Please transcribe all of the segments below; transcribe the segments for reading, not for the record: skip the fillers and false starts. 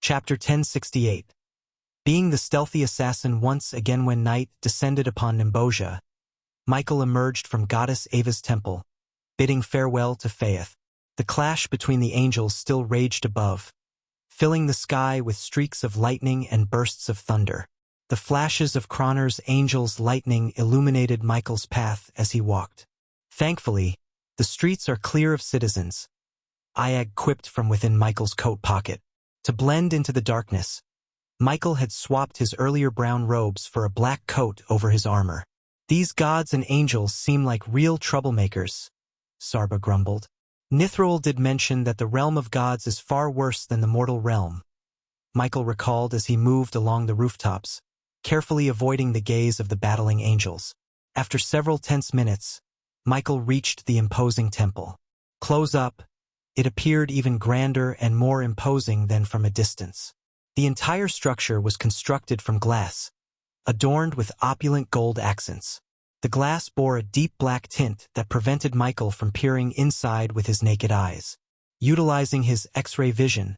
Chapter 1068. Being the stealthy assassin once again when night descended upon Nimbosia, Michael emerged from Goddess Ava's temple, bidding farewell to Faith. The clash between the angels still raged above, filling the sky with streaks of lightning and bursts of thunder. The flashes of Croner's angels' lightning illuminated Michael's path as he walked. Thankfully, the streets are clear of citizens, Iag quipped from within Michael's coat pocket. To blend into the darkness, Michael had swapped his earlier brown robes for a black coat over his armor. These gods and angels seem like real troublemakers, Sarba grumbled. Nithroel did mention that the realm of gods is far worse than the mortal realm, Michael recalled as he moved along the rooftops, carefully avoiding the gaze of the battling angels. After several tense minutes, Michael reached the imposing temple. Close up, it appeared even grander and more imposing than from a distance. The entire structure was constructed from glass, adorned with opulent gold accents. The glass bore a deep black tint that prevented Michael from peering inside with his naked eyes. Utilizing his X-ray vision,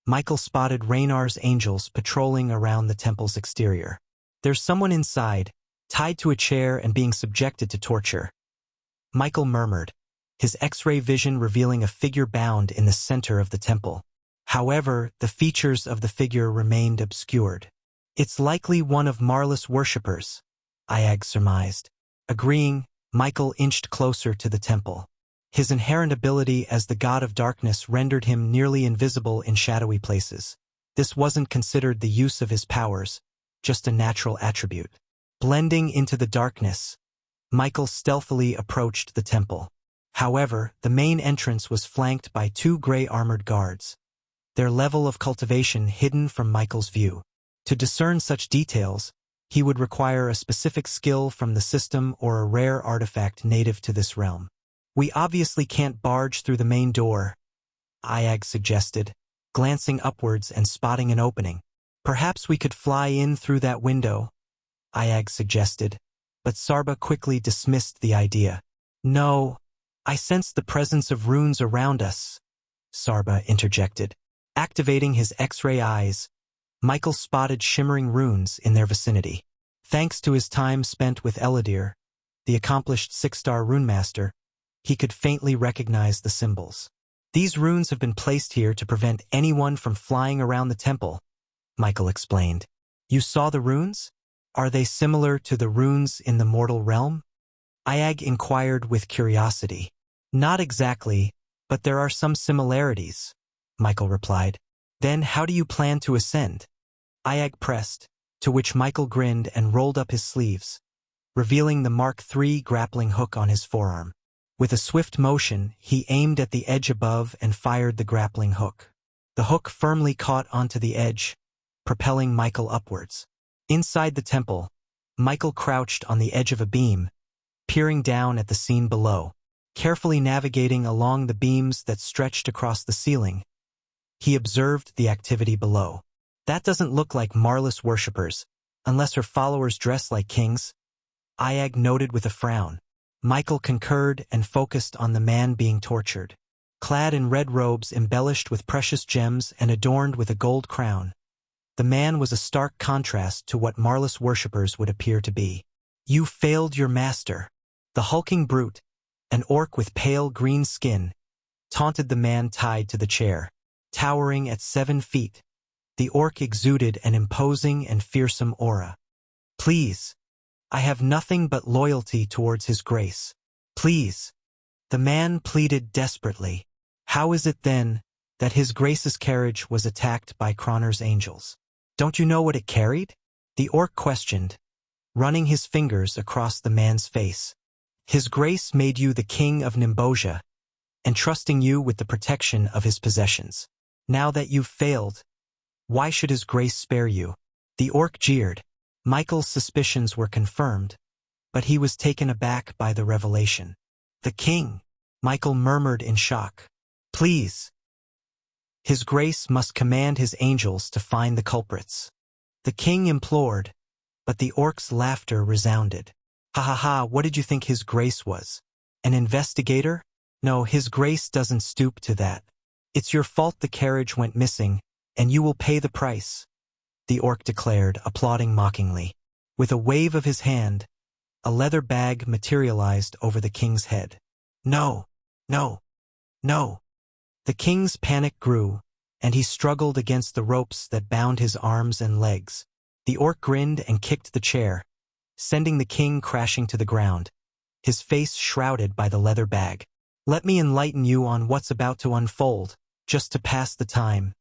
Michael spotted Raynar's angels patrolling around the temple's exterior. There's someone inside, tied to a chair and being subjected to torture, Michael murmured, his X-ray vision revealing a figure bound in the center of the temple. However, the features of the figure remained obscured. It's likely one of Marlis' worshippers, Iag surmised. Agreeing, Michael inched closer to the temple. His inherent ability as the god of darkness rendered him nearly invisible in shadowy places. This wasn't considered the use of his powers, just a natural attribute. Blending into the darkness, Michael stealthily approached the temple. However, the main entrance was flanked by two gray armored guards, their level of cultivation hidden from Michael's view. To discern such details, he would require a specific skill from the system or a rare artifact native to this realm. We obviously can't barge through the main door, Iag suggested, glancing upwards and spotting an opening. Perhaps we could fly in through that window, Iag suggested, but Sarba quickly dismissed the idea. No, I sensed the presence of runes around us, Sarba interjected. Activating his X-ray eyes, Michael spotted shimmering runes in their vicinity. Thanks to his time spent with Eladir, the accomplished 6-star runemaster, he could faintly recognize the symbols. These runes have been placed here to prevent anyone from flying around the temple, Michael explained. You saw the runes? Are they similar to the runes in the mortal realm? Iag inquired with curiosity. Not exactly, but there are some similarities, Michael replied. Then how do you plan to ascend? Iag pressed, to which Michael grinned and rolled up his sleeves, revealing the Mark III grappling hook on his forearm. With a swift motion, he aimed at the edge above and fired the grappling hook. The hook firmly caught onto the edge, propelling Michael upwards. Inside the temple, Michael crouched on the edge of a beam, peering down at the scene below. Carefully navigating along the beams that stretched across the ceiling, he observed the activity below. That doesn't look like Marlis worshippers, unless her followers dress like kings, Iag noted with a frown. Michael concurred and focused on the man being tortured. Clad in red robes embellished with precious gems and adorned with a gold crown, the man was a stark contrast to what Marlis worshippers would appear to be. You failed your master. The hulking brute, an orc with pale green skin, taunted the man tied to the chair. Towering at 7 feet, the orc exuded an imposing and fearsome aura. Please, I have nothing but loyalty towards his grace. Please, the man pleaded desperately. How is it then that his grace's carriage was attacked by Croner's angels? Don't you know what it carried? The orc questioned, running his fingers across the man's face. His grace made you the king of Nimbosia, entrusting you with the protection of his possessions. Now that you've failed, why should his grace spare you? The orc jeered. Michael's suspicions were confirmed, but he was taken aback by the revelation. The king, Michael murmured in shock. Please. His grace must command his angels to find the culprits. The king implored, but the orc's laughter resounded. Ha ha ha, what did you think his grace was? An investigator? No, his grace doesn't stoop to that. It's your fault the carriage went missing, And you will pay the price, the orc declared, applauding mockingly. With a wave of his hand, a leather bag materialized over the king's head. No, no, no. The king's panic grew, and he struggled against the ropes that bound his arms and legs. The orc grinned and kicked the chair, sending the king crashing to the ground, his face shrouded by the leather bag. Let me enlighten you on what's about to unfold, just to pass the time.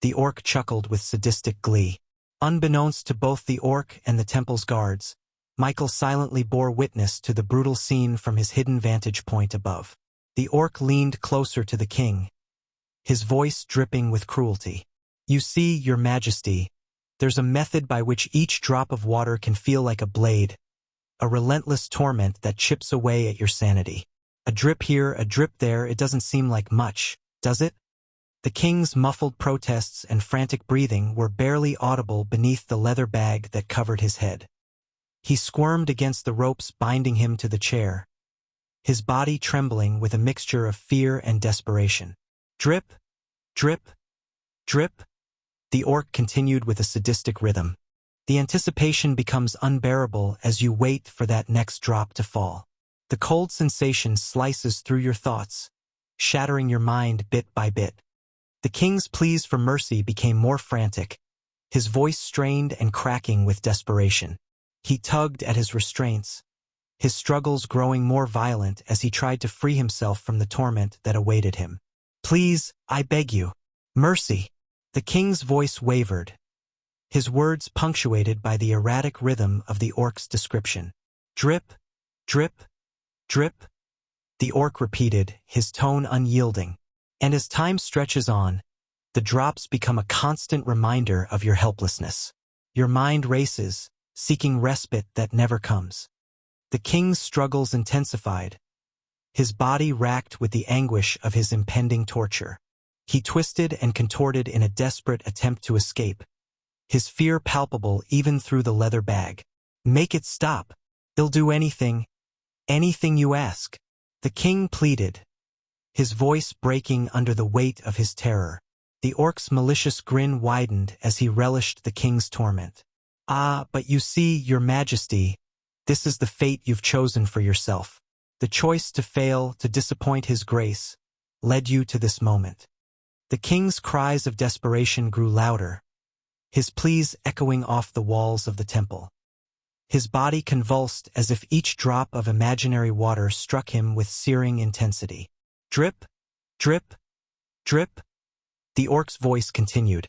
The orc chuckled with sadistic glee. Unbeknownst to both the orc and the temple's guards, Michael silently bore witness to the brutal scene from his hidden vantage point above. The orc leaned closer to the king, his voice dripping with cruelty. You see, Your Majesty, there's a method by which each drop of water can feel like a blade, a relentless torment that chips away at your sanity. A drip here, a drip there, it doesn't seem like much, does it? The king's muffled protests and frantic breathing were barely audible beneath the leather bag that covered his head. He squirmed against the ropes binding him to the chair, his body trembling with a mixture of fear and desperation. Drip, drip, drip, the orc continued with a sadistic rhythm. The anticipation becomes unbearable as you wait for that next drop to fall. The cold sensation slices through your thoughts, shattering your mind bit by bit. The king's pleas for mercy became more frantic, his voice strained and cracking with desperation. He tugged at his restraints, his struggles growing more violent as he tried to free himself from the torment that awaited him. Please, I beg you. Mercy. The king's voice wavered, his words punctuated by the erratic rhythm of the orc's description. Drip, drip, drip, the orc repeated, his tone unyielding. And as time stretches on, the drops become a constant reminder of your helplessness. Your mind races, seeking respite that never comes. The king's struggles intensified, his body racked with the anguish of his impending torture. He twisted and contorted in a desperate attempt to escape, his fear palpable even through the leather bag. Make it stop. I'll do anything you ask. The king pleaded, his voice breaking under the weight of his terror. The orc's malicious grin widened as he relished the king's torment. Ah, but you see, Your Majesty, this is the fate you've chosen for yourself. The choice to fail, to disappoint his grace, led you to this moment. The king's cries of desperation grew louder, his pleas echoing off the walls of the temple. His body convulsed as if each drop of imaginary water struck him with searing intensity. Drip, drip, drip, the orc's voice continued,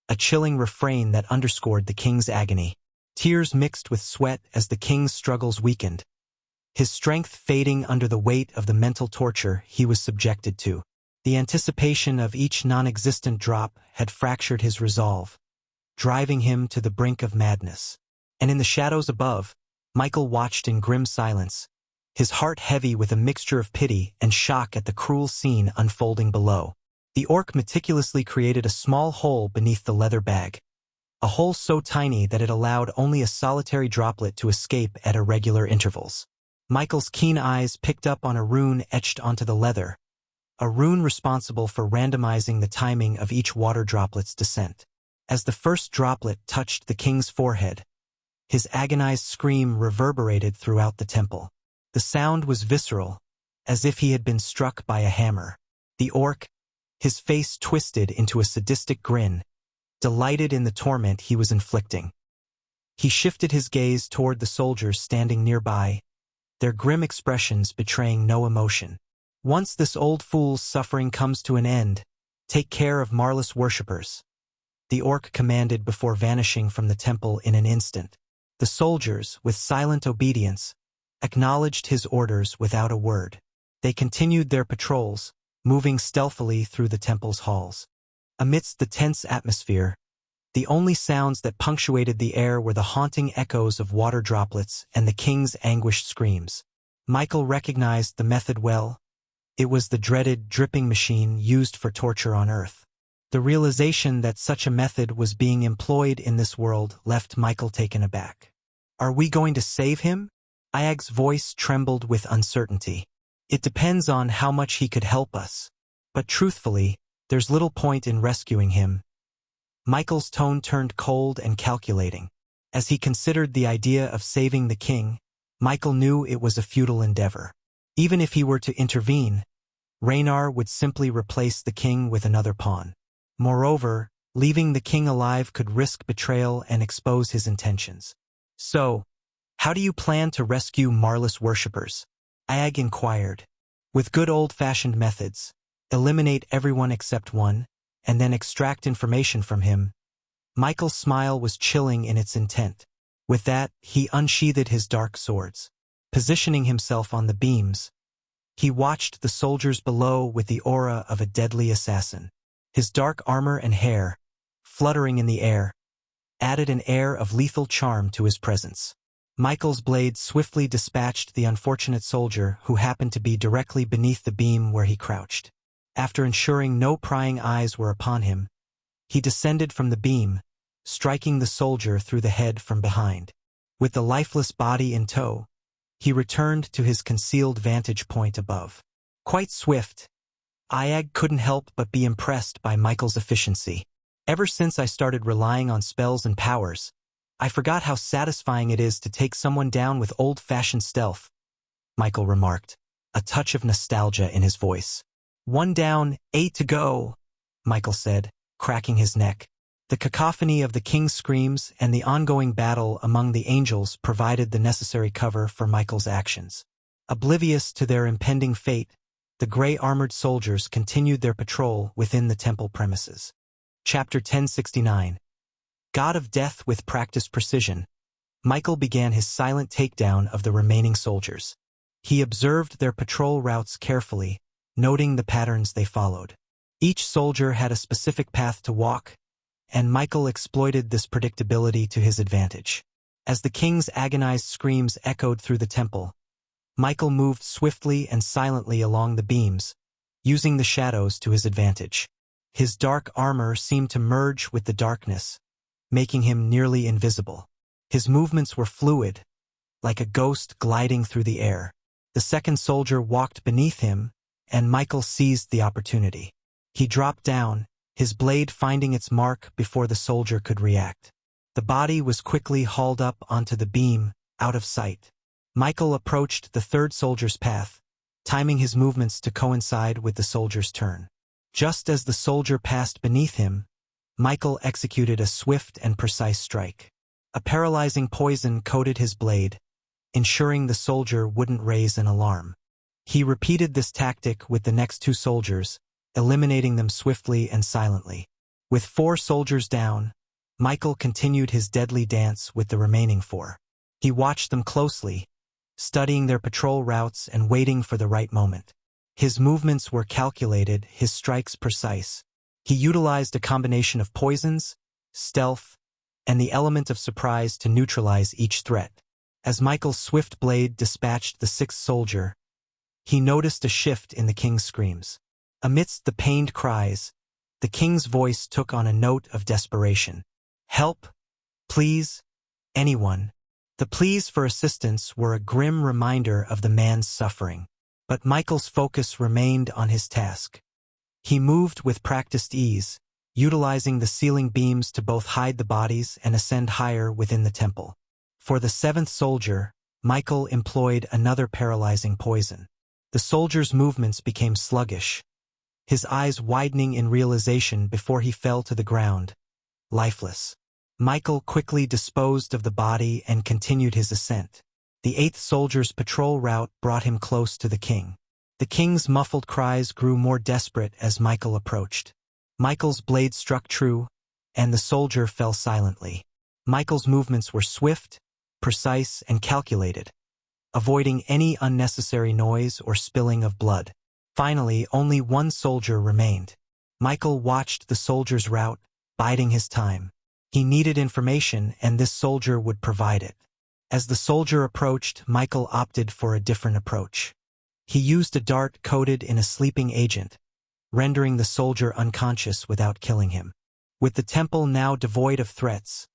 a chilling refrain that underscored the king's agony. Tears mixed with sweat as the king's struggles weakened, his strength fading under the weight of the mental torture he was subjected to. The anticipation of each non-existent drop had fractured his resolve, driving him to the brink of madness. And in the shadows above, Michael watched in grim silence, his heart heavy with a mixture of pity and shock at the cruel scene unfolding below. The orc meticulously created a small hole beneath the leather bag, a hole so tiny that it allowed only a solitary droplet to escape at irregular intervals. Michael's keen eyes picked up on a rune etched onto the leather, a rune responsible for randomizing the timing of each water droplet's descent. As the first droplet touched the king's forehead, his agonized scream reverberated throughout the temple. The sound was visceral, as if he had been struck by a hammer. The orc, his face twisted into a sadistic grin, delighted in the torment he was inflicting. He shifted his gaze toward the soldiers standing nearby, their grim expressions betraying no emotion. Once this old fool's suffering comes to an end, take care of Marless worshippers, the orc commanded before vanishing from the temple in an instant. The soldiers, with silent obedience, acknowledged his orders without a word. They continued their patrols, moving stealthily through the temple's halls. Amidst the tense atmosphere, the only sounds that punctuated the air were the haunting echoes of water droplets and the king's anguished screams. Michael recognized the method well. It was the dreaded dripping machine used for torture on Earth. The realization that such a method was being employed in this world left Michael taken aback. Are we going to save him? Iag's voice trembled with uncertainty. It depends on how much he could help us. But truthfully, there's little point in rescuing him. Michael's tone turned cold and calculating. As he considered the idea of saving the king, Michael knew it was a futile endeavor. Even if he were to intervene, Raynar would simply replace the king with another pawn. Moreover, leaving the king alive could risk betrayal and expose his intentions. So, how do you plan to rescue Marlis worshippers? Ayag inquired. With good old-fashioned methods, eliminate everyone except one, and then extract information from him. Michael's smile was chilling in its intent. With that, he unsheathed his dark swords. Positioning himself on the beams, he watched the soldiers below with the aura of a deadly assassin. His dark armor and hair, fluttering in the air, added an air of lethal charm to his presence. Michael's blade swiftly dispatched the unfortunate soldier who happened to be directly beneath the beam where he crouched. After ensuring no prying eyes were upon him, he descended from the beam, striking the soldier through the head from behind. With the lifeless body in tow, he returned to his concealed vantage point above. Quite swift, Ayag couldn't help but be impressed by Michael's efficiency. Ever since I started relying on spells and powers, I forgot how satisfying it is to take someone down with old-fashioned stealth, Michael remarked, a touch of nostalgia in his voice. 1 down, 8 to go, Michael said, cracking his neck. The cacophony of the king's screams and the ongoing battle among the angels provided the necessary cover for Michael's actions. Oblivious to their impending fate, the gray-armored soldiers continued their patrol within the temple premises. Chapter 1069. God of Death with Practiced Precision. Michael began his silent takedown of the remaining soldiers. He observed their patrol routes carefully, noting the patterns they followed. Each soldier had a specific path to walk, and Michael exploited this predictability to his advantage. As the king's agonized screams echoed through the temple, Michael moved swiftly and silently along the beams, using the shadows to his advantage. His dark armor seemed to merge with the darkness, making him nearly invisible. His movements were fluid, like a ghost gliding through the air. The second soldier walked beneath him, and Michael seized the opportunity. He dropped down, his blade finding its mark before the soldier could react. The body was quickly hauled up onto the beam, out of sight. Michael approached the third soldier's path, timing his movements to coincide with the soldier's turn. Just as the soldier passed beneath him, Michael executed a swift and precise strike. A paralyzing poison coated his blade, ensuring the soldier wouldn't raise an alarm. He repeated this tactic with the next 2 soldiers, eliminating them swiftly and silently. With 4 soldiers down, Michael continued his deadly dance with the remaining 4. He watched them closely, studying their patrol routes and waiting for the right moment. His movements were calculated, his strikes precise. He utilized a combination of poisons, stealth, and the element of surprise to neutralize each threat. As Michael's swift blade dispatched the 6th soldier, he noticed a shift in the king's screams. Amidst the pained cries, the king's voice took on a note of desperation. Help! Please! Anyone! The pleas for assistance were a grim reminder of the man's suffering. But Michael's focus remained on his task. He moved with practiced ease, utilizing the ceiling beams to both hide the bodies and ascend higher within the temple. For the 7th soldier, Michael employed another paralyzing poison. The soldier's movements became sluggish, his eyes widening in realization before he fell to the ground, lifeless. Michael quickly disposed of the body and continued his ascent. The 8th soldier's patrol route brought him close to the king. The king's muffled cries grew more desperate as Michael approached. Michael's blade struck true, and the soldier fell silently. Michael's movements were swift, precise, and calculated, avoiding any unnecessary noise or spilling of blood. Finally, only 1 soldier remained. Michael watched the soldier's route, biding his time. He needed information, and this soldier would provide it. As the soldier approached, Michael opted for a different approach. He used a dart coated in a sleeping agent, rendering the soldier unconscious without killing him. With the temple now devoid of threats,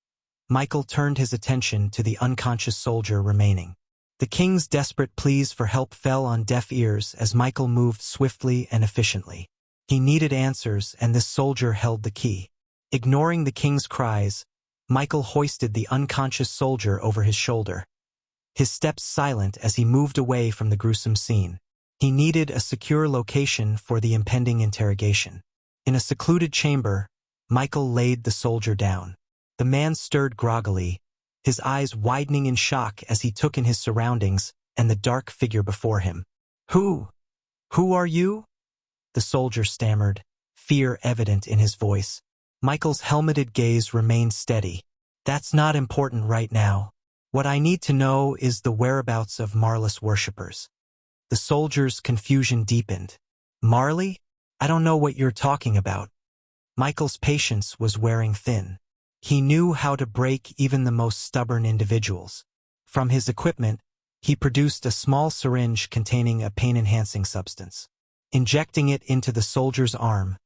Michael turned his attention to the unconscious soldier remaining. The king's desperate pleas for help fell on deaf ears as Michael moved swiftly and efficiently. He needed answers, and this soldier held the key. Ignoring the king's cries, Michael hoisted the unconscious soldier over his shoulder, his steps silent as he moved away from the gruesome scene. He needed a secure location for the impending interrogation. In a secluded chamber, Michael laid the soldier down. The man stirred groggily, his eyes widening in shock as he took in his surroundings and the dark figure before him. Who are you?" the soldier stammered, fear evident in his voice. Michael's helmeted gaze remained steady. "That's not important right now. What I need to know is the whereabouts of Marless worshippers." The soldier's confusion deepened. "Marley? I don't know what you're talking about." Michael's patience was wearing thin. He knew how to break even the most stubborn individuals. From his equipment, he produced a small syringe containing a pain-enhancing substance. Injecting it into the soldier's arm,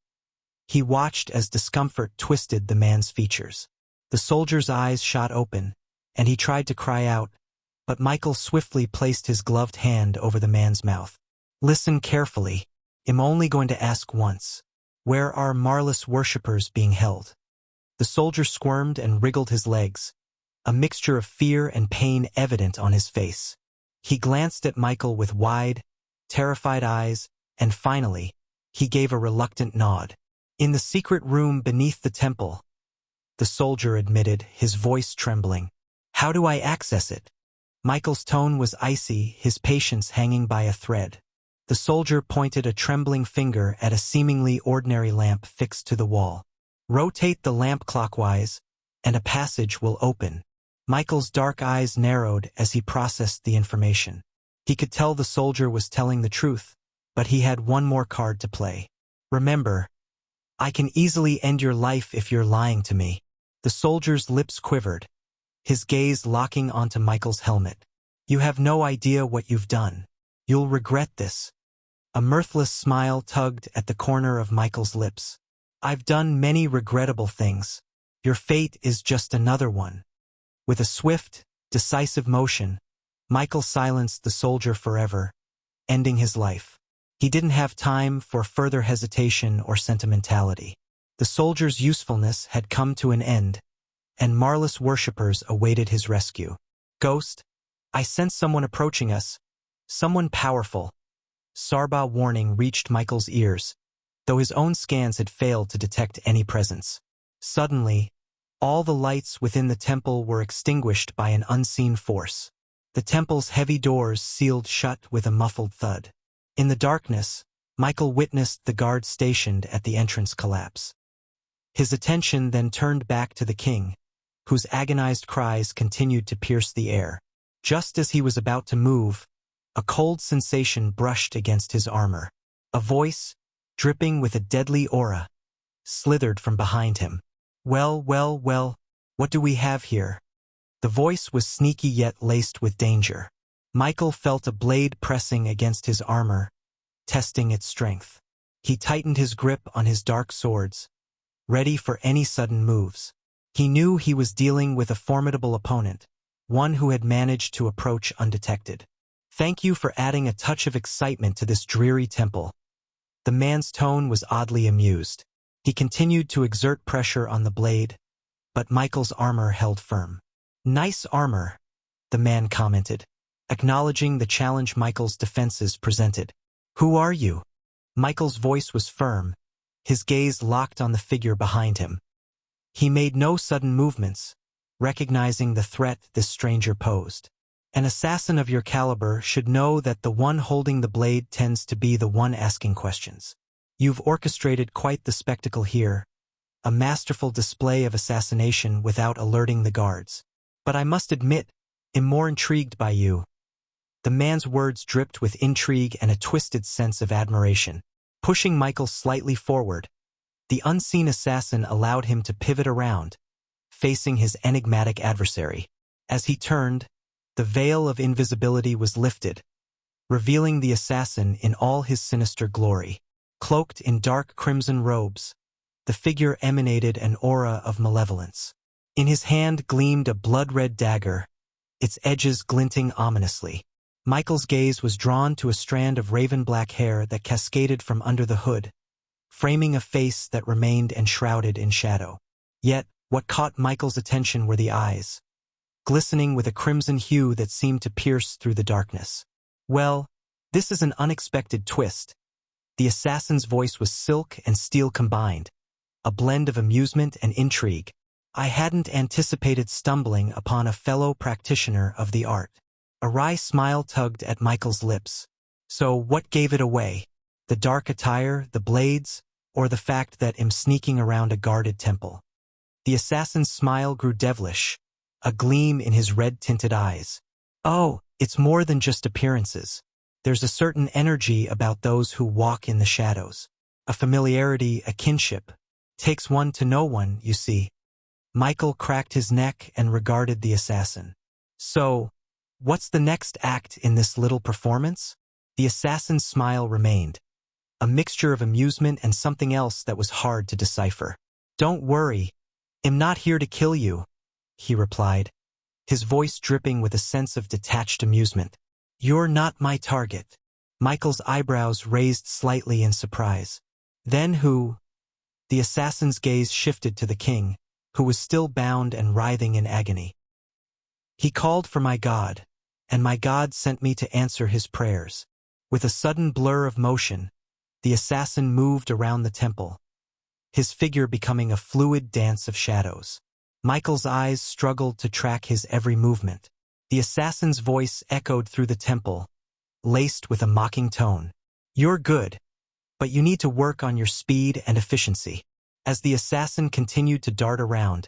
he watched as discomfort twisted the man's features. The soldier's eyes shot open, and he tried to cry out, but Michael swiftly placed his gloved hand over the man's mouth. "Listen carefully. I'm only going to ask once. Where are Marless worshippers being held?" The soldier squirmed and wriggled his legs, a mixture of fear and pain evident on his face. He glanced at Michael with wide, terrified eyes, and finally, he gave a reluctant nod. "In the secret room beneath the temple," the soldier admitted, his voice trembling. "How do I access it?" Michael's tone was icy, his patience hanging by a thread. The soldier pointed a trembling finger at a seemingly ordinary lamp fixed to the wall. "Rotate the lamp clockwise, and a passage will open." Michael's dark eyes narrowed as he processed the information. He could tell the soldier was telling the truth, but he had one more card to play. "Remember, I can easily end your life if you're lying to me." The soldier's lips quivered, his gaze locking onto Michael's helmet. "You have no idea what you've done. You'll regret this." A mirthless smile tugged at the corner of Michael's lips. "I've done many regrettable things. Your fate is just another one." With a swift, decisive motion, Michael silenced the soldier forever, ending his life. He didn't have time for further hesitation or sentimentality. The soldier's usefulness had come to an end, and Marless worshippers awaited his rescue. "Ghost, I sense someone approaching us. Someone powerful." Sarba warning reached Michael's ears, though his own scans had failed to detect any presence. Suddenly, all the lights within the temple were extinguished by an unseen force. The temple's heavy doors sealed shut with a muffled thud. In the darkness, Michael witnessed the guards stationed at the entrance collapse. His attention then turned back to the king, whose agonized cries continued to pierce the air. Just as he was about to move, a cold sensation brushed against his armor. A voice, dripping with a deadly aura, slithered from behind him. Well, what do we have here?" The voice was sneaky yet laced with danger. Michael felt a blade pressing against his armor, testing its strength. He tightened his grip on his dark swords, ready for any sudden moves. He knew he was dealing with a formidable opponent, one who had managed to approach undetected. "Thank you for adding a touch of excitement to this dreary temple." The man's tone was oddly amused. He continued to exert pressure on the blade, but Michael's armor held firm. "Nice armor," the man commented, acknowledging the challenge Michael's defenses presented. "Who are you?" Michael's voice was firm, his gaze locked on the figure behind him. He made no sudden movements, recognizing the threat this stranger posed. "An assassin of your caliber should know that the one holding the blade tends to be the one asking questions. You've orchestrated quite the spectacle here, a masterful display of assassination without alerting the guards. But I must admit, I'm more intrigued by you." The man's words dripped with intrigue and a twisted sense of admiration. Pushing Michael slightly forward, the unseen assassin allowed him to pivot around, facing his enigmatic adversary. As he turned, the veil of invisibility was lifted, revealing the assassin in all his sinister glory. Cloaked in dark crimson robes, the figure emanated an aura of malevolence. In his hand gleamed a blood-red dagger, its edges glinting ominously. Michael's gaze was drawn to a strand of raven-black hair that cascaded from under the hood, framing a face that remained enshrouded in shadow. Yet, what caught Michael's attention were the eyes, glistening with a crimson hue that seemed to pierce through the darkness. Well, this is an unexpected twist. The assassin's voice was silk and steel combined, a blend of amusement and intrigue. I hadn't anticipated stumbling upon a fellow practitioner of the art. A wry smile tugged at Michael's lips. So what gave it away? The dark attire, the blades, or the fact that I'm sneaking around a guarded temple? The assassin's smile grew devilish, a gleam in his red-tinted eyes. Oh, it's more than just appearances. There's a certain energy about those who walk in the shadows. A familiarity, a kinship. Takes one to know one, you see. Michael cracked his neck and regarded the assassin. So, what's the next act in this little performance? The assassin's smile remained, a mixture of amusement and something else that was hard to decipher. Don't worry, I'm not here to kill you, he replied, his voice dripping with a sense of detached amusement. You're not my target. Michael's eyebrows raised slightly in surprise. Then who? The assassin's gaze shifted to the king, who was still bound and writhing in agony. He called for my God, and my God sent me to answer his prayers. With a sudden blur of motion, the assassin moved around the temple, his figure becoming a fluid dance of shadows. Michael's eyes struggled to track his every movement. The assassin's voice echoed through the temple, laced with a mocking tone. You're good, but you need to work on your speed and efficiency. As the assassin continued to dart around,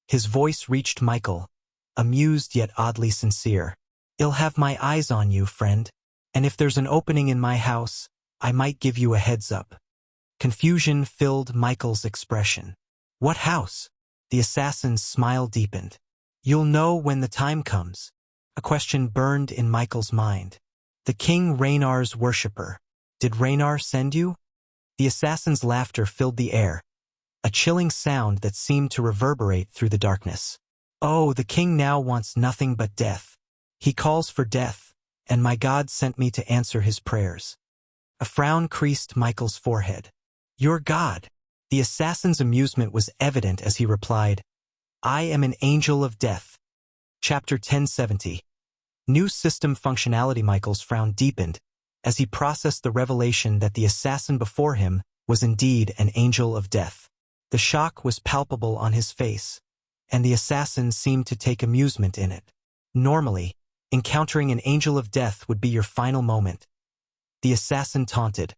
his voice reached Michael, amused yet oddly sincere. I'll have my eyes on you, friend, and if there's an opening in my house, I might give you a heads up. Confusion filled Michael's expression. What house? The assassin's smile deepened. You'll know when the time comes. A question burned in Michael's mind. The King Raynar's worshipper. Did Raynar send you? The assassin's laughter filled the air, a chilling sound that seemed to reverberate through the darkness. Oh, the king now wants nothing but death. He calls for death, and my God sent me to answer his prayers. A frown creased Michael's forehead. Your God? The assassin's amusement was evident as he replied, I am an angel of death. Chapter 1070. New system functionality. Michael's frown deepened as he processed the revelation that the assassin before him was indeed an angel of death. The shock was palpable on his face, and the assassin seemed to take amusement in it. Normally, encountering an angel of death would be your final moment. The assassin taunted,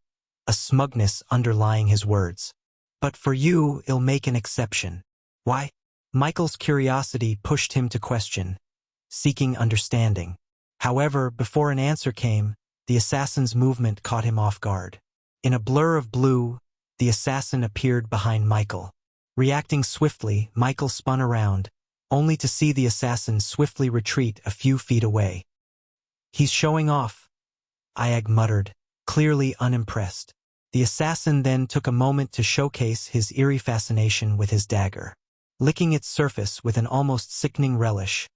a smugness underlying his words. But for you, I'll make an exception. Why? Michael's curiosity pushed him to question, seeking understanding. However, before an answer came, the assassin's movement caught him off guard. In a blur of blue, the assassin appeared behind Michael. Reacting swiftly, Michael spun around, only to see the assassin swiftly retreat a few feet away. He's showing off, Ayag muttered, clearly unimpressed. The assassin then took a moment to showcase his eerie fascination with his dagger. Licking its surface with an almost sickening relish,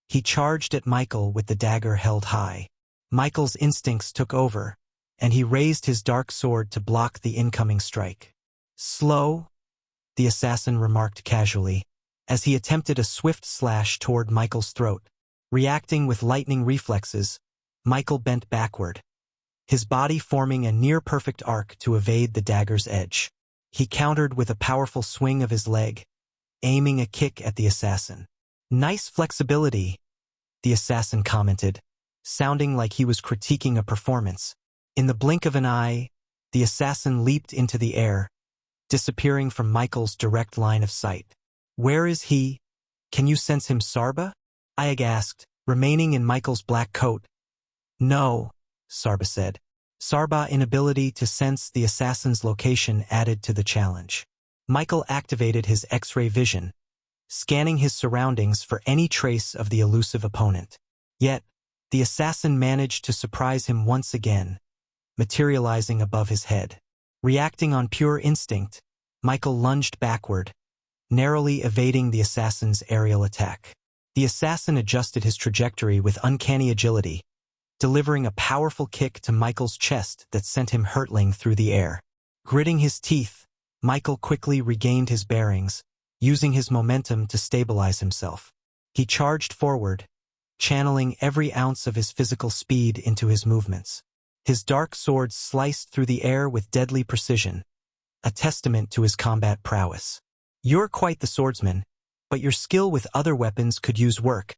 he charged at Michael with the dagger held high. Michael's instincts took over, and he raised his dark sword to block the incoming strike. Slow, the assassin remarked casually, as he attempted a swift slash toward Michael's throat. Reacting with lightning reflexes, Michael bent backward, his body forming a near-perfect arc to evade the dagger's edge. He countered with a powerful swing of his leg, aiming a kick at the assassin. Nice flexibility, the assassin commented, sounding like he was critiquing a performance. In the blink of an eye, the assassin leaped into the air, disappearing from Michael's direct line of sight. Where is he? Can you sense him, Sarba? Ayag asked, remaining in Michael's black coat. No, Sarba said. Sarba's inability to sense the assassin's location added to the challenge. Michael activated his X-ray vision, scanning his surroundings for any trace of the elusive opponent. Yet, the assassin managed to surprise him once again, materializing above his head. Reacting on pure instinct, Michael lunged backward, narrowly evading the assassin's aerial attack. The assassin adjusted his trajectory with uncanny agility, delivering a powerful kick to Michael's chest that sent him hurtling through the air. Gritting his teeth, Michael quickly regained his bearings, using his momentum to stabilize himself. He charged forward, channeling every ounce of his physical speed into his movements. His dark sword sliced through the air with deadly precision, a testament to his combat prowess. "You're quite the swordsman, but your skill with other weapons could use work,"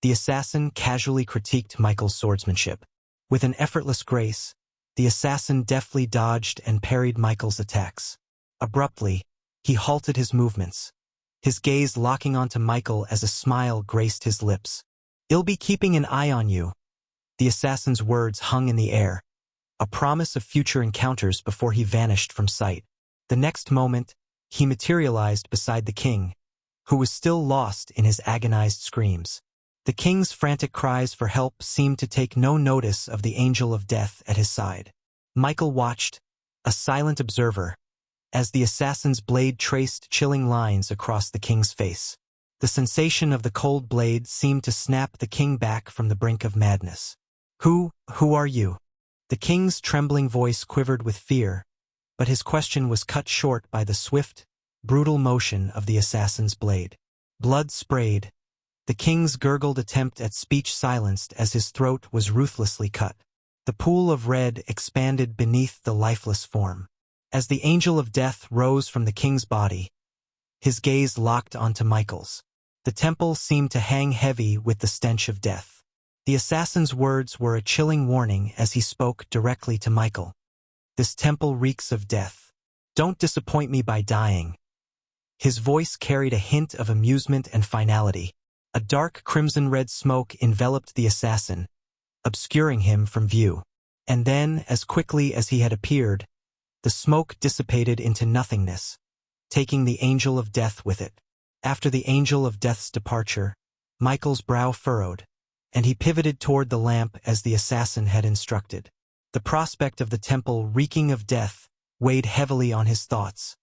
the assassin casually critiqued Michael's swordsmanship. With an effortless grace, the assassin deftly dodged and parried Michael's attacks. Abruptly, he halted his movements, his gaze locking onto Michael as a smile graced his lips. "I'll be keeping an eye on you." The assassin's words hung in the air, a promise of future encounters before he vanished from sight. The next moment, he materialized beside the king, who was still lost in his agonized screams. The king's frantic cries for help seemed to take no notice of the angel of death at his side. Michael watched, a silent observer, as the assassin's blade traced chilling lines across the king's face. The sensation of the cold blade seemed to snap the king back from the brink of madness. Who are you?" The king's trembling voice quivered with fear, but his question was cut short by the swift, brutal motion of the assassin's blade. Blood sprayed, the king's gurgled attempt at speech silenced as his throat was ruthlessly cut. The pool of red expanded beneath the lifeless form. As the angel of death rose from the king's body, his gaze locked onto Michael's. The temple seemed to hang heavy with the stench of death. The assassin's words were a chilling warning as he spoke directly to Michael. "This temple reeks of death. Don't disappoint me by dying." His voice carried a hint of amusement and finality. A dark crimson-red smoke enveloped the assassin, obscuring him from view. And then, as quickly as he had appeared, the smoke dissipated into nothingness, taking the angel of death with it. After the angel of death's departure, Michael's brow furrowed, and he pivoted toward the lamp as the assassin had instructed. The prospect of the temple reeking of death weighed heavily on his thoughts,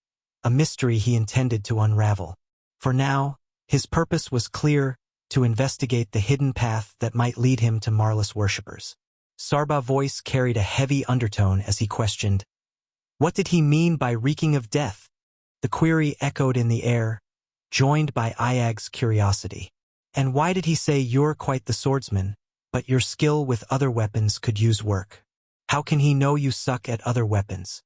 a mystery he intended to unravel. For now, his purpose was clear: to investigate the hidden path that might lead him to Marlis worshippers. Sarba's voice carried a heavy undertone as he questioned, "What did he mean by reeking of death?" The query echoed in the air, joined by Iag's curiosity. "And why did he say you're quite the swordsman, but your skill with other weapons could use work? How can he know you suck at other weapons?"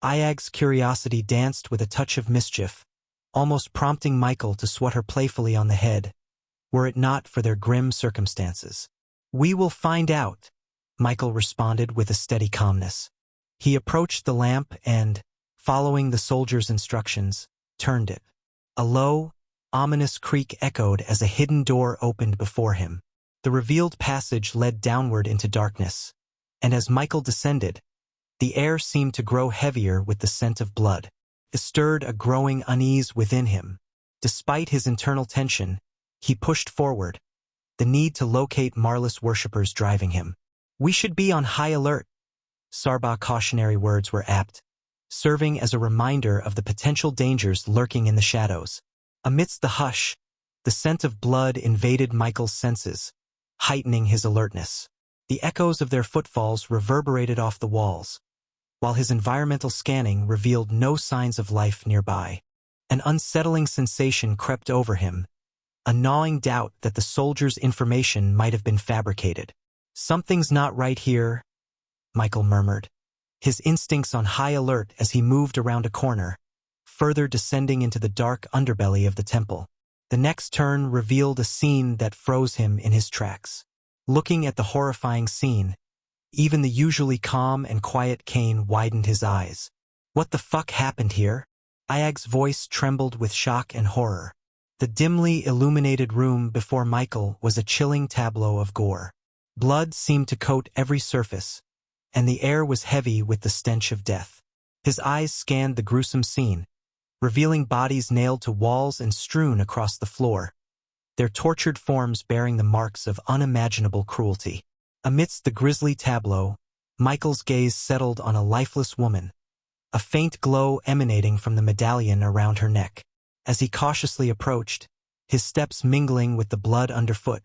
Iag's curiosity danced with a touch of mischief, almost prompting Michael to swat her playfully on the head, were it not for their grim circumstances. "We will find out," Michael responded with a steady calmness. He approached the lamp and, following the soldier's instructions, turned it. A low, ominous creak echoed as a hidden door opened before him. The revealed passage led downward into darkness, and as Michael descended, the air seemed to grow heavier with the scent of blood. It stirred a growing unease within him. Despite his internal tension, he pushed forward, the need to locate Marlis worshippers driving him. "We should be on high alert." Sarba's cautionary words were apt, serving as a reminder of the potential dangers lurking in the shadows. Amidst the hush, the scent of blood invaded Michael's senses, heightening his alertness. The echoes of their footfalls reverberated off the walls, while his environmental scanning revealed no signs of life nearby. An unsettling sensation crept over him, a gnawing doubt that the soldier's information might have been fabricated. "Something's not right here," Michael murmured, his instincts on high alert as he moved around a corner, further descending into the dark underbelly of the temple. The next turn revealed a scene that froze him in his tracks. Looking at the horrifying scene, even the usually calm and quiet Kane widened his eyes. "What the fuck happened here?" Iag's voice trembled with shock and horror. The dimly illuminated room before Michael was a chilling tableau of gore. Blood seemed to coat every surface, and the air was heavy with the stench of death. His eyes scanned the gruesome scene, revealing bodies nailed to walls and strewn across the floor, their tortured forms bearing the marks of unimaginable cruelty. Amidst the grisly tableau, Michael's gaze settled on a lifeless woman, a faint glow emanating from the medallion around her neck. As he cautiously approached, his steps mingling with the blood underfoot,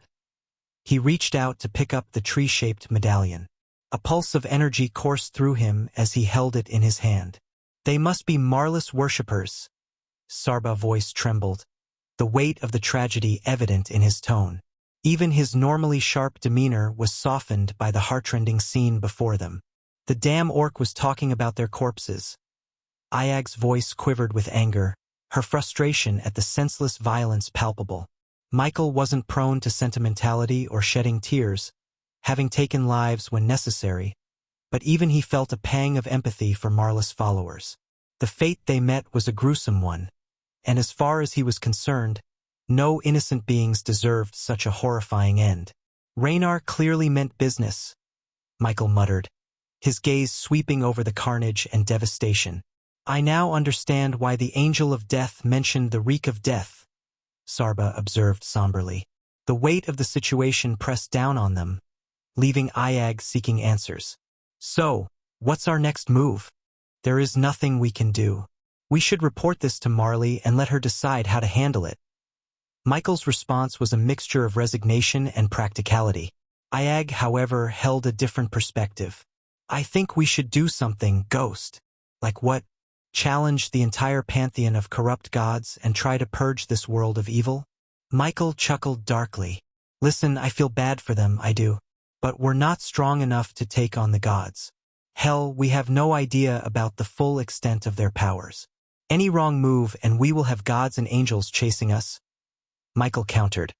he reached out to pick up the tree-shaped medallion. A pulse of energy coursed through him as he held it in his hand. "They must be Marlis worshippers," Sarba's voice trembled, the weight of the tragedy evident in his tone. Even his normally sharp demeanor was softened by the heartrending scene before them. The damn orc was talking about their corpses. Ayag's voice quivered with anger, her frustration at the senseless violence palpable. Michael wasn't prone to sentimentality or shedding tears, having taken lives when necessary, but even he felt a pang of empathy for Marlis' followers. The fate they met was a gruesome one, and as far as he was concerned, no innocent beings deserved such a horrifying end. Raynar clearly meant business, Michael muttered, his gaze sweeping over the carnage and devastation. I now understand why the Angel of Death mentioned the reek of death, Sarba observed somberly. The weight of the situation pressed down on them, leaving Ayag seeking answers. So, what's our next move? There is nothing we can do. We should report this to Marley and let her decide how to handle it. Michael's response was a mixture of resignation and practicality. Ayag, however, held a different perspective. I think we should do something, Ghost. Like what? Challenge the entire pantheon of corrupt gods and try to purge this world of evil? Michael chuckled darkly. Listen, I feel bad for them, I do. But we're not strong enough to take on the gods. Hell, we have no idea about the full extent of their powers. Any wrong move and we will have gods and angels chasing us. Michael countered,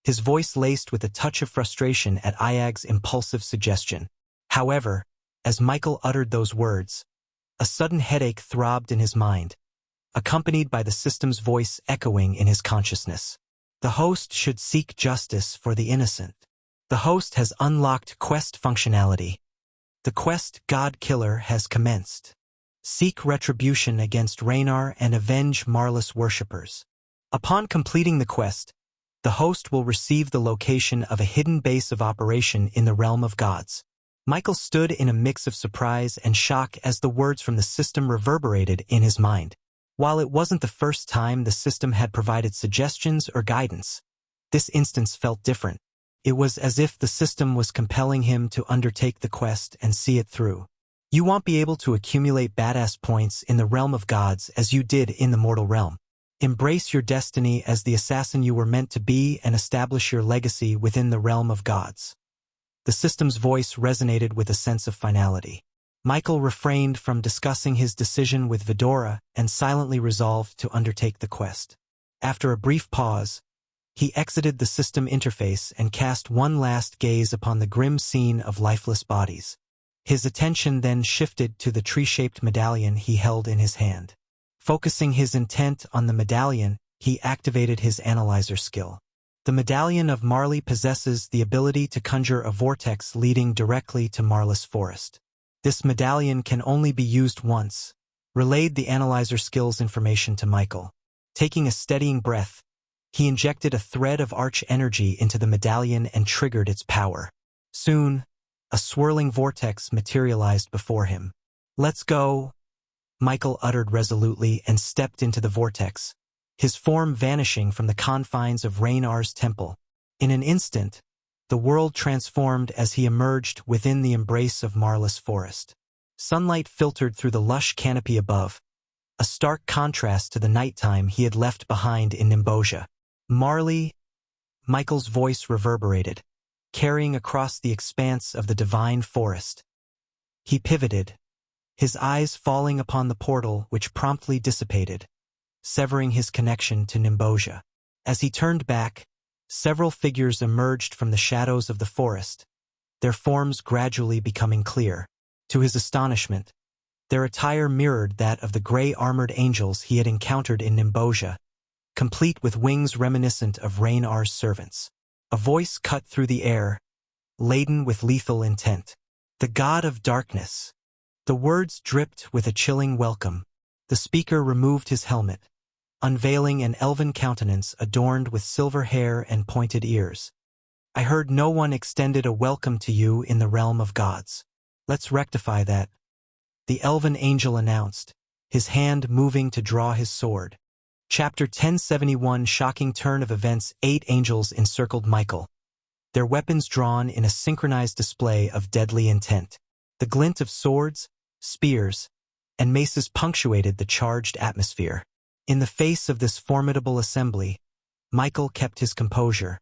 his voice laced with a touch of frustration at Ayag's impulsive suggestion. However, as Michael uttered those words, a sudden headache throbbed in his mind, accompanied by the system's voice echoing in his consciousness. The host should seek justice for the innocent. The host has unlocked quest functionality. The quest God Killer has commenced. Seek retribution against Raynar and avenge Marlis worshippers. Upon completing the quest, the host will receive the location of a hidden base of operation in the realm of gods. Michael stood in a mix of surprise and shock as the words from the system reverberated in his mind. While it wasn't the first time the system had provided suggestions or guidance, this instance felt different. It was as if the system was compelling him to undertake the quest and see it through. You won't be able to accumulate badass points in the realm of gods as you did in the mortal realm. Embrace your destiny as the assassin you were meant to be and establish your legacy within the realm of gods. The system's voice resonated with a sense of finality. Michael refrained from discussing his decision with Vidora and silently resolved to undertake the quest. After a brief pause, he exited the system interface and cast one last gaze upon the grim scene of lifeless bodies. His attention then shifted to the tree-shaped medallion he held in his hand. Focusing his intent on the medallion, he activated his analyzer skill. The medallion of Marley possesses the ability to conjure a vortex leading directly to Marlis Forest. This medallion can only be used once. Relayed the analyzer skill's information to Michael. Taking a steadying breath, he injected a thread of arch energy into the medallion and triggered its power. Soon, a swirling vortex materialized before him. Let's go, Michael uttered resolutely and stepped into the vortex, his form vanishing from the confines of Raynar's temple. In an instant, the world transformed as he emerged within the embrace of Marlis Forest. Sunlight filtered through the lush canopy above, a stark contrast to the nighttime he had left behind in Nimbosia. Marley, Michael's voice reverberated, carrying across the expanse of the divine forest. He pivoted, his eyes falling upon the portal which promptly dissipated, severing his connection to Nimbosia. As he turned back, several figures emerged from the shadows of the forest, their forms gradually becoming clear. To his astonishment, their attire mirrored that of the gray-armored angels he had encountered in Nimbosia, complete with wings reminiscent of Raynar's servants. A voice cut through the air, laden with lethal intent. The God of Darkness. The words dripped with a chilling welcome. The speaker removed his helmet, unveiling an elven countenance adorned with silver hair and pointed ears. I heard no one extended a welcome to you in the realm of gods. Let's rectify that, the elven angel announced, his hand moving to draw his sword. Chapter 1071 Shocking turn of events. 8 angels encircled Michael, their weapons drawn in a synchronized display of deadly intent. The glint of swords, spears, and maces punctuated the charged atmosphere. In the face of this formidable assembly, Michael kept his composure,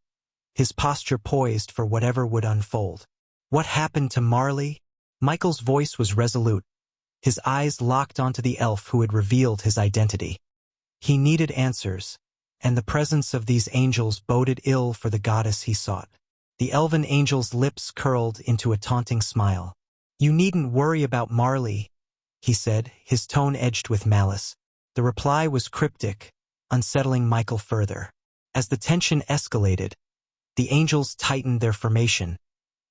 his posture poised for whatever would unfold. What happened to Marley? Michael's voice was resolute, his eyes locked onto the elf who had revealed his identity. He needed answers, and the presence of these angels boded ill for the goddess he sought. The elven angel's lips curled into a taunting smile. "You needn't worry about Marley," he said, his tone edged with malice. The reply was cryptic, unsettling Michael further. As the tension escalated, the angels tightened their formation,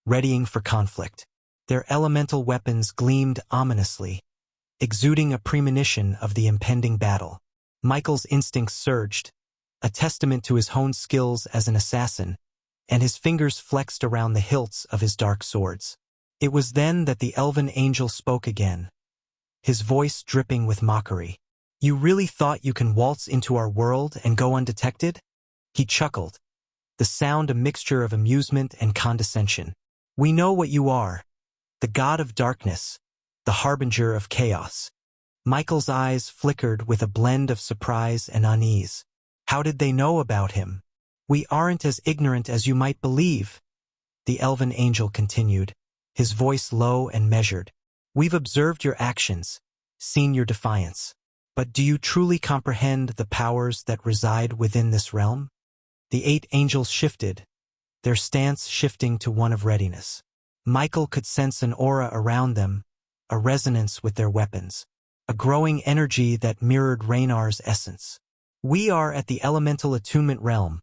readying for conflict. Their elemental weapons gleamed ominously, exuding a premonition of the impending battle. Michael's instincts surged, a testament to his honed skills as an assassin, and his fingers flexed around the hilts of his dark swords. It was then that the elven angel spoke again, his voice dripping with mockery. "You really thought you can waltz into our world and go undetected?" He chuckled, the sound a mixture of amusement and condescension. "We know what you are, the god of darkness, the harbinger of chaos." Michael's eyes flickered with a blend of surprise and unease. How did they know about him? "We aren't as ignorant as you might believe," the elven angel continued, his voice low and measured. "We've observed your actions, seen your defiance. But do you truly comprehend the powers that reside within this realm?" The 8 angels shifted, their stance shifting to one of readiness. Michael could sense an aura around them, a resonance with their weapons, a growing energy that mirrored Raynar's essence. "We are at the elemental attunement realm,"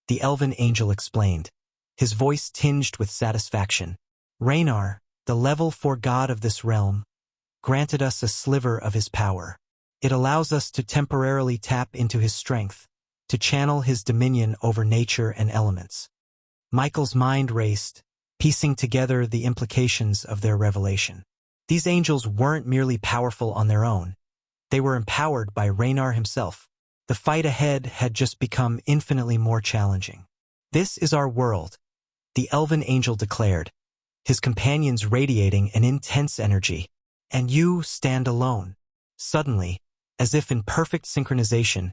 the elven angel explained, his voice tinged with satisfaction. "Raynar, the level 4 god of this realm, granted us a sliver of his power. It allows us to temporarily tap into his strength, to channel his dominion over nature and elements." Michael's mind raced, piecing together the implications of their revelation. These angels weren't merely powerful on their own. They were empowered by Raynar himself. The fight ahead had just become infinitely more challenging. "This is our world," the elven angel declared, his companions radiating an intense energy. "And you stand alone." Suddenly, as if in perfect synchronization,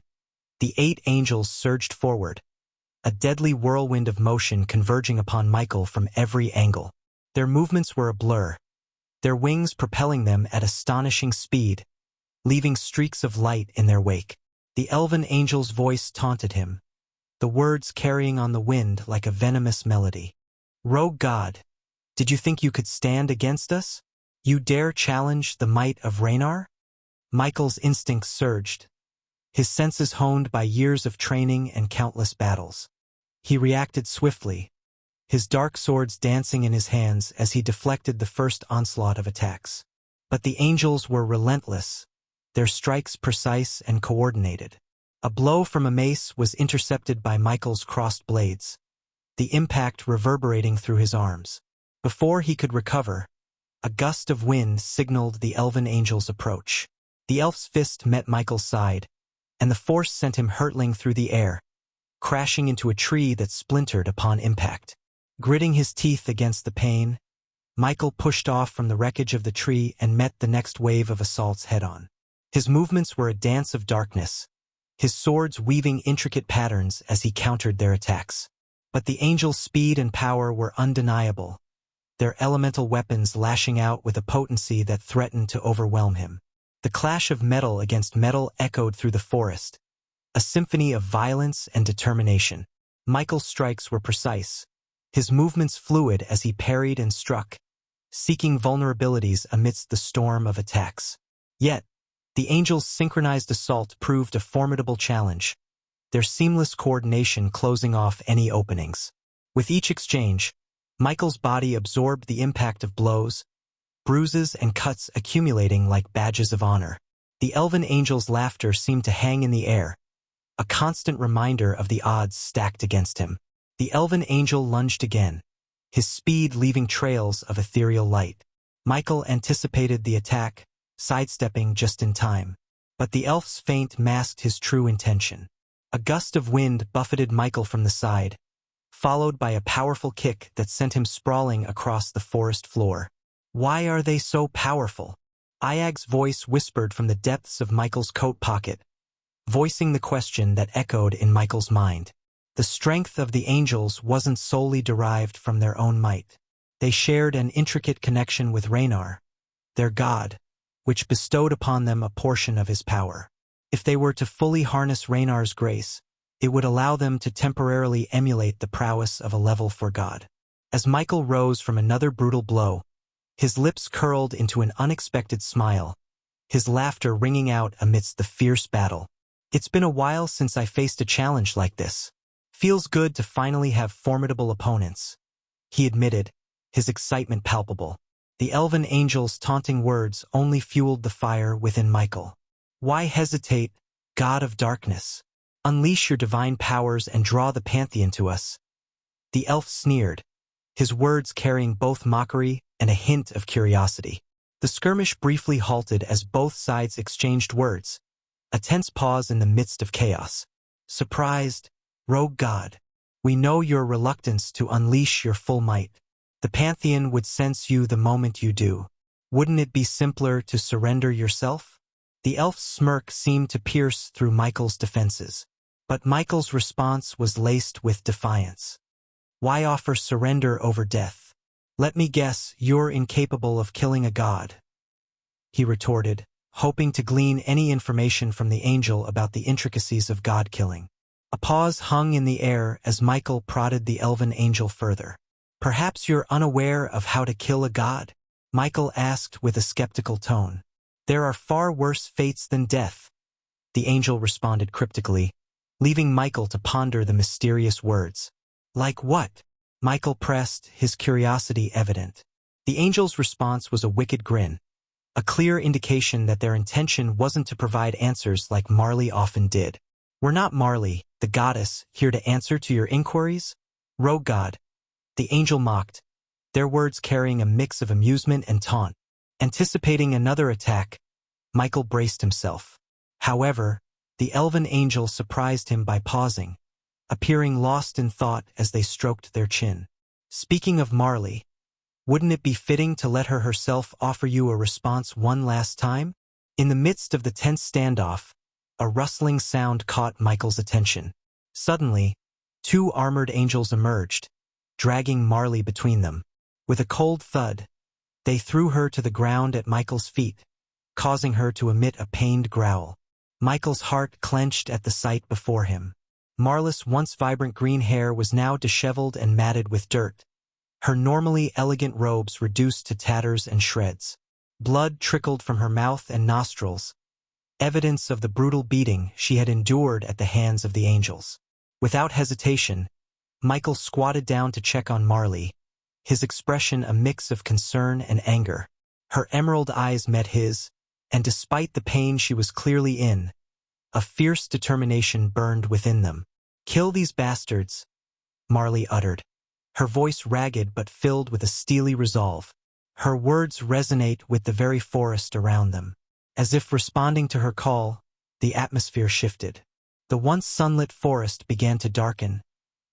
the 8 angels surged forward, a deadly whirlwind of motion converging upon Michael from every angle. Their movements were a blur, their wings propelling them at astonishing speed, leaving streaks of light in their wake. The elven angel's voice taunted him, the words carrying on the wind like a venomous melody. "Rogue god, did you think you could stand against us? You dare challenge the might of Raynar?" Michael's instincts surged, his senses honed by years of training and countless battles. He reacted swiftly, his dark swords dancing in his hands as he deflected the first onslaught of attacks. But the angels were relentless, their strikes precise and coordinated. A blow from a mace was intercepted by Michael's crossed blades, the impact reverberating through his arms. Before he could recover, a gust of wind signaled the elven angel's approach. The elf's fist met Michael's side, and the force sent him hurtling through the air, crashing into a tree that splintered upon impact. Gritting his teeth against the pain, Michael pushed off from the wreckage of the tree and met the next wave of assaults head-on. His movements were a dance of darkness, his swords weaving intricate patterns as he countered their attacks. But the angels' speed and power were undeniable, their elemental weapons lashing out with a potency that threatened to overwhelm him. The clash of metal against metal echoed through the forest, a symphony of violence and determination. Michael's strikes were precise, his movements fluid as he parried and struck, seeking vulnerabilities amidst the storm of attacks. Yet, the angels' synchronized assault proved a formidable challenge, their seamless coordination closing off any openings. With each exchange, Michael's body absorbed the impact of blows, bruises and cuts accumulating like badges of honor. The elven angel's laughter seemed to hang in the air, a constant reminder of the odds stacked against him. The elven angel lunged again, his speed leaving trails of ethereal light. Michael anticipated the attack, sidestepping just in time. But the elf's feint masked his true intention. A gust of wind buffeted Michael from the side, followed by a powerful kick that sent him sprawling across the forest floor. "Why are they so powerful?" Iag's voice whispered from the depths of Michael's coat pocket, voicing the question that echoed in Michael's mind. The strength of the angels wasn't solely derived from their own might. They shared an intricate connection with Reynard, their god, which bestowed upon them a portion of his power. If they were to fully harness Reynard's grace, it would allow them to temporarily emulate the prowess of a level 4 god. As Michael rose from another brutal blow, his lips curled into an unexpected smile, his laughter ringing out amidst the fierce battle. It's been a while since I faced a challenge like this. Feels good to finally have formidable opponents, he admitted, his excitement palpable. The elven angel's taunting words only fueled the fire within Michael. Why hesitate, god of darkness? Unleash your divine powers and draw the pantheon to us. The elf sneered, his words carrying both mockery and a hint of curiosity. The skirmish briefly halted as both sides exchanged words, a tense pause in the midst of chaos. Surprised, rogue god, we know your reluctance to unleash your full might. The pantheon would sense you the moment you do. Wouldn't it be simpler to surrender yourself? The elf's smirk seemed to pierce through Michael's defenses. But Michael's response was laced with defiance. Why offer surrender over death? Let me guess, you're incapable of killing a god, he retorted, hoping to glean any information from the angel about the intricacies of god-killing. A pause hung in the air as Michael prodded the elven angel further. Perhaps you're unaware of how to kill a god? Michael asked with a skeptical tone. There are far worse fates than death, the angel responded cryptically, leaving Michael to ponder the mysterious words. Like what? Michael pressed, his curiosity evident. The angel's response was a wicked grin, a clear indication that their intention wasn't to provide answers like Marley often did. We're not Marley, the goddess, here to answer to your inquiries? Rogue god, the angel mocked, their words carrying a mix of amusement and taunt. Anticipating another attack, Michael braced himself. However, the elven angel surprised him by pausing, appearing lost in thought as they stroked their chin. Speaking of Marley, wouldn't it be fitting to let her herself offer you a response one last time? In the midst of the tense standoff, a rustling sound caught Michael's attention. Suddenly, two armored angels emerged, dragging Marley between them. With a cold thud, they threw her to the ground at Michael's feet, causing her to emit a pained growl. Michael's heart clenched at the sight before him. Marley's once vibrant green hair was now disheveled and matted with dirt, her normally elegant robes reduced to tatters and shreds. Blood trickled from her mouth and nostrils, evidence of the brutal beating she had endured at the hands of the angels. Without hesitation, Michael squatted down to check on Marley, his expression a mix of concern and anger. Her emerald eyes met his, and despite the pain she was clearly in, a fierce determination burned within them. Kill these bastards, Marley uttered, her voice ragged but filled with a steely resolve. Her words resonate with the very forest around them. As if responding to her call, the atmosphere shifted. The once sunlit forest began to darken,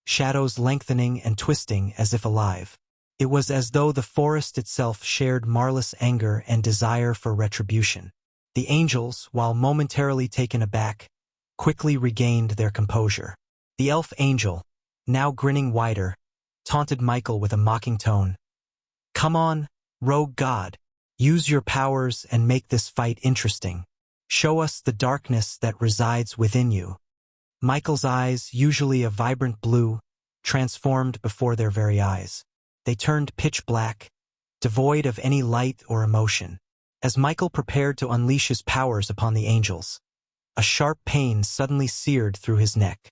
shadows lengthening and twisting as if alive. It was as though the forest itself shared Marley's anger and desire for retribution. The angels, while momentarily taken aback, quickly regained their composure. The elf angel, now grinning wider, taunted Michael with a mocking tone. Come on, rogue god. Use your powers and make this fight interesting. Show us the darkness that resides within you. Michael's eyes, usually a vibrant blue, transformed before their very eyes. They turned pitch black, devoid of any light or emotion. As Michael prepared to unleash his powers upon the angels, a sharp pain suddenly seared through his neck.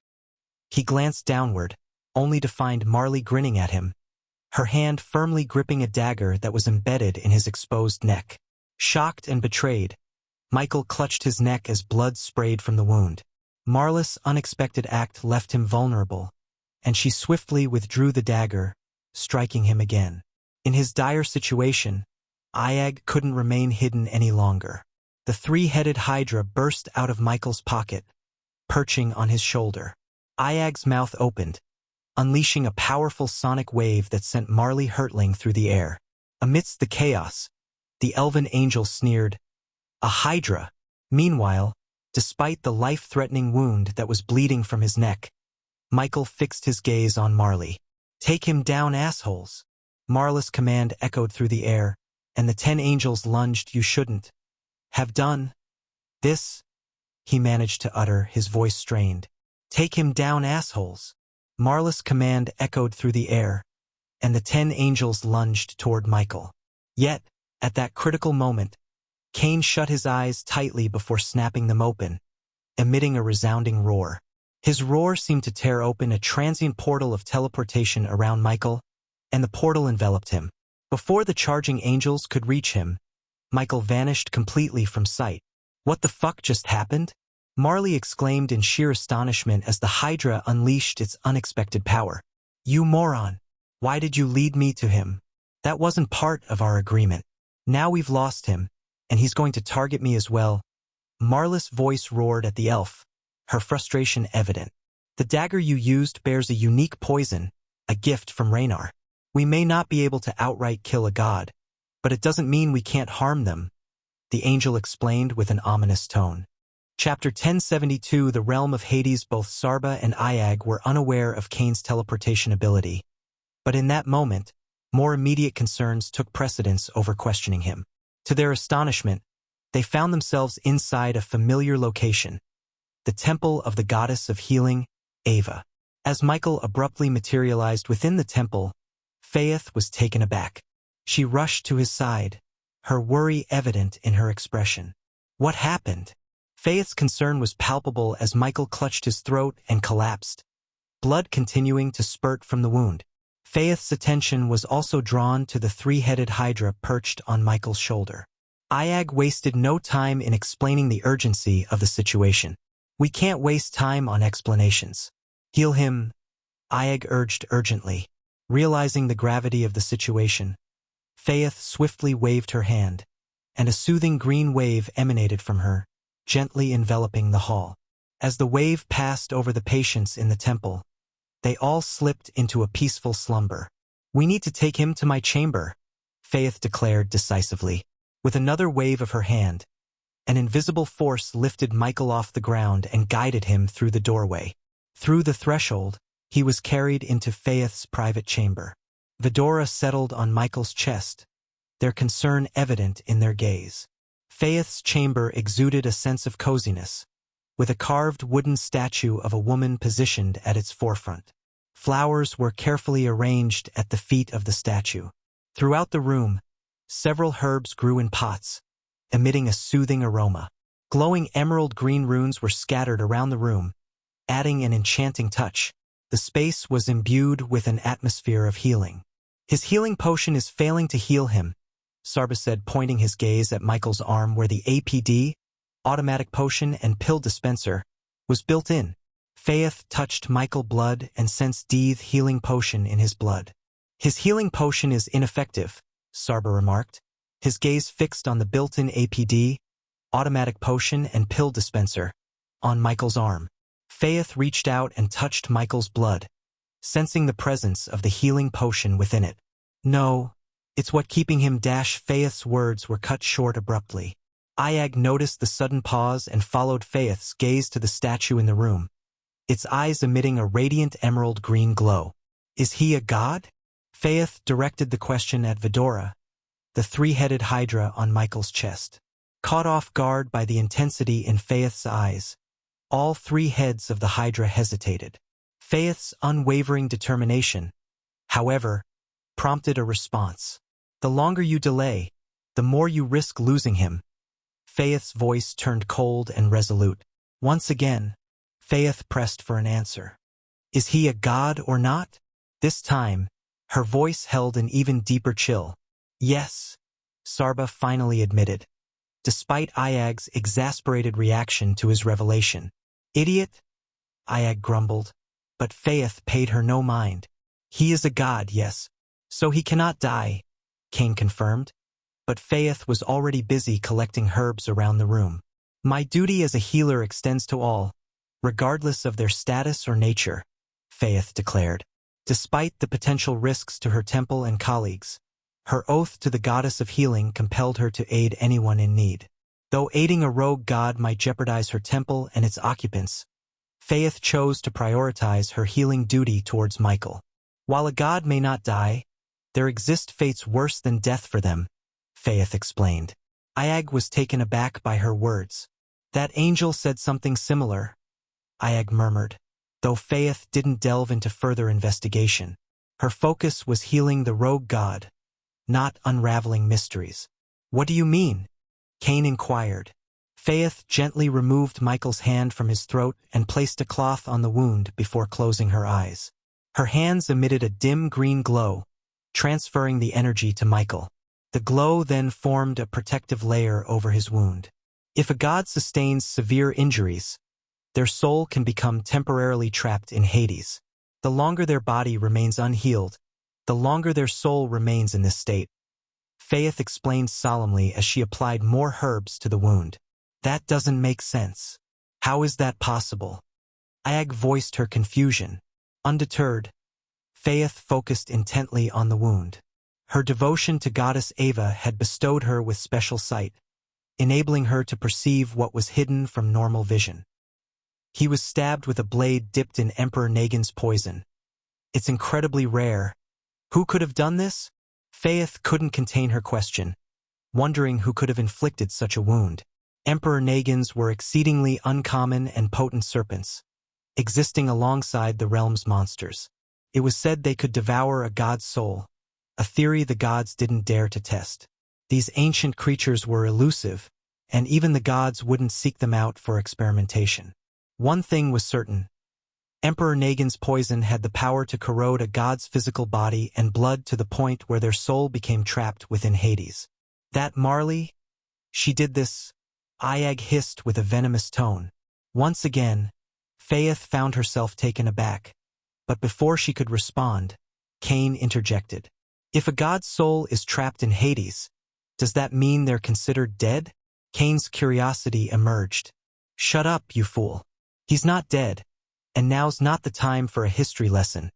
He glanced downward, only to find Marley grinning at him, her hand firmly gripping a dagger that was embedded in his exposed neck. Shocked and betrayed, Michael clutched his neck as blood sprayed from the wound. Marley's unexpected act left him vulnerable, and she swiftly withdrew the dagger, striking him again. In his dire situation, Iag couldn't remain hidden any longer. The three-headed hydra burst out of Michael's pocket, perching on his shoulder. Iag's mouth opened, unleashing a powerful sonic wave that sent Marley hurtling through the air. Amidst the chaos, the elven angel sneered, "A hydra!" Meanwhile, Despite the life-threatening wound that was bleeding from his neck, Michael fixed his gaze on Marley. "Take him down, assholes!" Marla's command echoed through the air, and the 10 angels lunged. "You shouldn't have done this," he managed to utter, his voice strained. "Take him down, assholes!" Marla's command echoed through the air, and the 10 angels lunged toward Michael. Yet, at that critical moment, Cain shut his eyes tightly before snapping them open, emitting a resounding roar. His roar seemed to tear open a transient portal of teleportation around Michael, and the portal enveloped him. Before the charging angels could reach him, Michael vanished completely from sight. "What the fuck just happened?" Marley exclaimed in sheer astonishment as the Hydra unleashed its unexpected power. "You moron! Why did you lead me to him? That wasn't part of our agreement. Now we've lost him, and he's going to target me as well." Marla's voice roared at the elf, her frustration evident. "The dagger you used bears a unique poison, a gift from Raynar. We may not be able to outright kill a god, but it doesn't mean we can't harm them," the angel explained with an ominous tone. Chapter 1072, The Realm of Hades. Both Sarba and Iag were unaware of Cain's teleportation ability, but in that moment, more immediate concerns took precedence over questioning him. To their astonishment, they found themselves inside a familiar location, the temple of the goddess of healing, Ava. As Michael abruptly materialized within the temple, Faith was taken aback. She rushed to his side, her worry evident in her expression. "What happened?" Faith's concern was palpable as Michael clutched his throat and collapsed, blood continuing to spurt from the wound. Faith's attention was also drawn to the 3-headed Hydra perched on Michael's shoulder. Iag wasted no time in explaining the urgency of the situation. "We can't waste time on explanations. Heal him," Iag urged urgently. Realizing the gravity of the situation, Faith swiftly waved her hand, and a soothing green wave emanated from her, gently enveloping the hall. As the wave passed over the patients in the temple, they all slipped into a peaceful slumber. "We need to take him to my chamber," Faith declared decisively. With another wave of her hand, an invisible force lifted Michael off the ground and guided him through the doorway. Through the threshold, he was carried into Faith's private chamber. Vidora settled on Michael's chest, their concern evident in their gaze. Faith's chamber exuded a sense of coziness, with a carved wooden statue of a woman positioned at its forefront. Flowers were carefully arranged at the feet of the statue. Throughout the room, several herbs grew in pots, emitting a soothing aroma. Glowing emerald green runes were scattered around the room, adding an enchanting touch. The space was imbued with an atmosphere of healing. "His healing potion is failing to heal him," Sarba said, pointing his gaze at Michael's arm where the APD, automatic potion and pill dispenser, was built in. Faith touched Michael's blood and sensed Deeth's healing potion in his blood. "His healing potion is ineffective," Sarba remarked, his gaze fixed on the built-in APD, automatic potion and pill dispenser, on Michael's arm. Faith reached out and touched Michael's blood, sensing the presence of the healing potion within it. "No, it's what keeping him." Faith's words were cut short abruptly. Iag noticed the sudden pause and followed Faith's gaze to the statue in the room, its eyes emitting a radiant emerald green glow. "Is he a god?" Faith directed the question at Vidora, the 3-headed Hydra on Michael's chest. Caught off guard by the intensity in Faith's eyes, all 3 heads of the Hydra hesitated. Faith's unwavering determination, however, prompted a response. "The longer you delay, the more you risk losing him." Faith's voice turned cold and resolute. Once again, Faith pressed for an answer. "Is he a god or not?" This time, her voice held an even deeper chill. "Yes," Sarba finally admitted, despite Iag's exasperated reaction to his revelation. "Idiot," Iag grumbled, but Faith paid her no mind. "He is a god, yes, so he cannot die," Cain confirmed, but Faith was already busy collecting herbs around the room. "My duty as a healer extends to all, regardless of their status or nature," Faith declared. Despite the potential risks to her temple and colleagues, her oath to the goddess of healing compelled her to aid anyone in need. Though aiding a rogue god might jeopardize her temple and its occupants, Faith chose to prioritize her healing duty towards Michael. While a god may not die, there exist fates worse than death for them, Faith explained. Iag was taken aback by her words. That angel said something similar, Iag murmured, though Faith didn't delve into further investigation. Her focus was healing the rogue god, not unraveling mysteries. What do you mean? Cain inquired. Faith gently removed Michael's hand from his throat and placed a cloth on the wound before closing her eyes. Her hands emitted a dim green glow, transferring the energy to Michael. The glow then formed a protective layer over his wound. If a god sustains severe injuries, their soul can become temporarily trapped in Hades. The longer their body remains unhealed, the longer their soul remains in this state. Faith explained solemnly as she applied more herbs to the wound. That doesn't make sense. How is that possible? Iag voiced her confusion. Undeterred, Faith focused intently on the wound. Her devotion to goddess Ava had bestowed her with special sight, enabling her to perceive what was hidden from normal vision. He was stabbed with a blade dipped in Emperor Nagin's poison. It's incredibly rare. Who could have done this? Faith couldn't contain her question, wondering who could have inflicted such a wound. Emperor Nagins were exceedingly uncommon and potent serpents, existing alongside the realm's monsters. It was said they could devour a god's soul, a theory the gods didn't dare to test. These ancient creatures were elusive, and even the gods wouldn't seek them out for experimentation. One thing was certain. Emperor Nagin's poison had the power to corrode a god's physical body and blood to the point where their soul became trapped within Hades. That Marley? She did this? Iag hissed with a venomous tone. Once again, Faith found herself taken aback. But before she could respond, Cain interjected. If a god's soul is trapped in Hades, does that mean they're considered dead? Cain's curiosity emerged. Shut up, you fool. He's not dead, and now's not the time for a history lesson,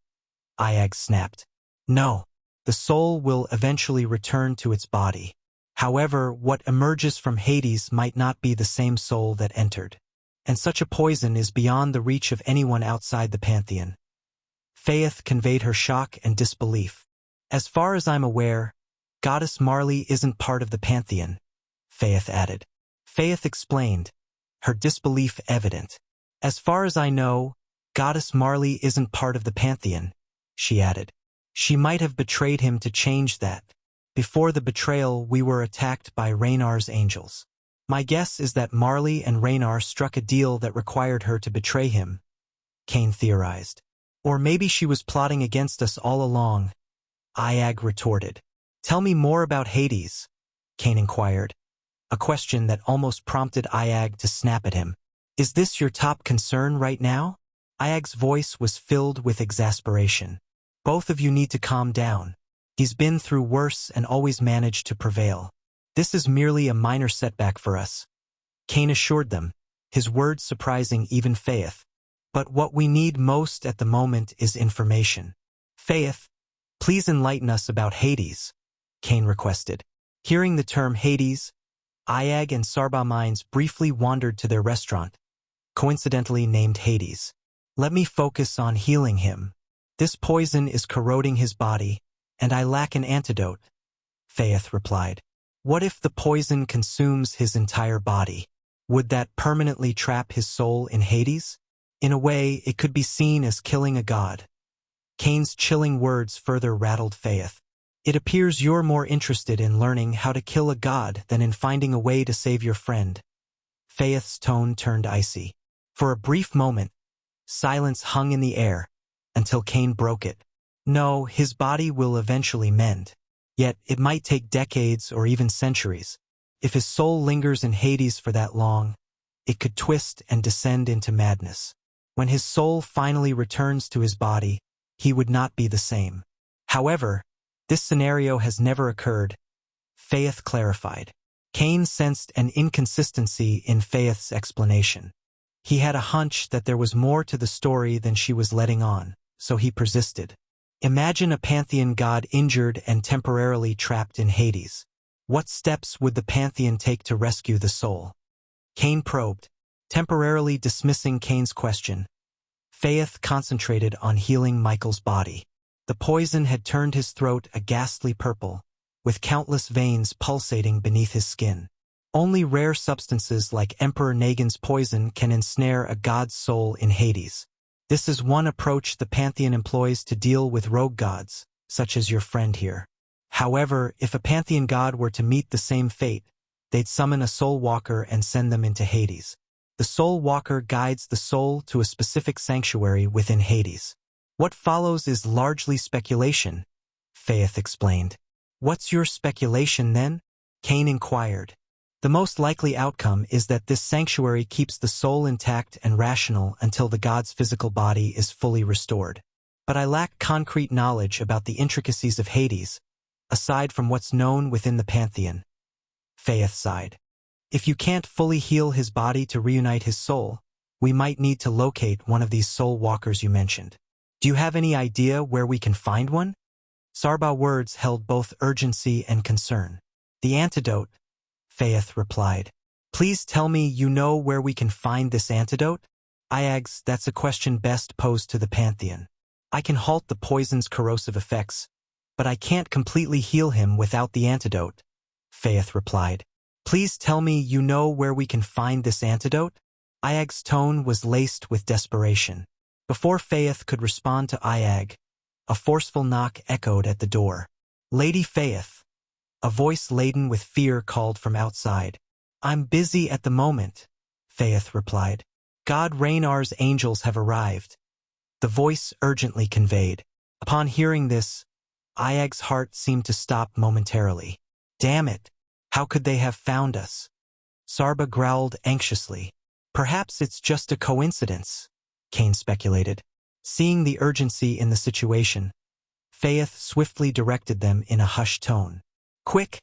Iag snapped. No, the soul will eventually return to its body. However, what emerges from Hades might not be the same soul that entered. And such a poison is beyond the reach of anyone outside the pantheon. Faith conveyed her shock and disbelief. As far as I'm aware, Goddess Marley isn't part of the pantheon, Faith added. Faith explained, her disbelief evident. As far as I know, Goddess Marley isn't part of the pantheon, she added. She might have betrayed him to change that. Before the betrayal, we were attacked by Raynar's angels. My guess is that Marley and Raynar struck a deal that required her to betray him, Cain theorized. Or maybe she was plotting against us all along, Iag retorted. Tell me more about Hades, Cain inquired, a question that almost prompted Iag to snap at him. Is this your top concern right now? Iag's voice was filled with exasperation. Both of you need to calm down. He's been through worse and always managed to prevail. This is merely a minor setback for us, Cain assured them, his words surprising even Faith. But what we need most at the moment is information. Faith, please enlighten us about Hades, Cain requested. Hearing the term Hades, Iag and Sarba minds briefly wandered to their restaurant, coincidentally named Hades. Let me focus on healing him. This poison is corroding his body, and I lack an antidote, Faith replied. What if the poison consumes his entire body? Would that permanently trap his soul in Hades? In a way, it could be seen as killing a god. Cain's chilling words further rattled Faith. It appears you're more interested in learning how to kill a god than in finding a way to save your friend. Faith's tone turned icy. For a brief moment, silence hung in the air, until Cain broke it. No, his body will eventually mend. Yet, it might take decades or even centuries. If his soul lingers in Hades for that long, it could twist and descend into madness. When his soul finally returns to his body, he would not be the same. However, this scenario has never occurred, Faith clarified. Cain sensed an inconsistency in Faith's explanation. He had a hunch that there was more to the story than she was letting on, so he persisted. Imagine a pantheon god injured and temporarily trapped in Hades. What steps would the Pantheon take to rescue the soul? Cain probed, temporarily dismissing Cain's question. Faith concentrated on healing Michael's body. The poison had turned his throat a ghastly purple, with countless veins pulsating beneath his skin. Only rare substances like Emperor Nagin's poison can ensnare a god's soul in Hades. This is one approach the Pantheon employs to deal with rogue gods, such as your friend here. However, if a Pantheon god were to meet the same fate, they'd summon a soul walker and send them into Hades. The soul walker guides the soul to a specific sanctuary within Hades. What follows is largely speculation, Faith explained. What's your speculation then? Cain inquired. The most likely outcome is that this sanctuary keeps the soul intact and rational until the god's physical body is fully restored. But I lack concrete knowledge about the intricacies of Hades, aside from what's known within the Pantheon. Faith sighed. If you can't fully heal his body to reunite his soul, we might need to locate one of these soul walkers you mentioned. Do you have any idea where we can find one? Sarba's words held both urgency and concern. The antidote, Faith replied. Please tell me you know where we can find this antidote? Iags, that's a question best posed to the Pantheon. I can halt the poison's corrosive effects, but I can't completely heal him without the antidote, Faith replied. Please tell me you know where we can find this antidote? Iag's tone was laced with desperation. Before Faith could respond to Iag, a forceful knock echoed at the door. Lady Faith. A voice laden with fear called from outside. I'm busy at the moment, Faith replied. God Raynar's angels have arrived. The voice urgently conveyed. Upon hearing this, Iag's heart seemed to stop momentarily. Damn it! How could they have found us? Sarba growled anxiously. Perhaps it's just a coincidence, Cain speculated. Seeing the urgency in the situation, Faith swiftly directed them in a hushed tone. Quick!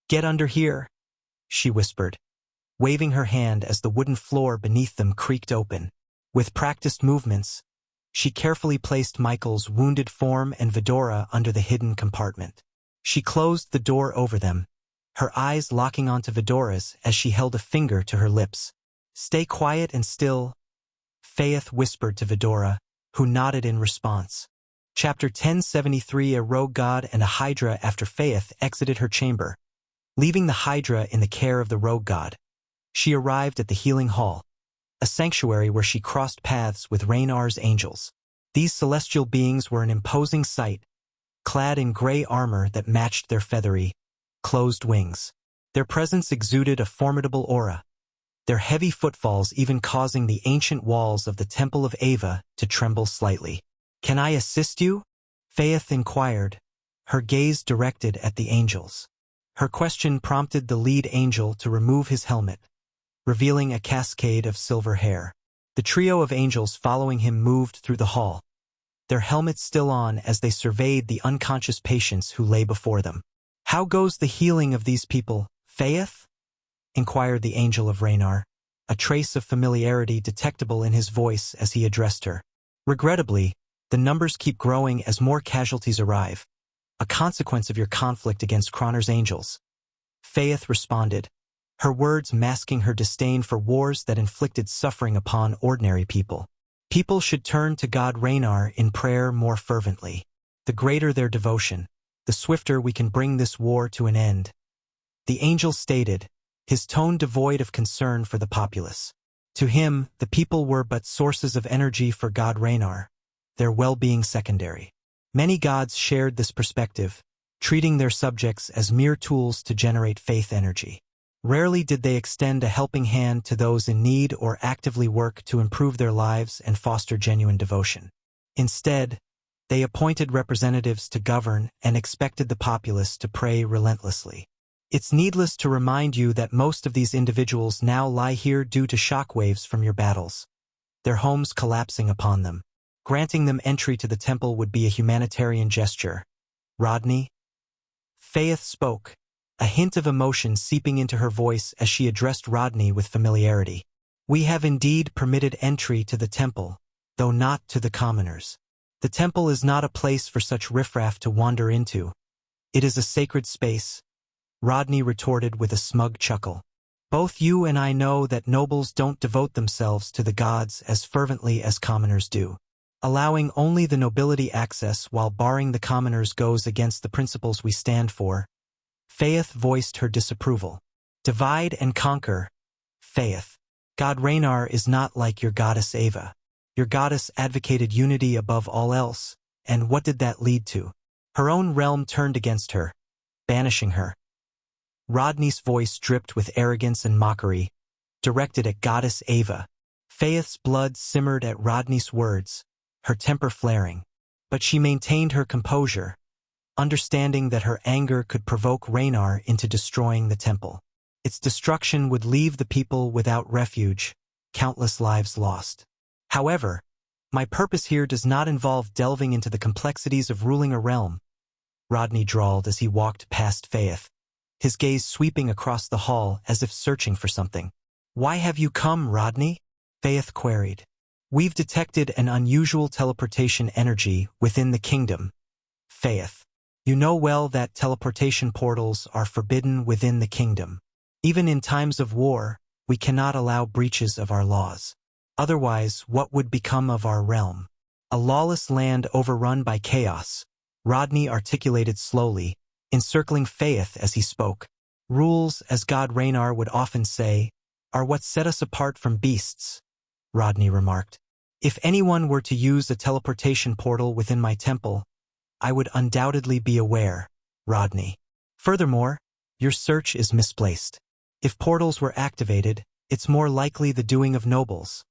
Get under here, she whispered, waving her hand as the wooden floor beneath them creaked open. With practiced movements, she carefully placed Michael's wounded form and Vidora under the hidden compartment. She closed the door over them, her eyes locking onto Vidora's as she held a finger to her lips. Stay quiet and still, Faith whispered to Vidora, who nodded in response. Chapter 1073 A Rogue God and a Hydra. After Faith exited her chamber, leaving the Hydra in the care of the rogue god, she arrived at the Healing Hall, a sanctuary where she crossed paths with Raynar's angels. These celestial beings were an imposing sight, clad in gray armor that matched their feathery, closed wings. Their presence exuded a formidable aura, their heavy footfalls even causing the ancient walls of the Temple of Ava to tremble slightly. Can I assist you? Faith inquired, her gaze directed at the angels. Her question prompted the lead angel to remove his helmet, revealing a cascade of silver hair. The trio of angels following him moved through the hall, their helmets still on as they surveyed the unconscious patients who lay before them. How goes the healing of these people, Faith? Inquired the angel of Raynar, a trace of familiarity detectable in his voice as he addressed her. Regrettably, the numbers keep growing as more casualties arrive, a consequence of your conflict against Croner's angels. Faith responded, her words masking her disdain for wars that inflicted suffering upon ordinary people. People should turn to God Raynar in prayer more fervently. The greater their devotion, the swifter we can bring this war to an end. The angel stated, his tone devoid of concern for the populace. To him, the people were but sources of energy for God Raynar, their well-being secondary. Many gods shared this perspective, treating their subjects as mere tools to generate faith energy. Rarely did they extend a helping hand to those in need or actively work to improve their lives and foster genuine devotion. Instead, they appointed representatives to govern and expected the populace to pray relentlessly. It's needless to remind you that most of these individuals now lie here due to shockwaves from your battles, their homes collapsing upon them. Granting them entry to the temple would be a humanitarian gesture. Rodney? Faith spoke, a hint of emotion seeping into her voice as she addressed Rodney with familiarity. We have indeed permitted entry to the temple, though not to the commoners. The temple is not a place for such riffraff to wander into. It is a sacred space, Rodney retorted with a smug chuckle. Both you and I know that nobles don't devote themselves to the gods as fervently as commoners do. Allowing only the nobility access while barring the commoners goes against the principles we stand for. Faith voiced her disapproval. Divide and conquer. Faith. God Raynar is not like your goddess Ava. Your goddess advocated unity above all else, and what did that lead to? Her own realm turned against her, banishing her. Rodney's voice dripped with arrogance and mockery, directed at goddess Ava. Faith's blood simmered at Rodney's words, her temper flaring. But she maintained her composure, understanding that her anger could provoke Raynar into destroying the temple. Its destruction would leave the people without refuge, countless lives lost. However, my purpose here does not involve delving into the complexities of ruling a realm, Rodney drawled as he walked past Faith, his gaze sweeping across the hall as if searching for something. Why have you come, Rodney? Faith queried. We've detected an unusual teleportation energy within the kingdom. Faith. You know well that teleportation portals are forbidden within the kingdom. Even in times of war, we cannot allow breaches of our laws. Otherwise, what would become of our realm? A lawless land overrun by chaos, Rodney articulated slowly, encircling Faith as he spoke. Rules, as God Raynar would often say, are what set us apart from beasts, Rodney remarked. If anyone were to use a teleportation portal within my temple, I would undoubtedly be aware, Rodney. Furthermore, your search is misplaced. If portals were activated, it's more likely the doing of nobles.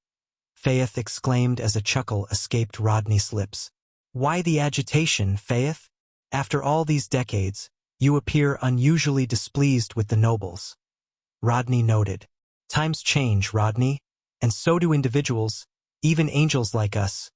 Faith exclaimed as a chuckle escaped Rodney's lips. Why the agitation, Faith? After all these decades, you appear unusually displeased with the nobles. Rodney noted. Times change, Rodney, and so do individuals, even angels like us,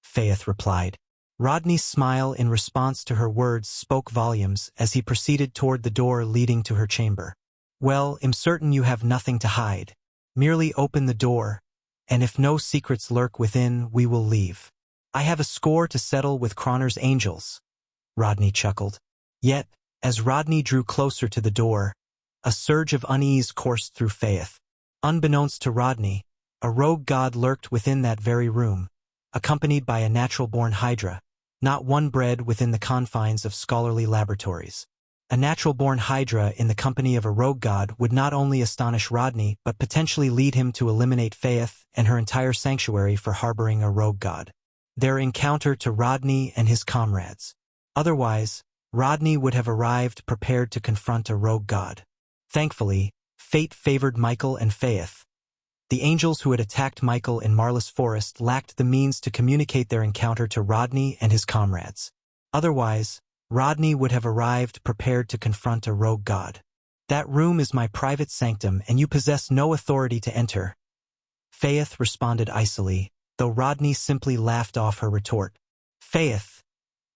Faith replied. Rodney's smile in response to her words spoke volumes as he proceeded toward the door leading to her chamber. Well, I'm certain you have nothing to hide. Merely open the door, and if no secrets lurk within, we will leave. I have a score to settle with Croner's angels, Rodney chuckled. Yet, as Rodney drew closer to the door, a surge of unease coursed through Faith. Unbeknownst to Rodney, a rogue god lurked within that very room, accompanied by a natural-born hydra, not one bred within the confines of scholarly laboratories. A natural-born hydra in the company of a rogue god would not only astonish Rodney but potentially lead him to eliminate Faith and her entire sanctuary for harboring a rogue god. Their encounter to Rodney and his comrades. Otherwise, Rodney would have arrived prepared to confront a rogue god. Thankfully, fate favored Michael and Faith. The angels who had attacked Michael in Marlis Forest lacked the means to communicate their encounter to Rodney and his comrades. Otherwise, Rodney would have arrived prepared to confront a rogue god. That room is my private sanctum and you possess no authority to enter. Faith responded icily, though Rodney simply laughed off her retort. Faith,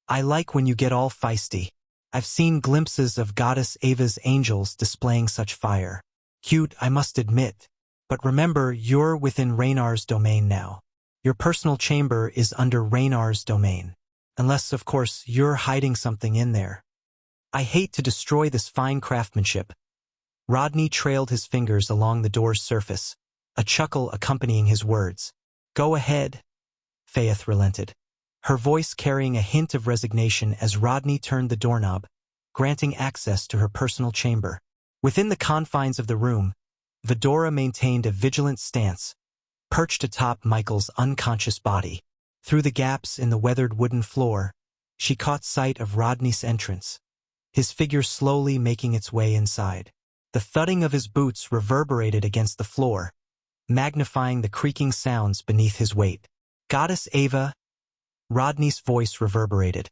I like when you get all feisty. I've seen glimpses of Goddess Ava's angels displaying such fire. Cute, I must admit. But remember, you're within Raynar's domain now. Your personal chamber is under Raynar's domain. Unless, of course, you're hiding something in there. I hate to destroy this fine craftsmanship. Rodney trailed his fingers along the door's surface, a chuckle accompanying his words. Go ahead. Faith relented, her voice carrying a hint of resignation as Rodney turned the doorknob, granting access to her personal chamber. Within the confines of the room, Vidora maintained a vigilant stance, perched atop Michael's unconscious body. Through the gaps in the weathered wooden floor, she caught sight of Rodney's entrance, his figure slowly making its way inside. The thudding of his boots reverberated against the floor, magnifying the creaking sounds beneath his weight. Goddess Ava, Rodney's voice reverberated,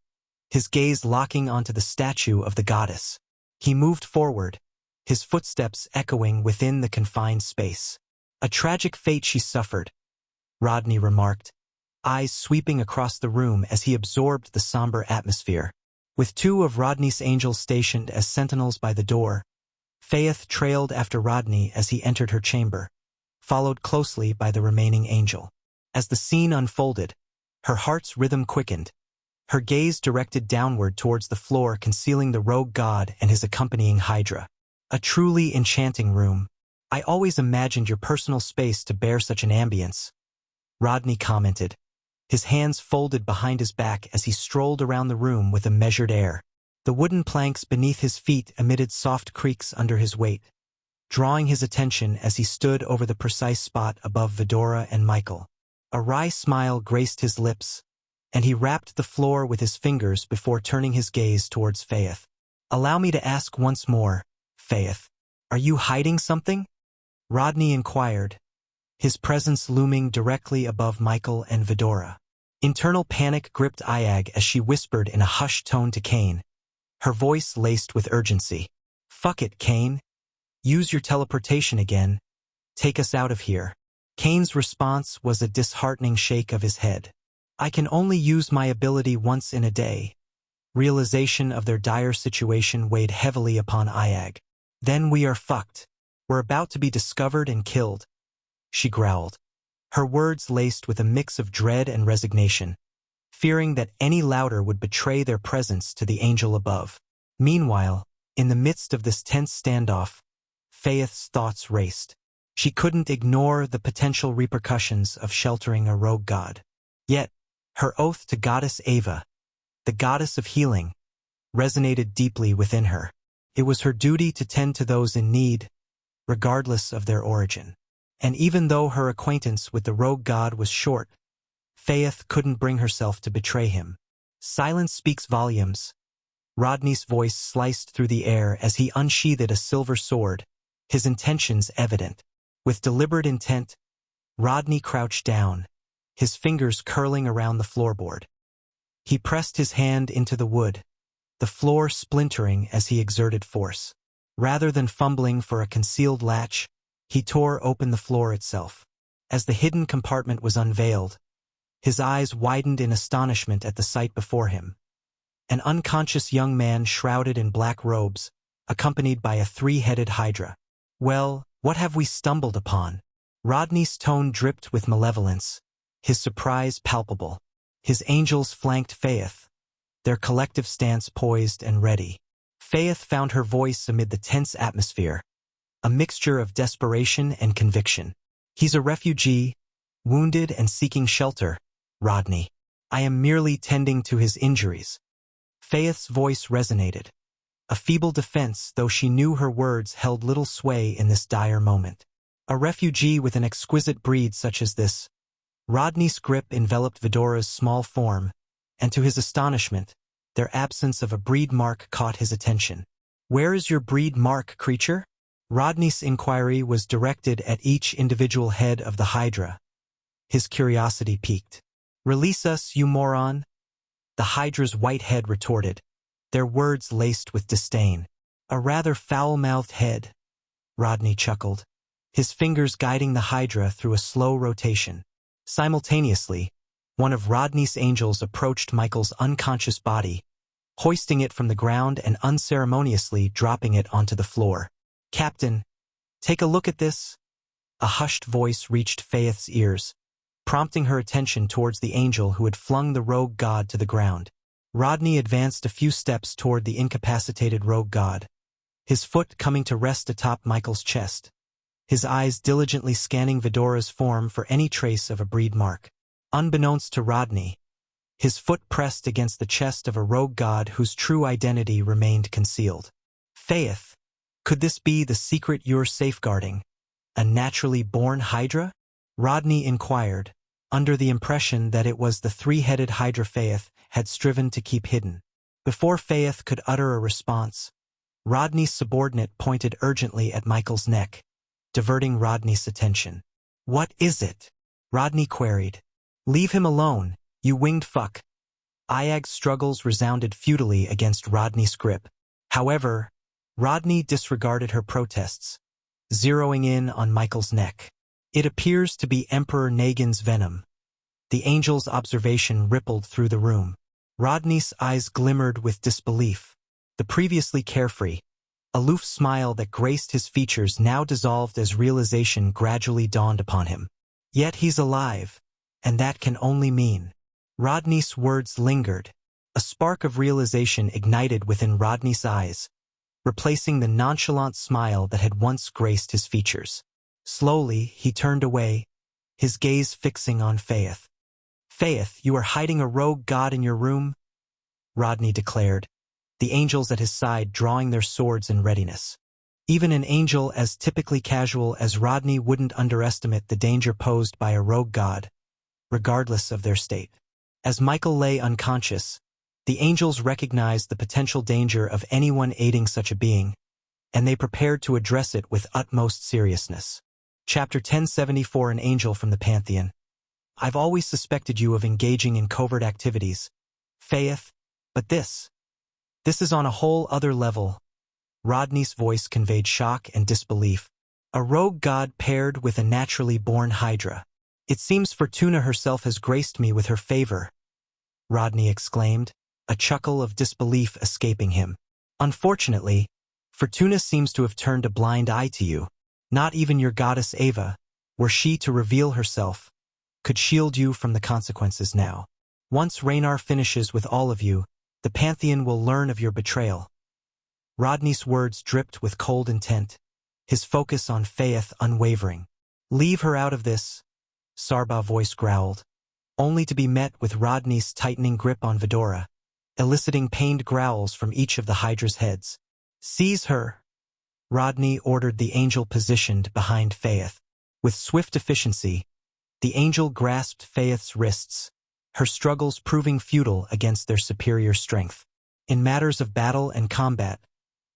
his gaze locking onto the statue of the goddess. He moved forward, his footsteps echoing within the confined space. A tragic fate she suffered, Rodney remarked, eyes sweeping across the room as he absorbed the somber atmosphere. With two of Rodney's angels stationed as sentinels by the door, Faith trailed after Rodney as he entered her chamber, followed closely by the remaining angel. As the scene unfolded, her heart's rhythm quickened, her gaze directed downward towards the floor concealing the rogue god and his accompanying hydra. A truly enchanting room. I always imagined your personal space to bear such an ambience, Rodney commented, his hands folded behind his back as he strolled around the room with a measured air. The wooden planks beneath his feet emitted soft creaks under his weight, drawing his attention as he stood over the precise spot above Vidora and Michael. A wry smile graced his lips, and he rapped the floor with his fingers before turning his gaze towards Faith. Allow me to ask once more, Faith, are you hiding something? Rodney inquired, his presence looming directly above Michael and Vidora. Internal panic gripped Ayag as she whispered in a hushed tone to Kane, her voice laced with urgency. Fuck it, Kane. Use your teleportation again. Take us out of here. Kane's response was a disheartening shake of his head. I can only use my ability once in a day. Realization of their dire situation weighed heavily upon Ayag. Then we are fucked. We're about to be discovered and killed, she growled, her words laced with a mix of dread and resignation, fearing that any louder would betray their presence to the angel above. Meanwhile, in the midst of this tense standoff, Faith's thoughts raced. She couldn't ignore the potential repercussions of sheltering a rogue god. Yet, her oath to Goddess Ava, the goddess of healing, resonated deeply within her. It was her duty to tend to those in need, regardless of their origin. And even though her acquaintance with the rogue god was short, Faith couldn't bring herself to betray him. Silence speaks volumes. Rodney's voice sliced through the air as he unsheathed a silver sword, his intentions evident. With deliberate intent, Rodney crouched down, his fingers curling around the floorboard. He pressed his hand into the wood, the floor splintering as he exerted force. Rather than fumbling for a concealed latch, he tore open the floor itself. As the hidden compartment was unveiled, his eyes widened in astonishment at the sight before him. An unconscious young man shrouded in black robes, accompanied by a three-headed hydra. Well, what have we stumbled upon? Rodney's tone dripped with malevolence, his surprise palpable. His angels flanked Faith, their collective stance poised and ready. Faith found her voice amid the tense atmosphere, a mixture of desperation and conviction. He's a refugee, wounded and seeking shelter, Rodney. I am merely tending to his injuries. Faith's voice resonated, a feeble defense though she knew her words held little sway in this dire moment. A refugee with an exquisite breed such as this. Rodney's grip enveloped Vidora's small form, and to his astonishment, their absence of a breed mark caught his attention. Where is your breed mark, creature? Rodney's inquiry was directed at each individual head of the Hydra. His curiosity piqued. Release us, you moron! The Hydra's white head retorted, their words laced with disdain. A rather foul-mouthed head, Rodney chuckled, his fingers guiding the Hydra through a slow rotation. Simultaneously, one of Rodney's angels approached Michael's unconscious body, hoisting it from the ground and unceremoniously dropping it onto the floor. Captain, take a look at this. A hushed voice reached Faith's ears, prompting her attention towards the angel who had flung the rogue god to the ground. Rodney advanced a few steps toward the incapacitated rogue god, his foot coming to rest atop Michael's chest, his eyes diligently scanning Vidora's form for any trace of a breed mark. Unbeknownst to Rodney, his foot pressed against the chest of a rogue god whose true identity remained concealed. Faith, could this be the secret you're safeguarding? A naturally born Hydra? Rodney inquired, under the impression that it was the three-headed Hydra Faith had striven to keep hidden. Before Faith could utter a response, Rodney's subordinate pointed urgently at Michael's neck, diverting Rodney's attention. What is it? Rodney queried. Leave him alone, you winged fuck. Ayag's struggles resounded futilely against Rodney's grip. However, Rodney disregarded her protests, zeroing in on Michael's neck. It appears to be Emperor Nagin's venom. The angel's observation rippled through the room. Rodney's eyes glimmered with disbelief. The previously carefree, aloof smile that graced his features now dissolved as realization gradually dawned upon him. Yet he's alive, and that can only mean. Rodney's words lingered, A spark of realization ignited within Rodney's eyes, replacing the nonchalant smile that had once graced his features. Slowly, he turned away, his gaze fixing on Faith. "Faith, you are hiding a rogue god in your room?" Rodney declared, the angels at his side drawing their swords in readiness. Even an angel as typically casual as Rodney wouldn't underestimate the danger posed by a rogue god, regardless of their state. As Michael lay unconscious, the angels recognized the potential danger of anyone aiding such a being, and they prepared to address it with utmost seriousness. Chapter 1074 An Angel from the Pantheon. "I've always suspected you of engaging in covert activities, Faith, but this is on a whole other level." Rodney's voice conveyed shock and disbelief. "A rogue god paired with a naturally born hydra. It seems Fortuna herself has graced me with her favor," Rodney exclaimed, a chuckle of disbelief escaping him. "Unfortunately, Fortuna seems to have turned a blind eye to you. Not even your goddess Ava, were she to reveal herself, could shield you from the consequences now. Once Raynar finishes with all of you, the Pantheon will learn of your betrayal." Rodney's words dripped with cold intent, his focus on Faith unwavering. "Leave her out of this," Sarbaugh's voice growled, only to be met with Rodney's tightening grip on Vidora, eliciting pained growls from each of the Hydra's heads. "Seize her," Rodney ordered the angel positioned behind Faith. With swift efficiency, the angel grasped Faith's wrists, her struggles proving futile against their superior strength. In matters of battle and combat,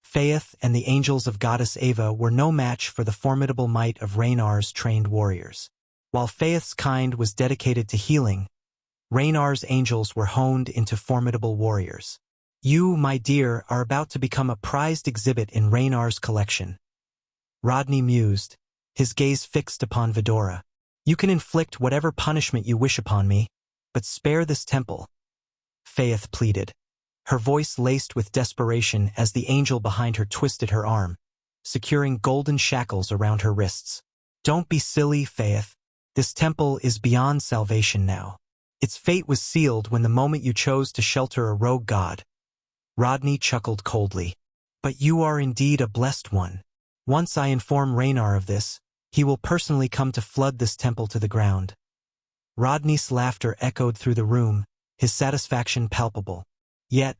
Faith and the angels of goddess Ava were no match for the formidable might of Raynar's trained warriors. While Faith's kind was dedicated to healing, Raynar's angels were honed into formidable warriors. "You, my dear, are about to become a prized exhibit in Raynar's collection," Rodney mused, his gaze fixed upon Vidora. "You can inflict whatever punishment you wish upon me, but spare this temple," Faith pleaded, her voice laced with desperation as the angel behind her twisted her arm, securing golden shackles around her wrists. "Don't be silly, Faith. This temple is beyond salvation now. Its fate was sealed when the moment you chose to shelter a rogue god." Rodney chuckled coldly. "But you are indeed a blessed one. Once I inform Raynar of this, he will personally come to flood this temple to the ground." Rodney's laughter echoed through the room, his satisfaction palpable. Yet,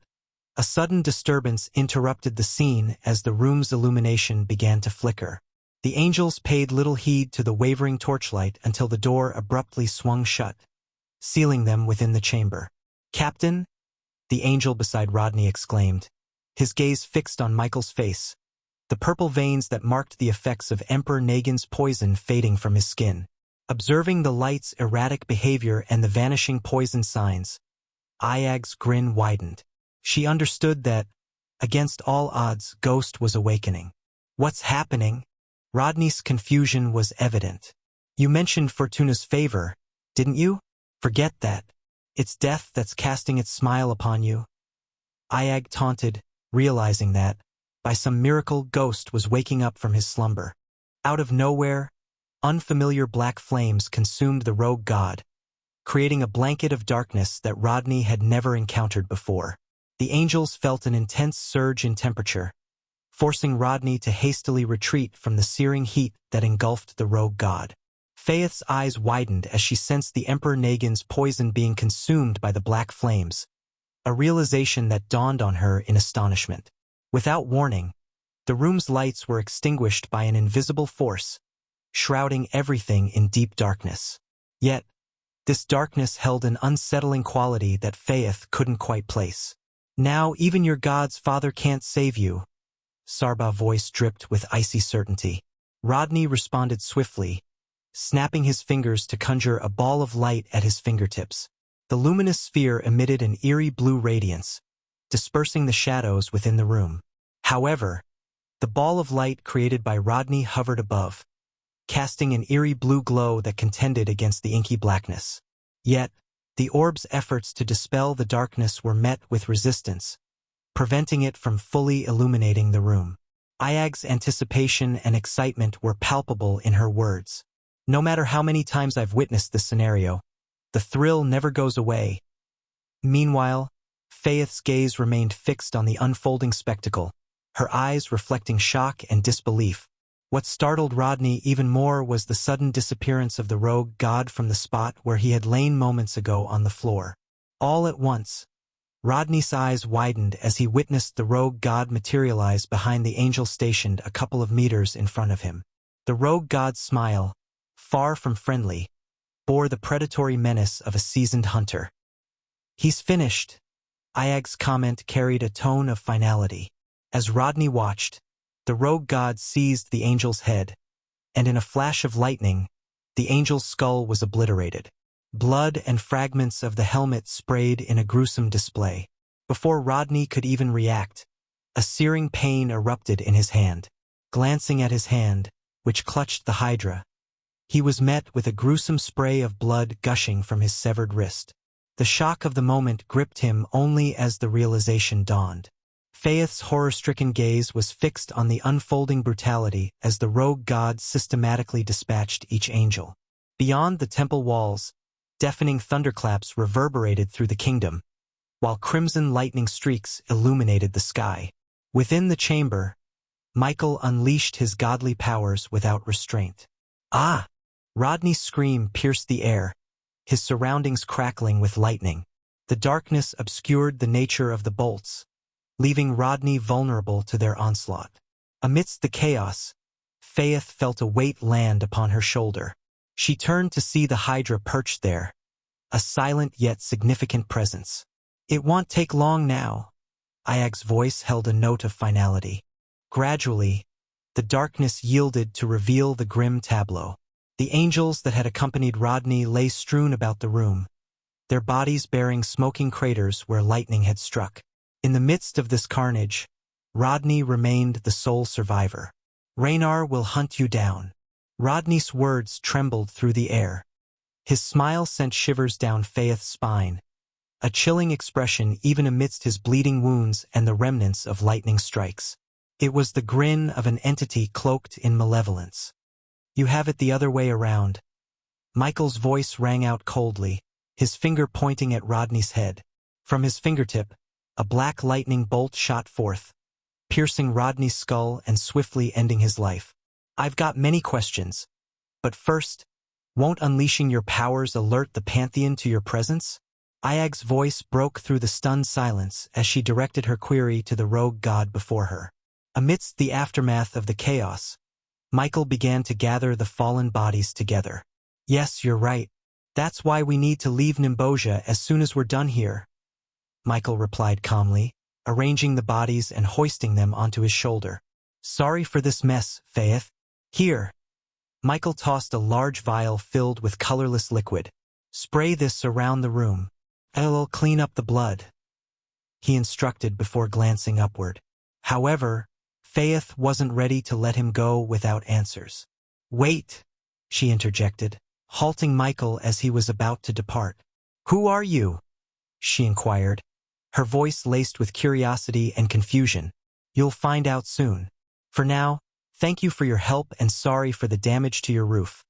a sudden disturbance interrupted the scene as the room's illumination began to flicker. The angels paid little heed to the wavering torchlight until the door abruptly swung shut, sealing them within the chamber. "Captain?" the angel beside Rodney exclaimed, his gaze fixed on Michael's face, the purple veins that marked the effects of Emperor Nagin's poison fading from his skin. Observing the light's erratic behavior and the vanishing poison signs, Ayag's grin widened. She understood that, against all odds, Ghost was awakening. "What's happening?" Rodney's confusion was evident. "You mentioned Fortuna's favor, didn't you? Forget that. It's death that's casting its smile upon you." Ayag taunted, realizing that, by some miracle, Ghost was waking up from his slumber. Out of nowhere, unfamiliar black flames consumed the rogue god, creating a blanket of darkness that Rodney had never encountered before. The angels felt an intense surge in temperature, forcing Rodney to hastily retreat from the searing heat that engulfed the rogue god. Faith's eyes widened as she sensed the Emperor Nagin's poison being consumed by the black flames, a realization that dawned on her in astonishment. Without warning, the room's lights were extinguished by an invisible force, shrouding everything in deep darkness. Yet, this darkness held an unsettling quality that Faith couldn't quite place. "Now even your god's father can't save you," Sarbaugh's voice dripped with icy certainty. Rodney responded swiftly, snapping his fingers to conjure a ball of light at his fingertips. The luminous sphere emitted an eerie blue radiance, dispersing the shadows within the room. However, the ball of light created by Rodney hovered above, casting an eerie blue glow that contended against the inky blackness. Yet, the orb's efforts to dispel the darkness were met with resistance, preventing it from fully illuminating the room. Ayag's anticipation and excitement were palpable in her words. "No matter how many times I've witnessed this scenario, the thrill never goes away." Meanwhile, Faith's gaze remained fixed on the unfolding spectacle, her eyes reflecting shock and disbelief. What startled Rodney even more was the sudden disappearance of the rogue god from the spot where he had lain moments ago on the floor. All at once, Rodney's eyes widened as he witnessed the rogue god materialize behind the angel stationed a couple of meters in front of him. The rogue god's smile, far from friendly, bore the predatory menace of a seasoned hunter. "He's finished." Iag's comment carried a tone of finality. As Rodney watched, the rogue god seized the angel's head, and in a flash of lightning, the angel's skull was obliterated. Blood and fragments of the helmet sprayed in a gruesome display. Before Rodney could even react, a searing pain erupted in his hand. Glancing at his hand, which clutched the hydra, he was met with a gruesome spray of blood gushing from his severed wrist. The shock of the moment gripped him only as the realization dawned. Faith's horror-stricken gaze was fixed on the unfolding brutality as the rogue god systematically dispatched each angel. Beyond the temple walls, deafening thunderclaps reverberated through the kingdom, while crimson lightning streaks illuminated the sky. Within the chamber, Michael unleashed his godly powers without restraint. "Ah!" Rodney's scream pierced the air, his surroundings crackling with lightning. The darkness obscured the nature of the bolts, leaving Rodney vulnerable to their onslaught. Amidst the chaos, Faith felt a weight land upon her shoulder. She turned to see the hydra perched there, a silent yet significant presence. "It won't take long now." Iag's voice held a note of finality. Gradually, the darkness yielded to reveal the grim tableau. The angels that had accompanied Rodney lay strewn about the room, their bodies bearing smoking craters where lightning had struck. In the midst of this carnage, Rodney remained the sole survivor. "Raynar will hunt you down." Rodney's words trembled through the air. His smile sent shivers down Faith's spine, a chilling expression even amidst his bleeding wounds and the remnants of lightning strikes. It was the grin of an entity cloaked in malevolence. "You have it the other way around." Michael's voice rang out coldly, his finger pointing at Rodney's head. From his fingertip, a black lightning bolt shot forth, piercing Rodney's skull and swiftly ending his life. "I've got many questions. But first, won't unleashing your powers alert the Pantheon to your presence?" Iag's voice broke through the stunned silence as she directed her query to the rogue god before her. Amidst the aftermath of the chaos, Michael began to gather the fallen bodies together. "Yes, you're right. That's why we need to leave Nimbosia as soon as we're done here," Michael replied calmly, arranging the bodies and hoisting them onto his shoulder. "Sorry for this mess, Faith. Here." Michael tossed a large vial filled with colorless liquid. "Spray this around the room. It'll clean up the blood," he instructed before glancing upward. However, Faith wasn't ready to let him go without answers. "Wait," she interjected, halting Michael as he was about to depart. "Who are you?" she inquired, her voice laced with curiosity and confusion. "You'll find out soon. For now, thank you for your help and sorry for the damage to your roof."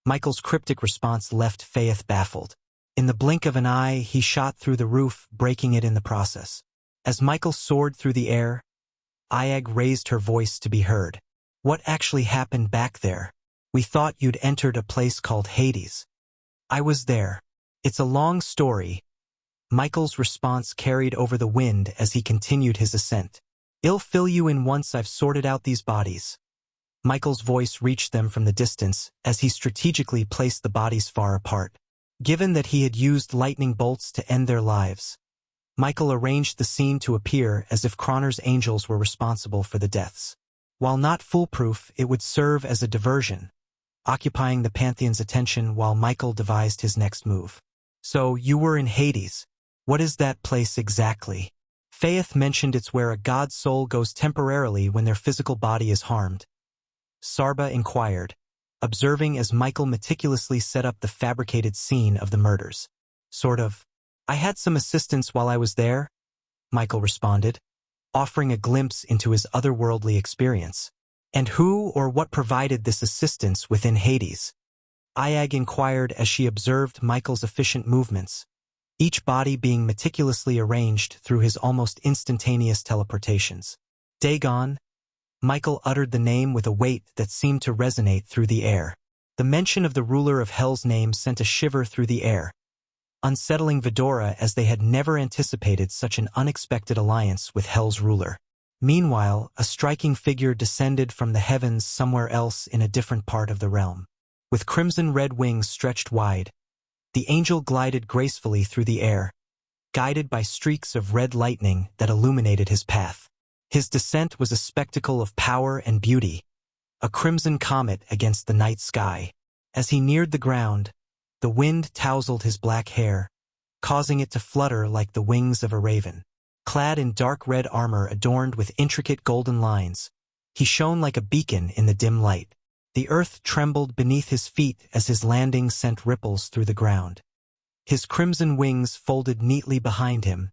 Michael's cryptic response left Faith baffled. In the blink of an eye, he shot through the roof, breaking it in the process. As Michael soared through the air, Iag raised her voice to be heard. "What actually happened back there? We thought you'd entered a place called Hades." "I was there. It's a long story." Michael's response carried over the wind as he continued his ascent. "I'll fill you in once I've sorted out these bodies." Michael's voice reached them from the distance as he strategically placed the bodies far apart. Given that he had used lightning bolts to end their lives, Michael arranged the scene to appear as if Chronicles' angels were responsible for the deaths. While not foolproof, it would serve as a diversion, occupying the Pantheon's attention while Michael devised his next move. "So, you were in Hades. What is that place exactly?" Faith mentioned it's where a god's soul goes temporarily when their physical body is harmed. Sarba inquired, observing as Michael meticulously set up the fabricated scene of the murders. "Sort of. I had some assistance while I was there," Michael responded, offering a glimpse into his otherworldly experience. "And who or what provided this assistance within Hades?" Iag inquired as she observed Michael's efficient movements, each body being meticulously arranged through his almost instantaneous teleportations. Dagon, Michael uttered the name with a weight that seemed to resonate through the air. The mention of the ruler of Hell's name sent a shiver through the air, unsettling Vidora as they had never anticipated such an unexpected alliance with Hell's ruler. Meanwhile, a striking figure descended from the heavens somewhere else in a different part of the realm. With crimson-red wings stretched wide, the angel glided gracefully through the air, guided by streaks of red lightning that illuminated his path. His descent was a spectacle of power and beauty, a crimson comet against the night sky. As he neared the ground, the wind tousled his black hair, causing it to flutter like the wings of a raven. Clad in dark red armor adorned with intricate golden lines, he shone like a beacon in the dim light. The earth trembled beneath his feet as his landing sent ripples through the ground. His crimson wings folded neatly behind him,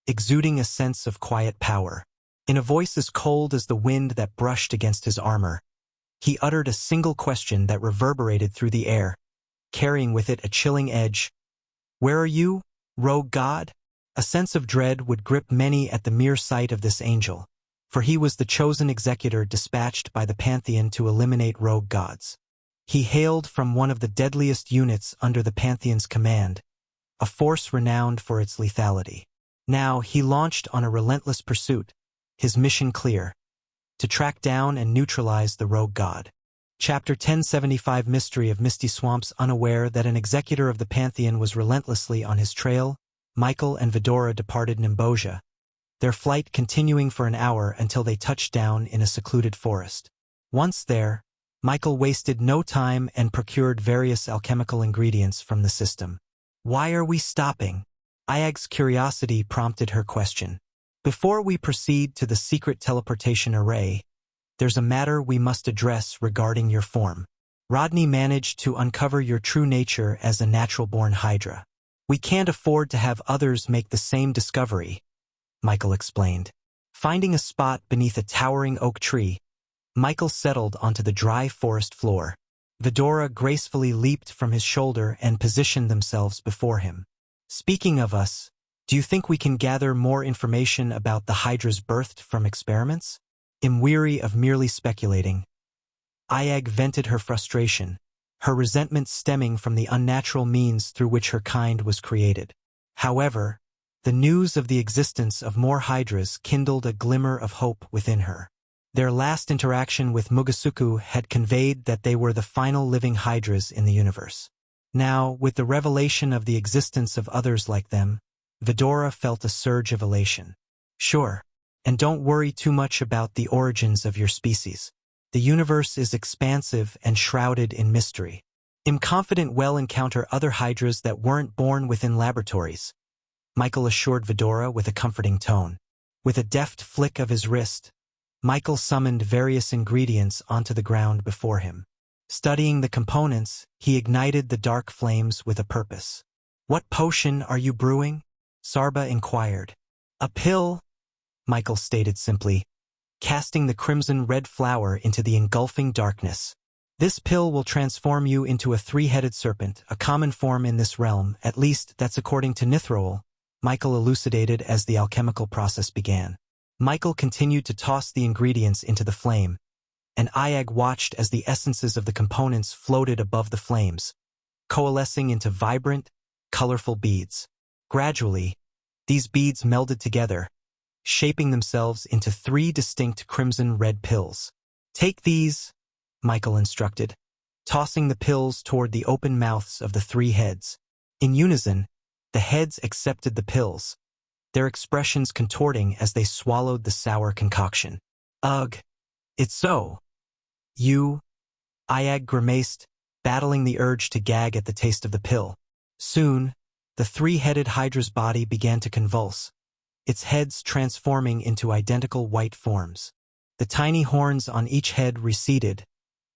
exuding a sense of quiet power. In a voice as cold as the wind that brushed against his armor, he uttered a single question that reverberated through the air, carrying with it a chilling edge. "Where are you, rogue god?" A sense of dread would grip many at the mere sight of this angel, for he was the chosen executor dispatched by the Pantheon to eliminate rogue gods. He hailed from one of the deadliest units under the Pantheon's command, a force renowned for its lethality. Now he launched on a relentless pursuit, his mission clear: to track down and neutralize the rogue god. Chapter 1075 Mystery of Misty Swamps. Unaware that an executor of the Pantheon was relentlessly on his trail, Michael and Vidora departed Nimbosia, their flight continuing for an hour until they touched down in a secluded forest. Once there, Michael wasted no time and procured various alchemical ingredients from the system. "Why are we stopping?" Ayag's curiosity prompted her question. "Before we proceed to the secret teleportation array, there's a matter we must address regarding your form. Rodney managed to uncover your true nature as a natural-born Hydra. We can't afford to have others make the same discovery," Michael explained. Finding a spot beneath a towering oak tree, Michael settled onto the dry forest floor. Vidora gracefully leaped from his shoulder and positioned themselves before him. "Speaking of us, do you think we can gather more information about the Hydra's birthed from experiments?" Weary of merely speculating, Ayag vented her frustration, her resentment stemming from the unnatural means through which her kind was created. However, the news of the existence of more Hydras kindled a glimmer of hope within her. Their last interaction with Mugasuku had conveyed that they were the final living Hydras in the universe. Now, with the revelation of the existence of others like them, Vidora felt a surge of elation. "Sure. And don't worry too much about the origins of your species. The universe is expansive and shrouded in mystery. I'm confident we'll encounter other Hydras that weren't born within laboratories," Michael assured Vidora with a comforting tone. With a deft flick of his wrist, Michael summoned various ingredients onto the ground before him. Studying the components, he ignited the dark flames with a purpose. "What potion are you brewing?" Sarba inquired. "A pill," Michael stated simply, casting the crimson-red flower into the engulfing darkness. "This pill will transform you into a three-headed serpent, a common form in this realm, at least that's according to Nithroel," Michael elucidated as the alchemical process began. Michael continued to toss the ingredients into the flame, and Ayag watched as the essences of the components floated above the flames, coalescing into vibrant, colorful beads. Gradually, these beads melded together, shaping themselves into three distinct crimson-red pills. "Take these," Michael instructed, tossing the pills toward the open mouths of the three heads. In unison, the heads accepted the pills, their expressions contorting as they swallowed the sour concoction. "Ugh, it's so. You," Ayag grimaced, battling the urge to gag at the taste of the pill. Soon, the three-headed Hydra's body began to convulse, its heads transforming into identical white forms. The tiny horns on each head receded,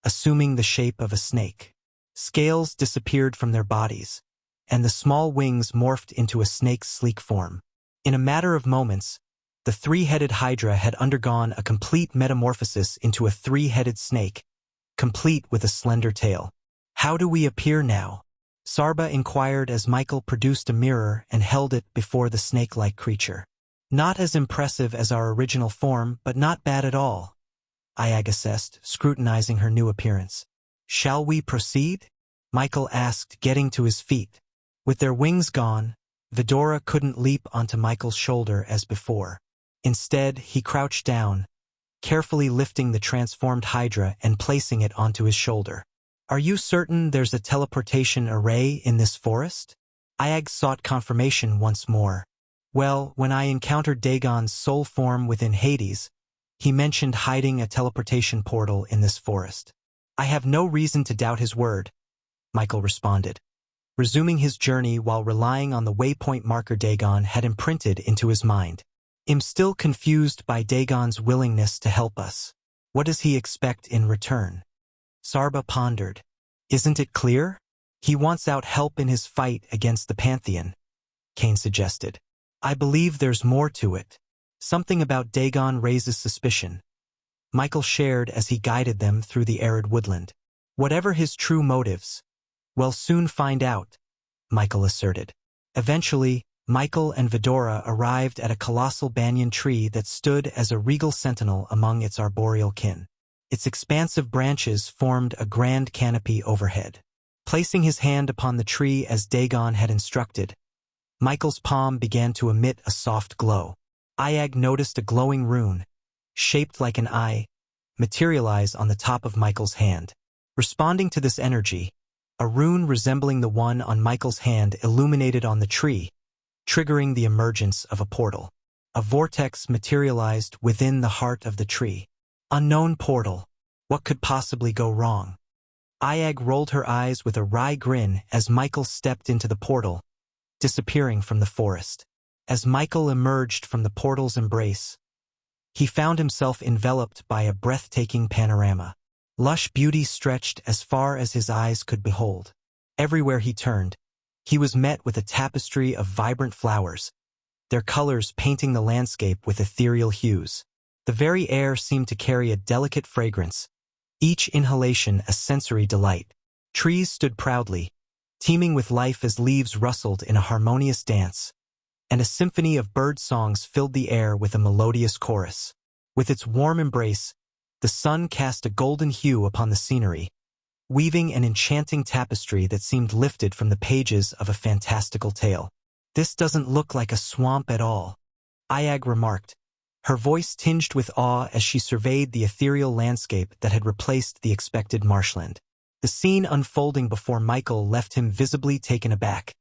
assuming the shape of a snake. Scales disappeared from their bodies, and the small wings morphed into a snake's sleek form. In a matter of moments, the three-headed Hydra had undergone a complete metamorphosis into a three-headed snake, complete with a slender tail. "How do we appear now?" Sarba inquired as Michael produced a mirror and held it before the snake-like creature. Not as impressive as our original form, but not bad at all, Ayag assessed, scrutinizing her new appearance. Shall we proceed? Michael asked, getting to his feet. With their wings gone, Vidora couldn't leap onto Michael's shoulder as before. Instead, he crouched down, carefully lifting the transformed Hydra and placing it onto his shoulder. Are you certain there's a teleportation array in this forest? Ayag sought confirmation once more. Well, when I encountered Dagon's soul form within Hades, he mentioned hiding a teleportation portal in this forest. I have no reason to doubt his word, Michael responded, resuming his journey while relying on the waypoint marker Dagon had imprinted into his mind. I'm still confused by Dagon's willingness to help us. What does he expect in return? Sarba pondered. Isn't it clear? He wants out help in his fight against the Pantheon, Kane suggested. I believe there's more to it. Something about Dagon raises suspicion, Michael shared as he guided them through the arid woodland. Whatever his true motives, we'll soon find out, Michael asserted. Eventually, Michael and Vidora arrived at a colossal banyan tree that stood as a regal sentinel among its arboreal kin. Its expansive branches formed a grand canopy overhead. Placing his hand upon the tree as Dagon had instructed, Michael's palm began to emit a soft glow. Ayag noticed a glowing rune, shaped like an eye, materialize on the top of Michael's hand. Responding to this energy, a rune resembling the one on Michael's hand illuminated on the tree, triggering the emergence of a portal. A vortex materialized within the heart of the tree. Unknown portal. What could possibly go wrong? Ayag rolled her eyes with a wry grin as Michael stepped into the portal, disappearing from the forest. As Michael emerged from the portal's embrace, he found himself enveloped by a breathtaking panorama. Lush beauty stretched as far as his eyes could behold. Everywhere he turned, he was met with a tapestry of vibrant flowers, their colors painting the landscape with ethereal hues. The very air seemed to carry a delicate fragrance, each inhalation a sensory delight. Trees stood proudly, teeming with life as leaves rustled in a harmonious dance, and a symphony of bird songs filled the air with a melodious chorus. With its warm embrace, the sun cast a golden hue upon the scenery, weaving an enchanting tapestry that seemed lifted from the pages of a fantastical tale. This doesn't look like a swamp at all, Ayag remarked, her voice tinged with awe as she surveyed the ethereal landscape that had replaced the expected marshland. The scene unfolding before Michael left him visibly taken aback,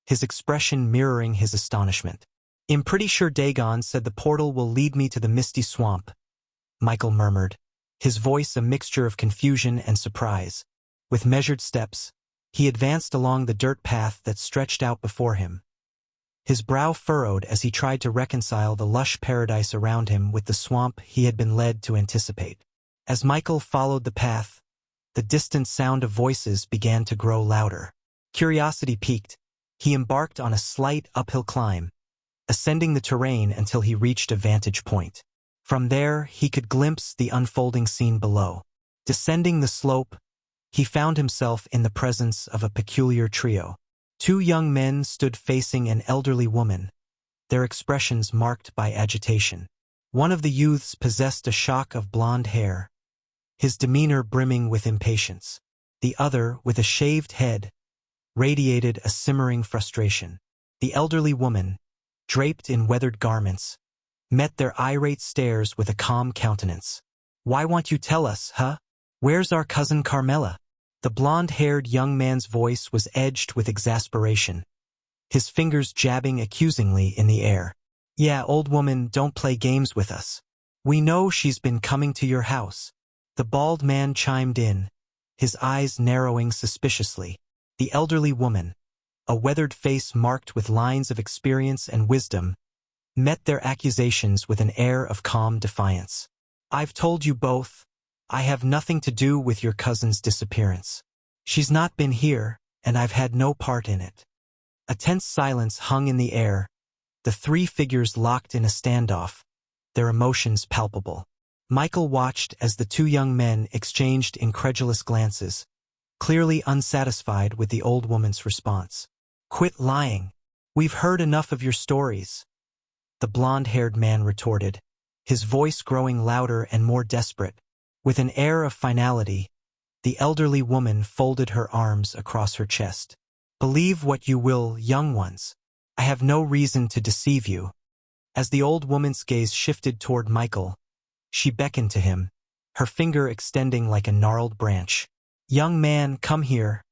his expression mirroring his astonishment. I'm pretty sure Dagon said the portal will lead me to the misty swamp, Michael murmured, his voice a mixture of confusion and surprise. With measured steps, he advanced along the dirt path that stretched out before him. His brow furrowed as he tried to reconcile the lush paradise around him with the swamp he had been led to anticipate. As Michael followed the path, the distant sound of voices began to grow louder. Curiosity piqued, he embarked on a slight uphill climb, ascending the terrain until he reached a vantage point. From there, he could glimpse the unfolding scene below. Descending the slope, he found himself in the presence of a peculiar trio. Two young men stood facing an elderly woman, their expressions marked by agitation. One of the youths possessed a shock of blonde hair, his demeanor brimming with impatience. The other, with a shaved head, radiated a simmering frustration. The elderly woman, draped in weathered garments, met their irate stares with a calm countenance. Why won't you tell us, huh? Where's our cousin Carmela? The blonde-haired young man's voice was edged with exasperation, his fingers jabbing accusingly in the air. Yeah, old woman, don't play games with us. We know she's been coming to your house. The bald man chimed in, his eyes narrowing suspiciously. The elderly woman, a weathered face marked with lines of experience and wisdom, met their accusations with an air of calm defiance. I've told you both, I have nothing to do with your cousin's disappearance. She's not been here, and I've had no part in it. A tense silence hung in the air, the three figures locked in a standoff, their emotions palpable. Michael watched as the two young men exchanged incredulous glances, clearly unsatisfied with the old woman's response. "Quit lying. We've heard enough of your stories," the blonde-haired man retorted, his voice growing louder and more desperate. With an air of finality, the elderly woman folded her arms across her chest. "Believe what you will, young ones. I have no reason to deceive you." As the old woman's gaze shifted toward Michael, she beckoned to him, her finger extending like a gnarled branch. "Young man, come here."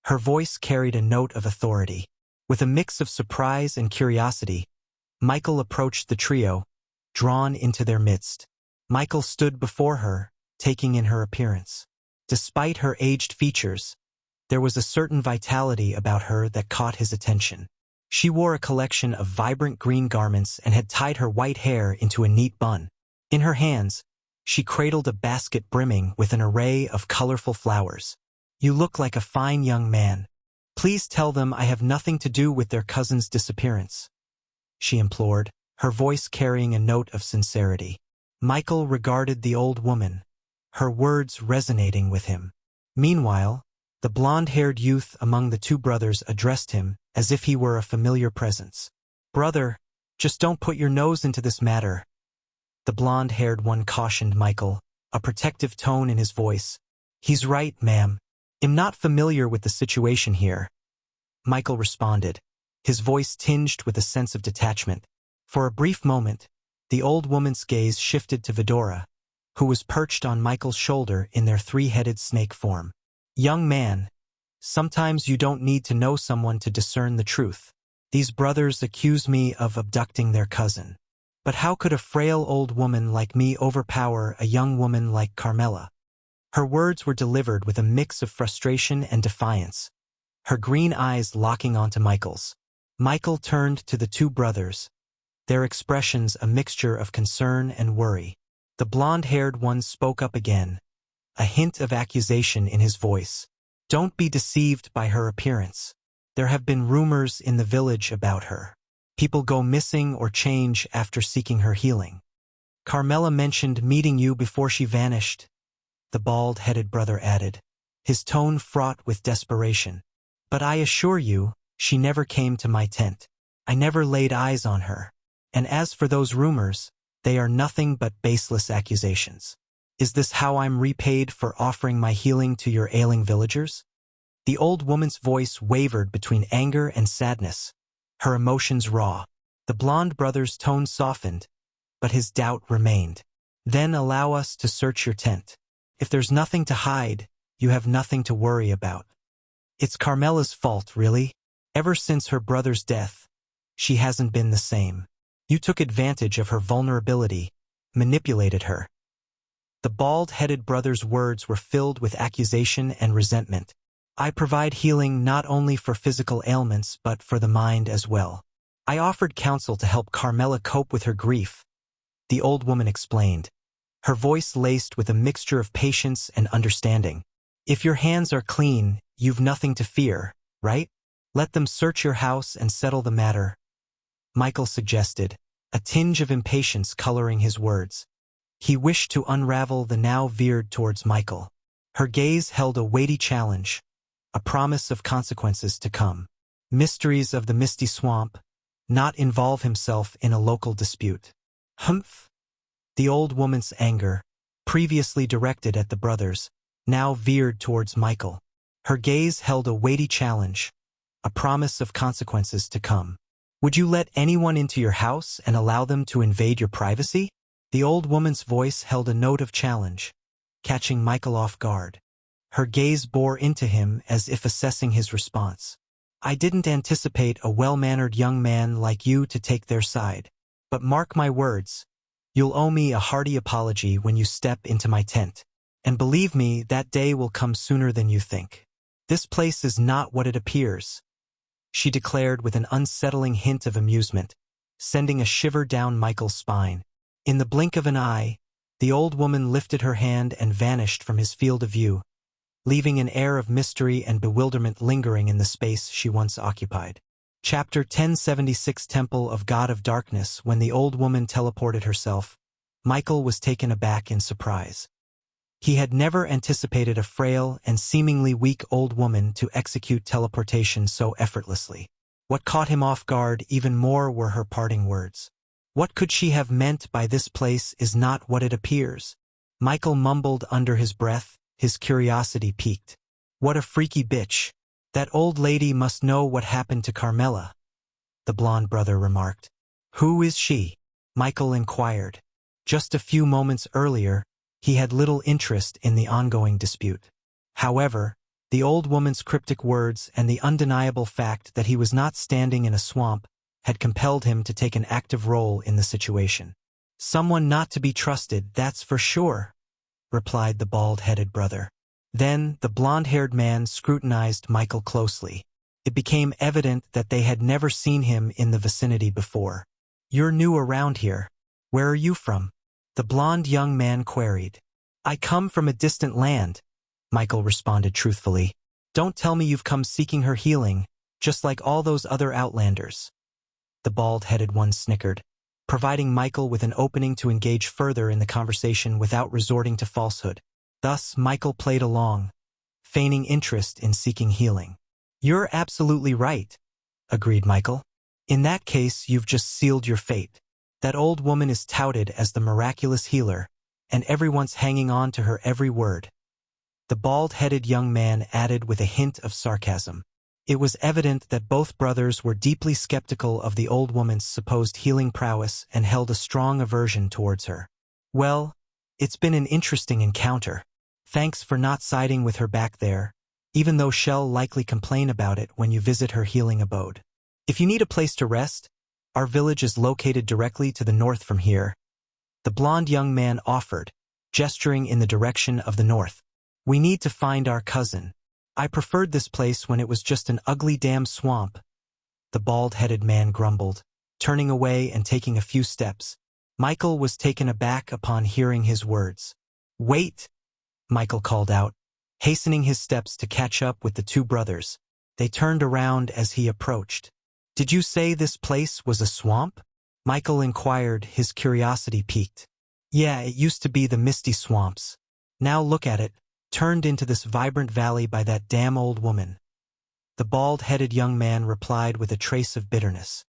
Her voice carried a note of authority. With a mix of surprise and curiosity, Michael approached the trio, drawn into their midst. Michael stood before her, taking in her appearance. Despite her aged features, there was a certain vitality about her that caught his attention. She wore a collection of vibrant green garments and had tied her white hair into a neat bun. In her hands, she cradled a basket brimming with an array of colorful flowers. "You look like a fine young man. Please tell them I have nothing to do with their cousin's disappearance," she implored, her voice carrying a note of sincerity. Michael regarded the old woman, her words resonating with him. Meanwhile, the blonde-haired youth among the two brothers addressed him as if he were a familiar presence. "Brother, just don't put your nose into this matter," the blonde-haired one cautioned Michael, a protective tone in his voice. "He's right, ma'am. I'm not familiar with the situation here," Michael responded, his voice tinged with a sense of detachment. For a brief moment, the old woman's gaze shifted to Vidora, who was perched on Michael's shoulder in their three-headed snake form. "Young man, sometimes you don't need to know someone to discern the truth. These brothers accuse me of abducting their cousin. But how could a frail old woman like me overpower a young woman like Carmela?" Her words were delivered with a mix of frustration and defiance, her green eyes locking onto Michael's. Michael turned to the two brothers, their expressions a mixture of concern and worry. The blonde-haired one spoke up again, a hint of accusation in his voice. "Don't be deceived by her appearance. There have been rumors in the village about her. People go missing or change after seeking her healing. Carmela mentioned meeting you before she vanished," the bald-headed brother added, his tone fraught with desperation. "But I assure you, she never came to my tent. I never laid eyes on her. And as for those rumors, they are nothing but baseless accusations. Is this how I'm repaid for offering my healing to your ailing villagers?" The old woman's voice wavered between anger and sadness, her emotions raw. The blonde brother's tone softened, but his doubt remained. "Then allow us to search your tent. If there's nothing to hide, you have nothing to worry about. It's Carmela's fault, really. Ever since her brother's death, she hasn't been the same. You took advantage of her vulnerability, manipulated her." The bald-headed brother's words were filled with accusation and resentment. "I provide healing not only for physical ailments but for the mind as well. I offered counsel to help Carmela cope with her grief," the old woman explained, her voice laced with a mixture of patience and understanding. "If your hands are clean, you've nothing to fear, right? Let them search your house and settle the matter," Michael suggested, a tinge of impatience coloring his words. He wished to unravel the now veered towards Michael. Her gaze held a weighty challenge, a promise of consequences to come. Mysteries of the misty swamp, not involve himself in a local dispute. "Humph!" The old woman's anger, previously directed at the brothers, now veered towards Michael. Her gaze held a weighty challenge, a promise of consequences to come. "Would you let anyone into your house and allow them to invade your privacy?" The old woman's voice held a note of challenge, catching Michael off guard. Her gaze bore into him as if assessing his response. "I didn't anticipate a well-mannered young man like you to take their side. But mark my words, you'll owe me a hearty apology when you step into my tent. And believe me, that day will come sooner than you think. This place is not what it appears," she declared with an unsettling hint of amusement, sending a shiver down Michael's spine. In the blink of an eye, the old woman lifted her hand and vanished from his field of view, leaving an air of mystery and bewilderment lingering in the space she once occupied. Chapter 1076 Temple of God of Darkness. When the old woman teleported herself, Michael was taken aback in surprise. He had never anticipated a frail and seemingly weak old woman to execute teleportation so effortlessly. What caught him off guard even more were her parting words. What could she have meant by "this place is not what it appears"? Michael mumbled under his breath, his curiosity piqued. What a freaky bitch. That old lady must know what happened to Carmela, the blonde brother remarked. Who is she? Michael inquired. Just a few moments earlier, he had little interest in the ongoing dispute. However, the old woman's cryptic words and the undeniable fact that he was not standing in a swamp had compelled him to take an active role in the situation. Someone not to be trusted, that's for sure, replied the bald-headed brother. Then the blonde-haired man scrutinized Michael closely. It became evident that they had never seen him in the vicinity before. You're new around here. Where are you from? The blonde young man queried. I come from a distant land, Michael responded truthfully. Don't tell me you've come seeking her healing, just like all those other outlanders. The bald-headed one snickered, providing Michael with an opening to engage further in the conversation without resorting to falsehood. Thus, Michael played along, feigning interest in seeking healing. You're absolutely right, agreed Michael. In that case, you've just sealed your fate. That old woman is touted as the miraculous healer, and everyone's hanging on to her every word. The bald-headed young man added with a hint of sarcasm. It was evident that both brothers were deeply skeptical of the old woman's supposed healing prowess and held a strong aversion towards her. Well, it's been an interesting encounter. Thanks for not siding with her back there, even though she'll likely complain about it when you visit her healing abode. If you need a place to rest, our village is located directly to the north from here, the blond young man offered, gesturing in the direction of the north. We need to find our cousin. I preferred this place when it was just an ugly damn swamp, the bald-headed man grumbled, turning away and taking a few steps. Michael was taken aback upon hearing his words. Wait, Michael called out, hastening his steps to catch up with the two brothers. They turned around as he approached. Did you say this place was a swamp? Michael inquired, his curiosity piqued. Yeah, it used to be the misty swamps. Now look at it, turned into this vibrant valley by that damn old woman. The bald-headed young man replied with a trace of bitterness.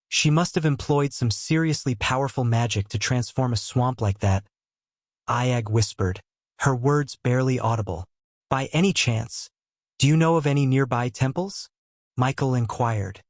She must have employed some seriously powerful magic to transform a swamp like that. Ayag whispered, her words barely audible. By any chance, do you know of any nearby temples? Michael inquired.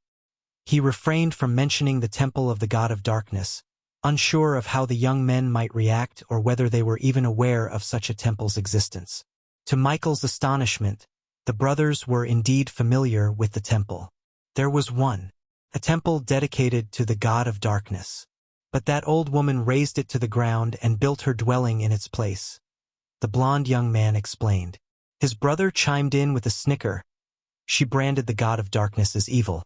He refrained from mentioning the temple of the god of darkness, unsure of how the young men might react or whether they were even aware of such a temple's existence. To Michael's astonishment, the brothers were indeed familiar with the temple. There was one, a temple dedicated to the god of darkness. But that old woman razed it to the ground and built her dwelling in its place. The blond young man explained. His brother chimed in with a snicker. She branded the god of darkness as evil,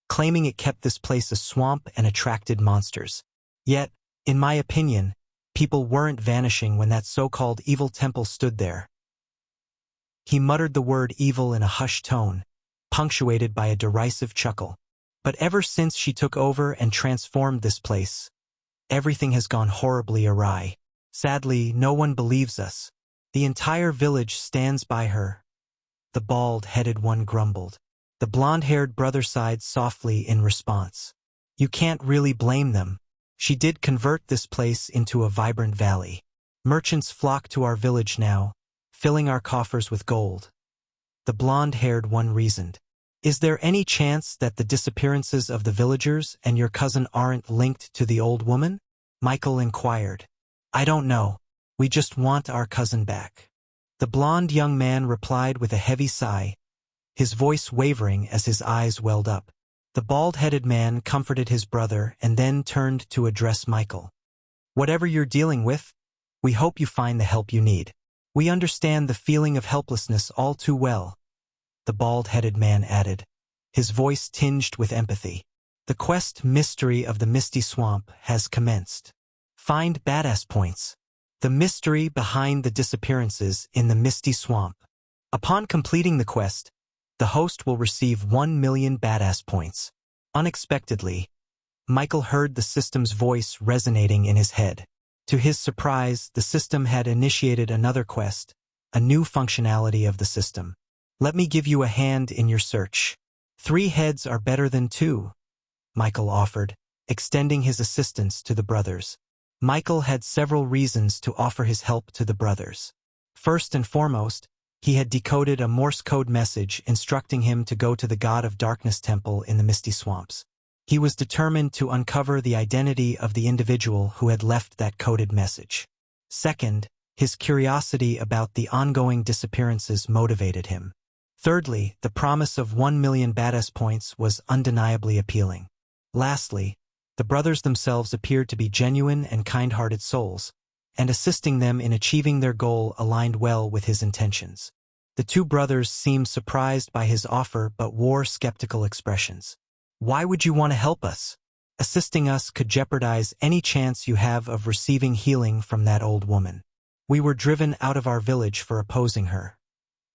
claiming it kept this place a swamp and attracted monsters. Yet, in my opinion, people weren't vanishing when that so-called evil temple stood there. He muttered the word evil in a hushed tone, punctuated by a derisive chuckle. But ever since she took over and transformed this place, everything has gone horribly awry. Sadly, no one believes us. The entire village stands by her. The bald-headed one grumbled. The blonde-haired brother sighed softly in response. You can't really blame them. She did convert this place into a vibrant valley. Merchants flock to our village now, filling our coffers with gold. The blonde-haired one reasoned. Is there any chance that the disappearances of the villagers and your cousin aren't linked to the old woman? Michael inquired. I don't know. We just want our cousin back. The blond young man replied with a heavy sigh, his voice wavering as his eyes welled up. The bald-headed man comforted his brother and then turned to address Michael. Whatever you're dealing with, we hope you find the help you need. We understand the feeling of helplessness all too well, the bald-headed man added, his voice tinged with empathy. The quest mystery of the Misty Swamp has commenced. Find badass points. The mystery behind the disappearances in the Misty Swamp. Upon completing the quest, the host will receive 1 million badass points. Unexpectedly, Michael heard the system's voice resonating in his head. To his surprise, the system had initiated another quest, a new functionality of the system. Let me give you a hand in your search. 3 heads are better than 2, Michael offered, extending his assistance to the brothers. Michael had several reasons to offer his help to the brothers. First and foremost, he had decoded a Morse code message instructing him to go to the God of Darkness temple in the Misty Swamps. He was determined to uncover the identity of the individual who had left that coded message. Second, his curiosity about the ongoing disappearances motivated him. Thirdly, the promise of 1 million badass points was undeniably appealing. Lastly, the brothers themselves appeared to be genuine and kind-hearted souls, and assisting them in achieving their goal aligned well with his intentions. The 2 brothers seemed surprised by his offer but wore skeptical expressions. Why would you want to help us? Assisting us could jeopardize any chance you have of receiving healing from that old woman. We were driven out of our village for opposing her.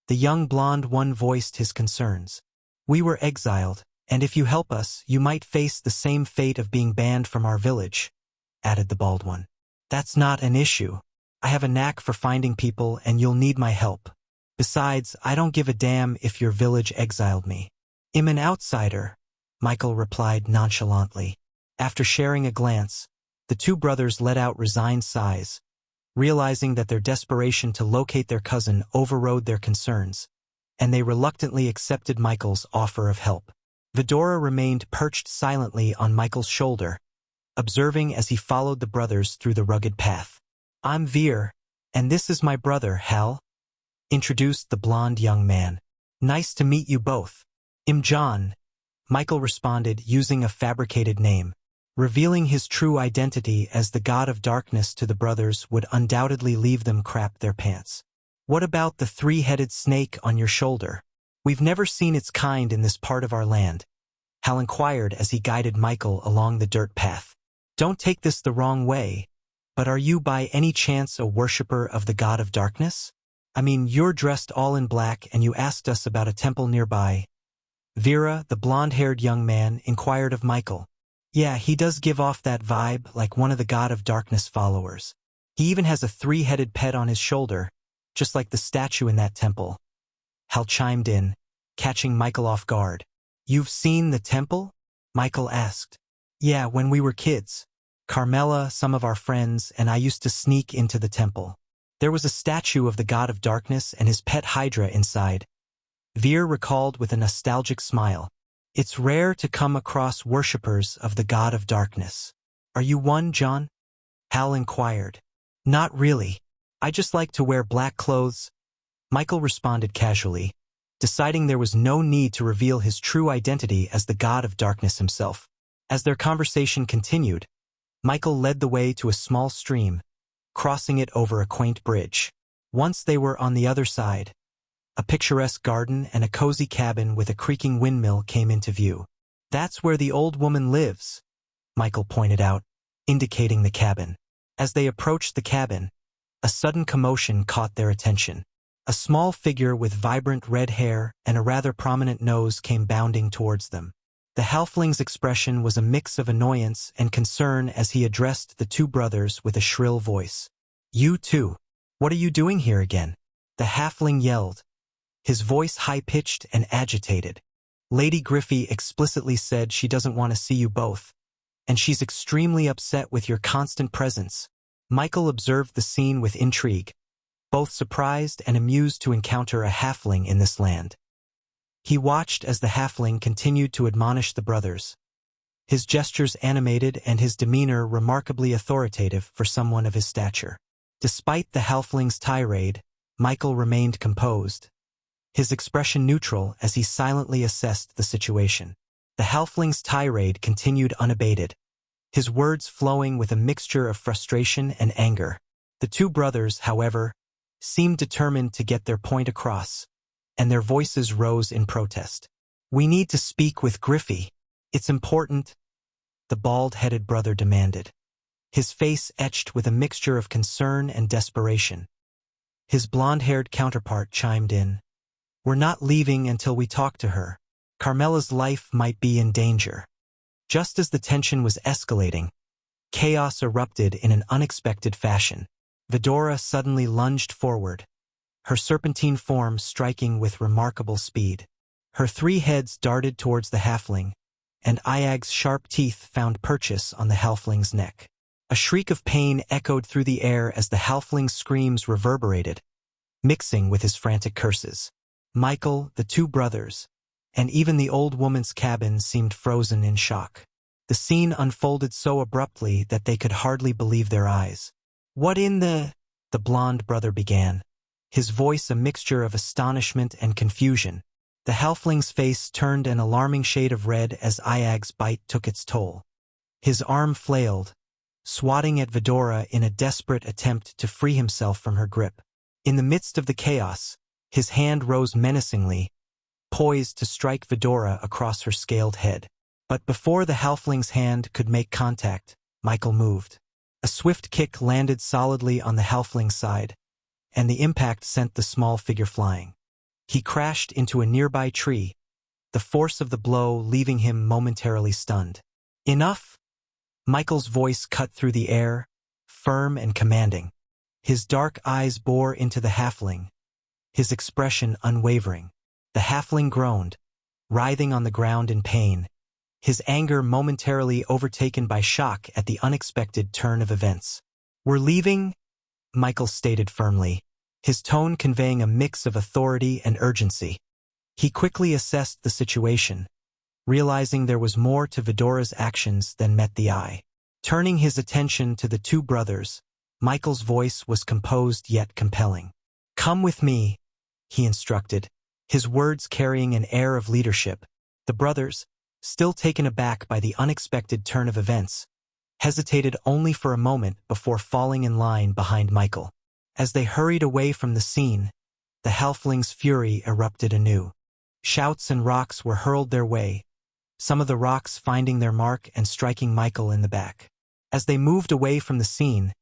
The young blonde one voiced his concerns. We were exiled, and if you help us, you might face the same fate of being banned from our village, added the bald one. That's not an issue. I have a knack for finding people and you'll need my help. Besides, I don't give a damn if your village exiled me. I'm an outsider, Michael replied nonchalantly. After sharing a glance, the 2 brothers let out resigned sighs, realizing that their desperation to locate their cousin overrode their concerns, and they reluctantly accepted Michael's offer of help. Vidora remained perched silently on Michael's shoulder, observing as he followed the brothers through the rugged path. I'm Veer, and this is my brother, Hal, introduced the blond young man. Nice to meet you both. I'm John, Michael responded using a fabricated name. Revealing his true identity as the God of Darkness to the brothers would undoubtedly leave them crap their pants. What about the 3-headed snake on your shoulder? We've never seen its kind in this part of our land, Hal inquired as he guided Michael along the dirt path. Don't take this the wrong way, but are you by any chance a worshipper of the God of Darkness? I mean, you're dressed all in black and you asked us about a temple nearby. Vera, the blonde-haired young man, inquired of Michael. Yeah, he does give off that vibe like one of the God of Darkness followers. He even has a 3-headed pet on his shoulder, just like the statue in that temple. Hal chimed in, catching Michael off guard. You've seen the temple? Michael asked. Yeah, when we were kids. Carmela, some of our friends, and I used to sneak into the temple. There was a statue of the God of Darkness and his pet Hydra inside. Veer recalled with a nostalgic smile. It's rare to come across worshippers of the God of Darkness. Are you one, John? Hal inquired. Not really. I just like to wear black clothes. Michael responded casually, deciding there was no need to reveal his true identity as the God of Darkness himself. As their conversation continued, Michael led the way to a small stream, crossing it over a quaint bridge. Once they were on the other side, a picturesque garden and a cozy cabin with a creaking windmill came into view. That's where the old woman lives, Michael pointed out, indicating the cabin. As they approached the cabin, a sudden commotion caught their attention. A small figure with vibrant red hair and a rather prominent nose came bounding towards them. The halfling's expression was a mix of annoyance and concern as he addressed the 2 brothers with a shrill voice. You too. What are you doing here again? The halfling yelled, his voice high-pitched and agitated. Lady Griffey explicitly said she doesn't want to see you both, and she's extremely upset with your constant presence. Michael observed the scene with intrigue, both surprised and amused to encounter a halfling in this land. He watched as the halfling continued to admonish the brothers, his gestures animated and his demeanor remarkably authoritative for someone of his stature. Despite the halfling's tirade, Michael remained composed, his expression neutral as he silently assessed the situation. The halfling's tirade continued unabated, his words flowing with a mixture of frustration and anger. The 2 brothers, however, seemed determined to get their point across, and their voices rose in protest. We need to speak with Griffey. It's important, the bald-headed brother demanded, his face etched with a mixture of concern and desperation. His blonde-haired counterpart chimed in. We're not leaving until we talk to her. Carmela's life might be in danger. Just as the tension was escalating, Chaos erupted in an unexpected fashion. Vidora suddenly lunged forward, her serpentine form striking with remarkable speed. Her 3 heads darted towards the halfling, and Iag's sharp teeth found purchase on the halfling's neck. A shriek of pain echoed through the air as the halfling's screams reverberated, mixing with his frantic curses. Michael, the 2 brothers, and even the old woman's cabin seemed frozen in shock. The scene unfolded so abruptly that they could hardly believe their eyes. "What in the—" the blond brother began, his voice a mixture of astonishment and confusion. The halfling's face turned an alarming shade of red as Iag's bite took its toll. His arm flailed, swatting at Vidora in a desperate attempt to free himself from her grip. In the midst of the chaos, his hand rose menacingly, poised to strike Vidora across her scaled head. But before the halfling's hand could make contact, Michael moved. A swift kick landed solidly on the halfling's side, and the impact sent the small figure flying. He crashed into a nearby tree, the force of the blow leaving him momentarily stunned. "Enough!" Michael's voice cut through the air, firm and commanding. His dark eyes bore into the halfling, his expression unwavering. The halfling groaned, writhing on the ground in pain, his anger momentarily overtaken by shock at the unexpected turn of events. "We're leaving," Michael stated firmly, his tone conveying a mix of authority and urgency. He quickly assessed the situation, realizing there was more to Vidora's actions than met the eye. Turning his attention to the 2 brothers, Michael's voice was composed yet compelling. "Come with me," he instructed, his words carrying an air of leadership. The brothers, still taken aback by the unexpected turn of events, hesitated only for a moment before falling in line behind Michael. As they hurried away from the scene, the halfling's fury erupted anew. Shouts and rocks were hurled their way, some of the rocks finding their mark and striking Michael in the back. As they moved away from the scene,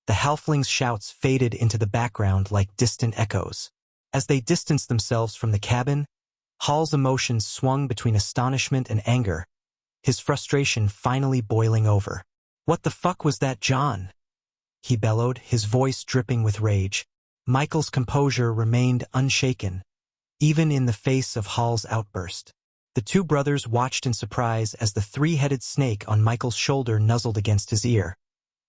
the halfling's shouts faded into the background like distant echoes. As they distanced themselves from the cabin, Hall's emotions swung between astonishment and anger, his frustration finally boiling over. "What the fuck was that, John?" he bellowed, his voice dripping with rage. Michael's composure remained unshaken, even in the face of Hall's outburst. The 2 brothers watched in surprise as the 3-headed snake on Michael's shoulder nuzzled against his ear,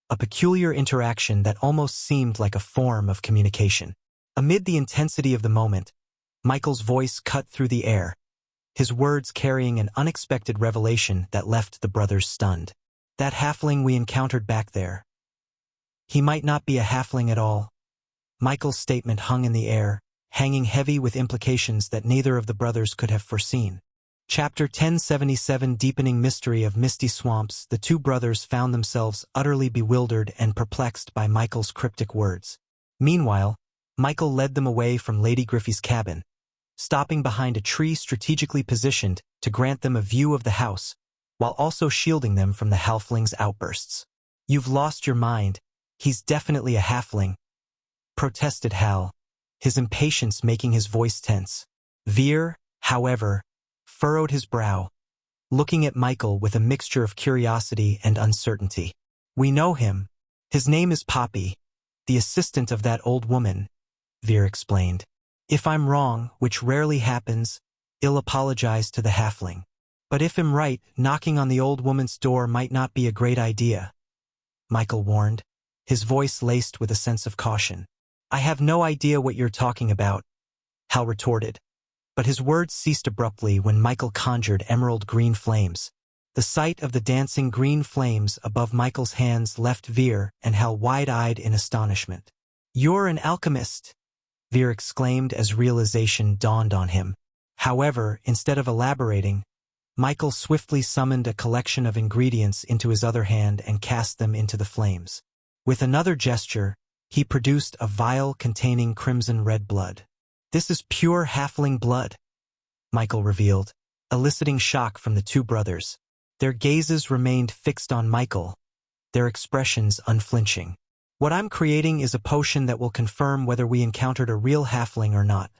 a peculiar interaction that almost seemed like a form of communication. Amid the intensity of the moment, Michael's voice cut through the air, his words carrying an unexpected revelation that left the brothers stunned. "That halfling we encountered back there. He might not be a halfling at all." Michael's statement hung in the air, hanging heavy with implications that neither of the brothers could have foreseen. Chapter 1077 Deepening Mystery of Misty Swamps. The 2 brothers found themselves utterly bewildered and perplexed by Michael's cryptic words. Meanwhile, Michael led them away from Lady Griffey's cabin, stopping behind a tree strategically positioned to grant them a view of the house, while also shielding them from the halfling's outbursts. "You've lost your mind. He's definitely a halfling," protested Hal, his impatience making his voice tense. Veer, however, furrowed his brow, looking at Michael with a mixture of curiosity and uncertainty. "We know him. His name is Poppy, the assistant of that old woman," Veer explained. "If I'm wrong, which rarely happens, I'll apologize to the halfling. But if I'm right, knocking on the old woman's door might not be a great idea," Michael warned, his voice laced with a sense of caution. "I have no idea what you're talking about," Hal retorted, but his words ceased abruptly when Michael conjured emerald green flames. The sight of the dancing green flames above Michael's hands left Veer and Hal wide-eyed in astonishment. "You're an alchemist," Veer exclaimed as realization dawned on him. However, instead of elaborating, Michael swiftly summoned a collection of ingredients into his other hand and cast them into the flames. With another gesture, he produced a vial containing crimson-red blood. "This is pure halfling blood," Michael revealed, eliciting shock from the 2 brothers. Their gazes remained fixed on Michael, their expressions unflinching. "What I'm creating is a potion that will confirm whether we encountered a real halfling or not,"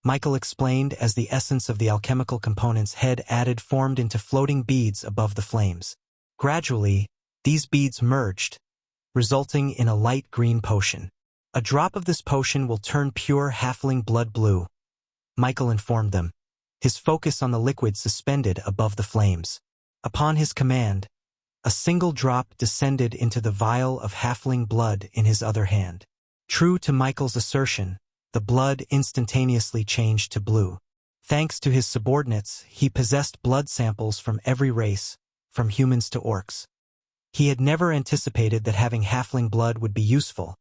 Michael explained as the essence of the alchemical components head added formed into floating beads above the flames. Gradually, These beads merged, resulting in a light green potion. A drop of this potion will turn pure halfling blood blue, Michael informed them, his focus on the liquid suspended above the flames. Upon his command, a single drop descended into the vial of halfling blood in his other hand. True to Michael's assertion, the blood instantaneously changed to blue. Thanks to his subordinates, he possessed blood samples from every race, from humans to orcs. He had never anticipated that having halfling blood would be useful,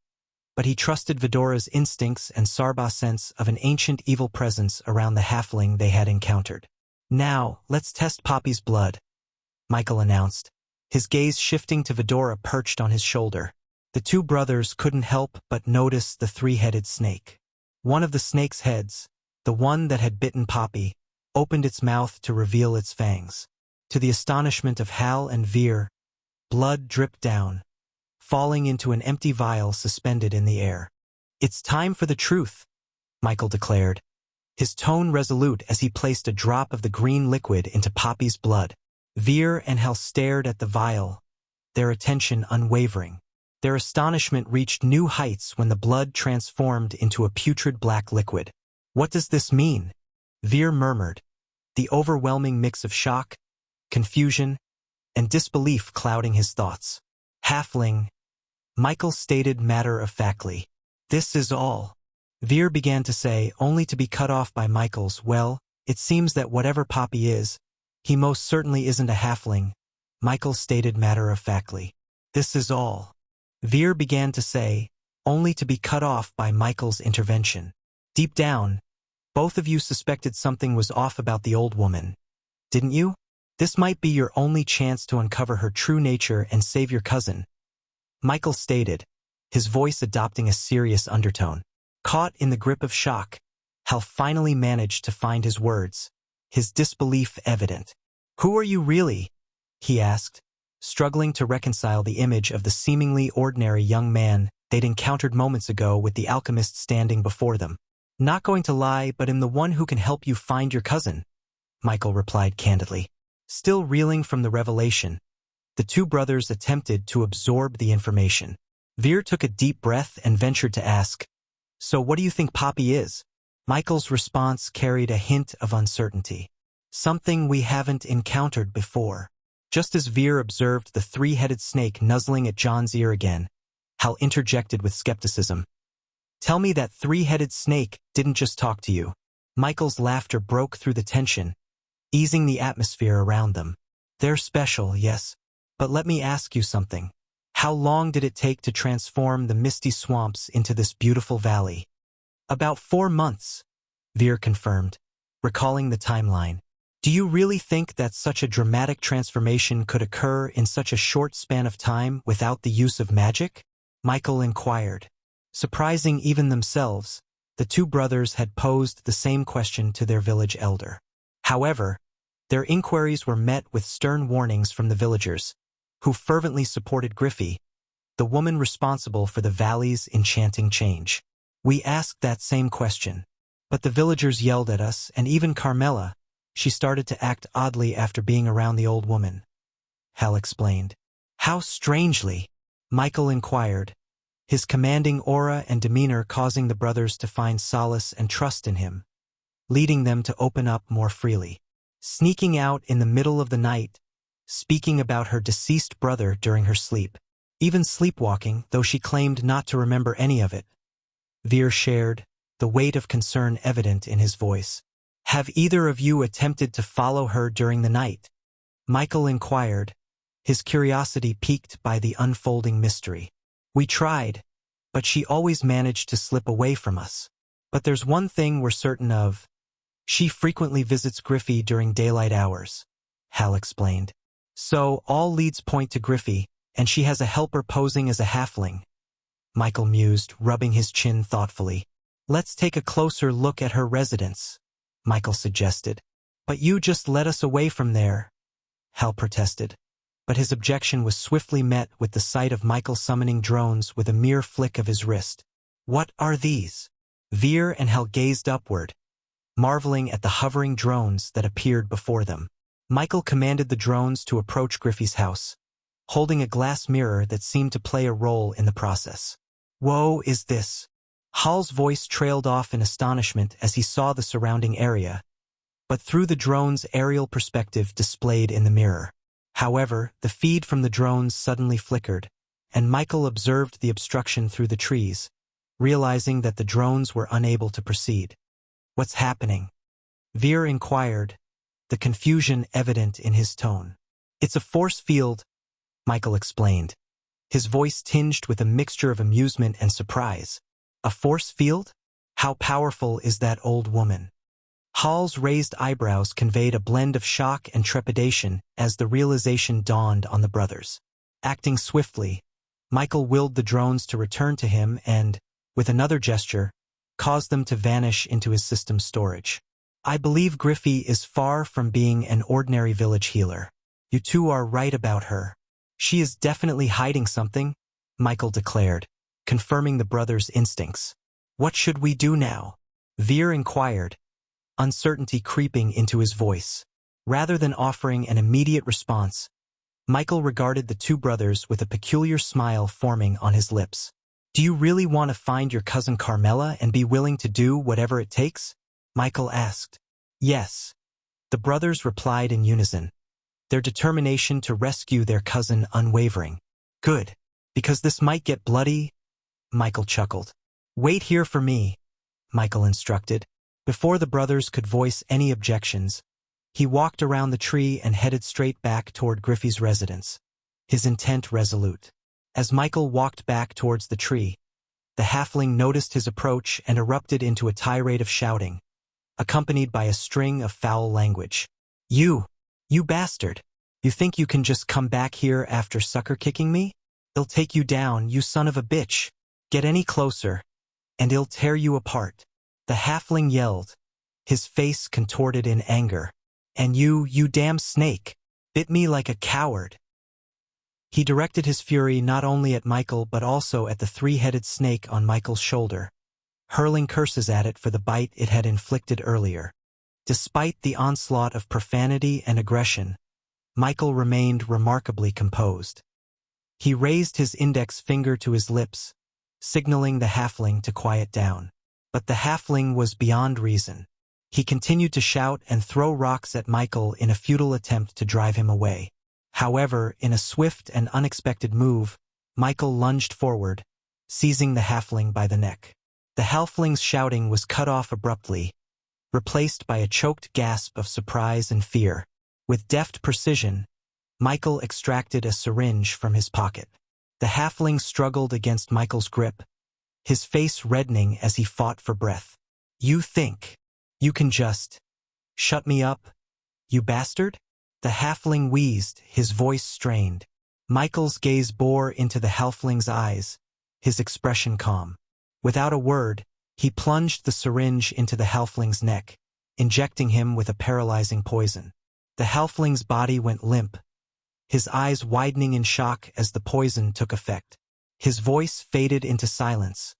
but he trusted Vidora's instincts and Sarba's sense of an ancient evil presence around the halfling they had encountered. Now, let's test Poppy's blood, Michael announced, his gaze shifting to Vidora perched on his shoulder. The two brothers couldn't help but notice the three-headed snake. One of the snake's heads, the one that had bitten Poppy, opened its mouth to reveal its fangs. To the astonishment of Hal and Veer, blood dripped down, falling into an empty vial suspended in the air. "It's time for the truth," Michael declared, his tone resolute as he placed a drop of the green liquid into Poppy's blood. Veer and Hal stared at the vial, their attention unwavering. Their astonishment reached new heights when the blood transformed into a putrid black liquid. "What does this mean?" Veer murmured, the overwhelming mix of shock, confusion, and disbelief clouding his thoughts. "Halfling," Michael stated matter-of-factly. "This is all." Veer began to say, only to be cut off by Michael's, "Well, it seems that whatever Poppy is, he most certainly isn't a halfling," Michael stated matter-of-factly. "This is all." Veer began to say, only to be cut off by Michael's intervention. "Deep down, both of you suspected something was off about the old woman, didn't you? This might be your only chance to uncover her true nature and save your cousin," Michael stated, his voice adopting a serious undertone. Caught in the grip of shock, Hal finally managed to find his words, his disbelief evident. "Who are you really?" he asked, struggling to reconcile the image of the seemingly ordinary young man they'd encountered moments ago with the alchemist standing before them. "Not going to lie, but I'm the one who can help you find your cousin," Michael replied candidly. Still reeling from the revelation, the two brothers attempted to absorb the information. Veer took a deep breath and ventured to ask, "So what do you think Poppy is?" Michael's response carried a hint of uncertainty. "Something we haven't encountered before." Just as Veer observed the three-headed snake nuzzling at John's ear again, Hal interjected with skepticism. "Tell me that three-headed snake didn't just talk to you." Michael's laughter broke through the tension, easing the atmosphere around them. "They're special, yes, but let me ask you something. How long did it take to transform the misty swamps into this beautiful valley?" "About 4 months," Veer confirmed, recalling the timeline. "Do you really think that such a dramatic transformation could occur in such a short span of time without the use of magic?" Michael inquired. Surprising even themselves, the two brothers had posed the same question to their village elder. However, their inquiries were met with stern warnings from the villagers, who fervently supported Griffey, the woman responsible for the valley's enchanting change. "We asked that same question, but the villagers yelled at us, and even Carmela, she started to act oddly after being around the old woman," Hal explained. "How strangely?" Michael inquired, his commanding aura and demeanor causing the brothers to find solace and trust in him, leading them to open up more freely. "Sneaking out in the middle of the night, speaking about her deceased brother during her sleep. Even sleepwalking, though she claimed not to remember any of it," Veer shared, the weight of concern evident in his voice. "Have either of you attempted to follow her during the night?" Michael inquired, his curiosity piqued by the unfolding mystery. "We tried, but she always managed to slip away from us. But there's one thing we're certain of. She frequently visits Griffey during daylight hours," Hal explained. "So all leads point to Griffey, and she has a helper posing as a halfling," Michael mused, rubbing his chin thoughtfully. "Let's take a closer look at her residence," Michael suggested. "But you just led us away from there," Hal protested. But his objection was swiftly met with the sight of Michael summoning drones with a mere flick of his wrist. "What are these?" Veer and Hal gazed upward, marveling at the hovering drones that appeared before them. Michael commanded the drones to approach Griffey's house, holding a glass mirror that seemed to play a role in the process. "Whoa, is this?" Hall's voice trailed off in astonishment as he saw the surrounding area, but through the drone's aerial perspective displayed in the mirror. However, the feed from the drones suddenly flickered, and Michael observed the obstruction through the trees, realizing that the drones were unable to proceed. "What's happening?" Veer inquired, the confusion evident in his tone. "It's a force field," Michael explained, his voice tinged with a mixture of amusement and surprise. "A force field? How powerful is that old woman?" Hall's raised eyebrows conveyed a blend of shock and trepidation as the realization dawned on the brothers. Acting swiftly, Michael willed the drones to return to him and, with another gesture, caused them to vanish into his system's storage. "I believe Griffey is far from being an ordinary village healer. You two are right about her. She is definitely hiding something," Michael declared, confirming the brothers' instincts. "What should we do now?" Veer inquired, uncertainty creeping into his voice. Rather than offering an immediate response, Michael regarded the two brothers with a peculiar smile forming on his lips. "Do you really want to find your cousin Carmela and be willing to do whatever it takes?" Michael asked. "Yes," the brothers replied in unison, their determination to rescue their cousin unwavering. "Good, because this might get bloody," Michael chuckled. "Wait here for me," Michael instructed. Before the brothers could voice any objections, he walked around the tree and headed straight back toward Griffey's residence, his intent resolute. As Michael walked back towards the tree, the halfling noticed his approach and erupted into a tirade of shouting, accompanied by a string of foul language. You bastard! You think you can just come back here after sucker-kicking me? I'll take you down, you son of a bitch! Get any closer, and I'll tear you apart." The halfling yelled, his face contorted in anger. "And you damn snake, bit me like a coward." He directed his fury not only at Michael but also at the three-headed snake on Michael's shoulder, hurling curses at it for the bite it had inflicted earlier. Despite the onslaught of profanity and aggression, Michael remained remarkably composed. He raised his index finger to his lips, signaling the halfling to quiet down. But the halfling was beyond reason. He continued to shout and throw rocks at Michael in a futile attempt to drive him away. However, in a swift and unexpected move, Michael lunged forward, seizing the halfling by the neck. The halfling's shouting was cut off abruptly, replaced by a choked gasp of surprise and fear. With deft precision, Michael extracted a syringe from his pocket. The halfling struggled against Michael's grip, his face reddening as he fought for breath. "You think you can just shut me up, you bastard?" The halfling wheezed, his voice strained. Michael's gaze bore into the halfling's eyes, his expression calm. Without a word, he plunged the syringe into the halfling's neck, injecting him with a paralyzing poison. The halfling's body went limp, his eyes widening in shock as the poison took effect. His voice faded into silence,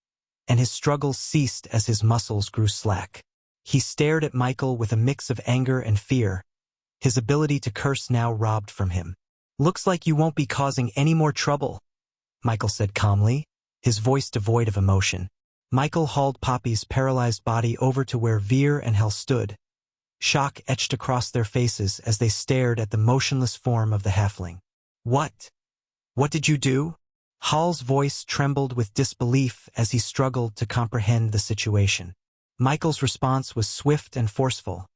and his struggles ceased as his muscles grew slack. He stared at Michael with a mix of anger and fear, his ability to curse now robbed from him. "Looks like you won't be causing any more trouble," Michael said calmly, his voice devoid of emotion. Michael hauled Poppy's paralyzed body over to where Veer and Hel stood, shock etched across their faces as they stared at the motionless form of the halfling. What did you do?" Hall's voice trembled with disbelief as he struggled to comprehend the situation. Michael's response was swift and forceful.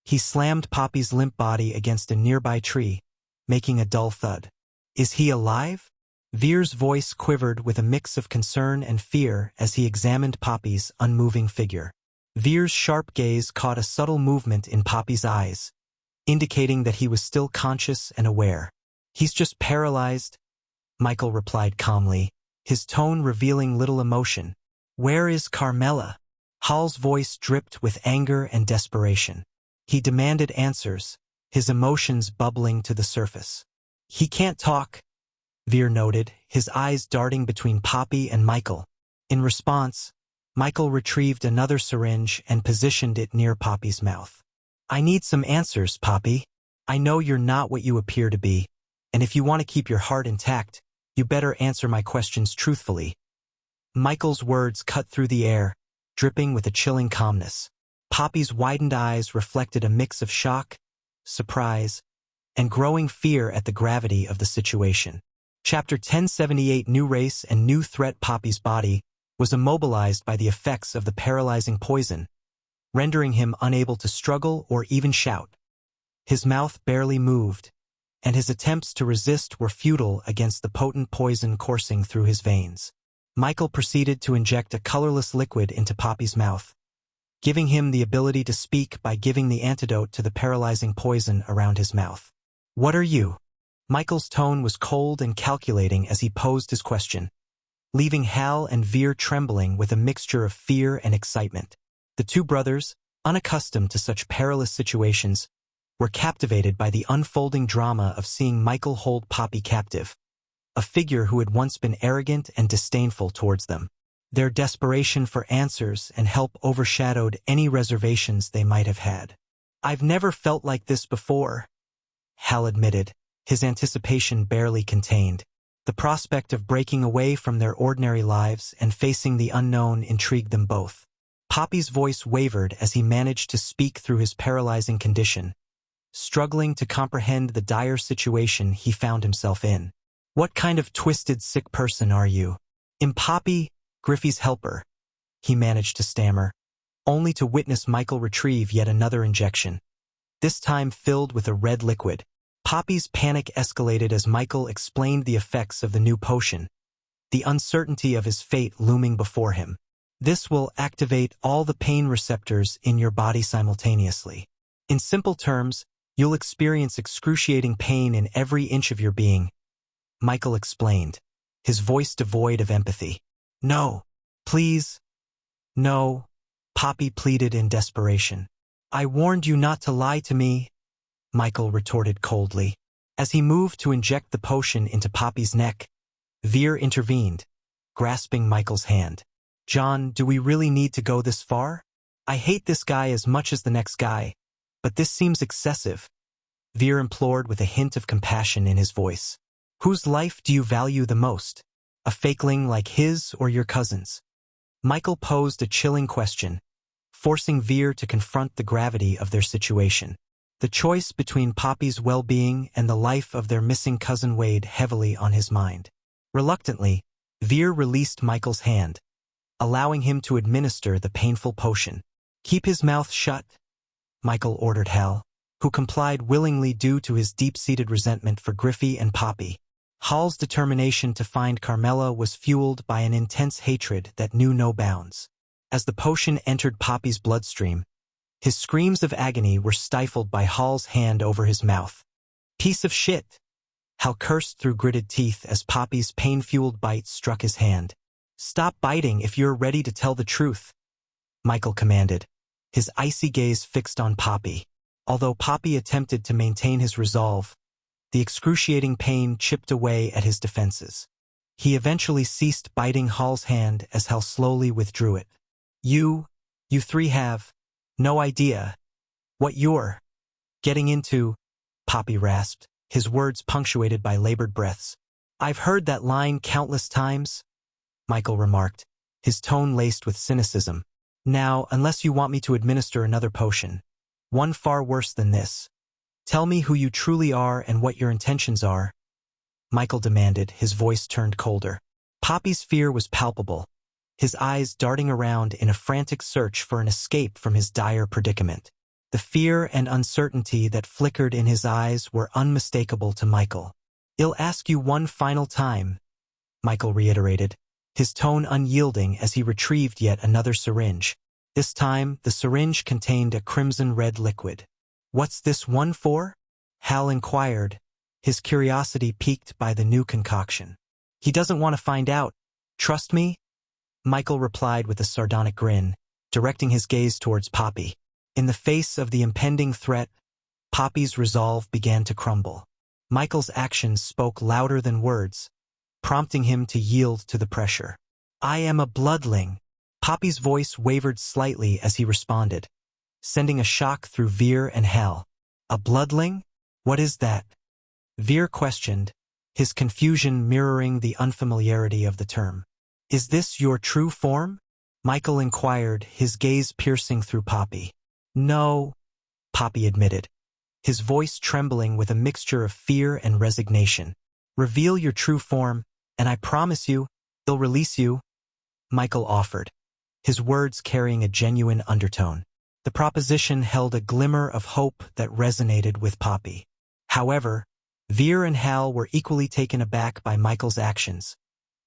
He slammed Poppy's limp body against a nearby tree, making a dull thud. "Is he alive?" Veer's voice quivered with a mix of concern and fear as he examined Poppy's unmoving figure. Veer's sharp gaze caught a subtle movement in Poppy's eyes, indicating that he was still conscious and aware. "He's just paralyzed," Michael replied calmly, his tone revealing little emotion. "Where is Carmela?" Hall's voice dripped with anger and desperation. He demanded answers, his emotions bubbling to the surface. "He can't talk," Veer noted, his eyes darting between Poppy and Michael. In response, Michael retrieved another syringe and positioned it near Poppy's mouth. "I need some answers, Poppy. I know you're not what you appear to be," And if you want to keep your heart intact, you better answer my questions truthfully. Michael's words cut through the air, dripping with a chilling calmness. Poppy's widened eyes reflected a mix of shock, surprise, and growing fear at the gravity of the situation. Chapter 1078 New Race and New Threat. Poppy's body was immobilized by the effects of the paralyzing poison, rendering him unable to struggle or even shout. His mouth barely moved, and his attempts to resist were futile against the potent poison coursing through his veins. Michael proceeded to inject a colorless liquid into Poppy's mouth, giving him the ability to speak by giving the antidote to the paralyzing poison around his mouth. "What are you?" Michael's tone was cold and calculating as he posed his question, leaving Hal and Veer trembling with a mixture of fear and excitement. The two brothers, unaccustomed to such perilous situations, were captivated by the unfolding drama of seeing Michael hold Poppy captive, a figure who had once been arrogant and disdainful towards them. Their desperation for answers and help overshadowed any reservations they might have had. "I've never felt like this before," Hal admitted, his anticipation barely contained. The prospect of breaking away from their ordinary lives and facing the unknown intrigued them both. Poppy's voice wavered as he managed to speak through his paralyzing condition, struggling to comprehend the dire situation he found himself in. "What kind of twisted sick person are you?" "I'm Poppy, Griffey's helper," he managed to stammer, only to witness Michael retrieve yet another injection, this time filled with a red liquid. Poppy's panic escalated as Michael explained the effects of the new potion, the uncertainty of his fate looming before him. "This will activate all the pain receptors in your body simultaneously. In simple terms, you'll experience excruciating pain in every inch of your being," Michael explained, his voice devoid of empathy. "No, please, no," Poppy pleaded in desperation. "I warned you not to lie to me," Michael retorted coldly. As he moved to inject the potion into Poppy's neck, Veer intervened, grasping Michael's hand. "John, do we really need to go this far? I hate this guy as much as the next guy, but this seems excessive," Veer implored with a hint of compassion in his voice. "Whose life do you value the most? A fakeling like his or your cousin's?" Michael posed a chilling question, forcing Veer to confront the gravity of their situation. The choice between Poppy's well-being and the life of their missing cousin weighed heavily on his mind. Reluctantly, Veer released Michael's hand, allowing him to administer the painful potion. "Keep his mouth shut," Michael ordered Hal, who complied willingly due to his deep-seated resentment for Griffey and Poppy. Hal's determination to find Carmela was fueled by an intense hatred that knew no bounds. As the potion entered Poppy's bloodstream, his screams of agony were stifled by Hal's hand over his mouth. "Piece of shit!" Hal cursed through gritted teeth as Poppy's pain-fueled bite struck his hand. "Stop biting if you're ready to tell the truth," Michael commanded, his icy gaze fixed on Poppy. Although Poppy attempted to maintain his resolve, the excruciating pain chipped away at his defenses. He eventually ceased biting Hal's hand as Hal slowly withdrew it. You three have no idea what you're getting into," Poppy rasped, his words punctuated by labored breaths. "I've heard that line countless times," Michael remarked, his tone laced with cynicism. "Now, unless you want me to administer another potion, one far worse than this, tell me who you truly are and what your intentions are," Michael demanded, his voice turned colder. Poppy's fear was palpable, his eyes darting around in a frantic search for an escape from his dire predicament. The fear and uncertainty that flickered in his eyes were unmistakable to Michael. "I'll ask you one final time," Michael reiterated, his tone unyielding as he retrieved yet another syringe. This time, the syringe contained a crimson-red liquid. "What's this one for?" Hal inquired, his curiosity piqued by the new concoction. "He doesn't want to find out. Trust me?" Michael replied with a sardonic grin, directing his gaze towards Poppy. In the face of the impending threat, Poppy's resolve began to crumble. Michael's actions spoke louder than words, prompting him to yield to the pressure. "I am a bloodling." Poppy's voice wavered slightly as he responded, sending a shock through Veer and Hal. "A bloodling? What is that?" Veer questioned, his confusion mirroring the unfamiliarity of the term. Is this your true form? Michael inquired, his gaze piercing through Poppy. No, Poppy admitted, his voice trembling with a mixture of fear and resignation. Reveal your true form, and I promise you, they'll release you, Michael offered, his words carrying a genuine undertone. The proposition held a glimmer of hope that resonated with Poppy. However, Veer and Hal were equally taken aback by Michael's actions,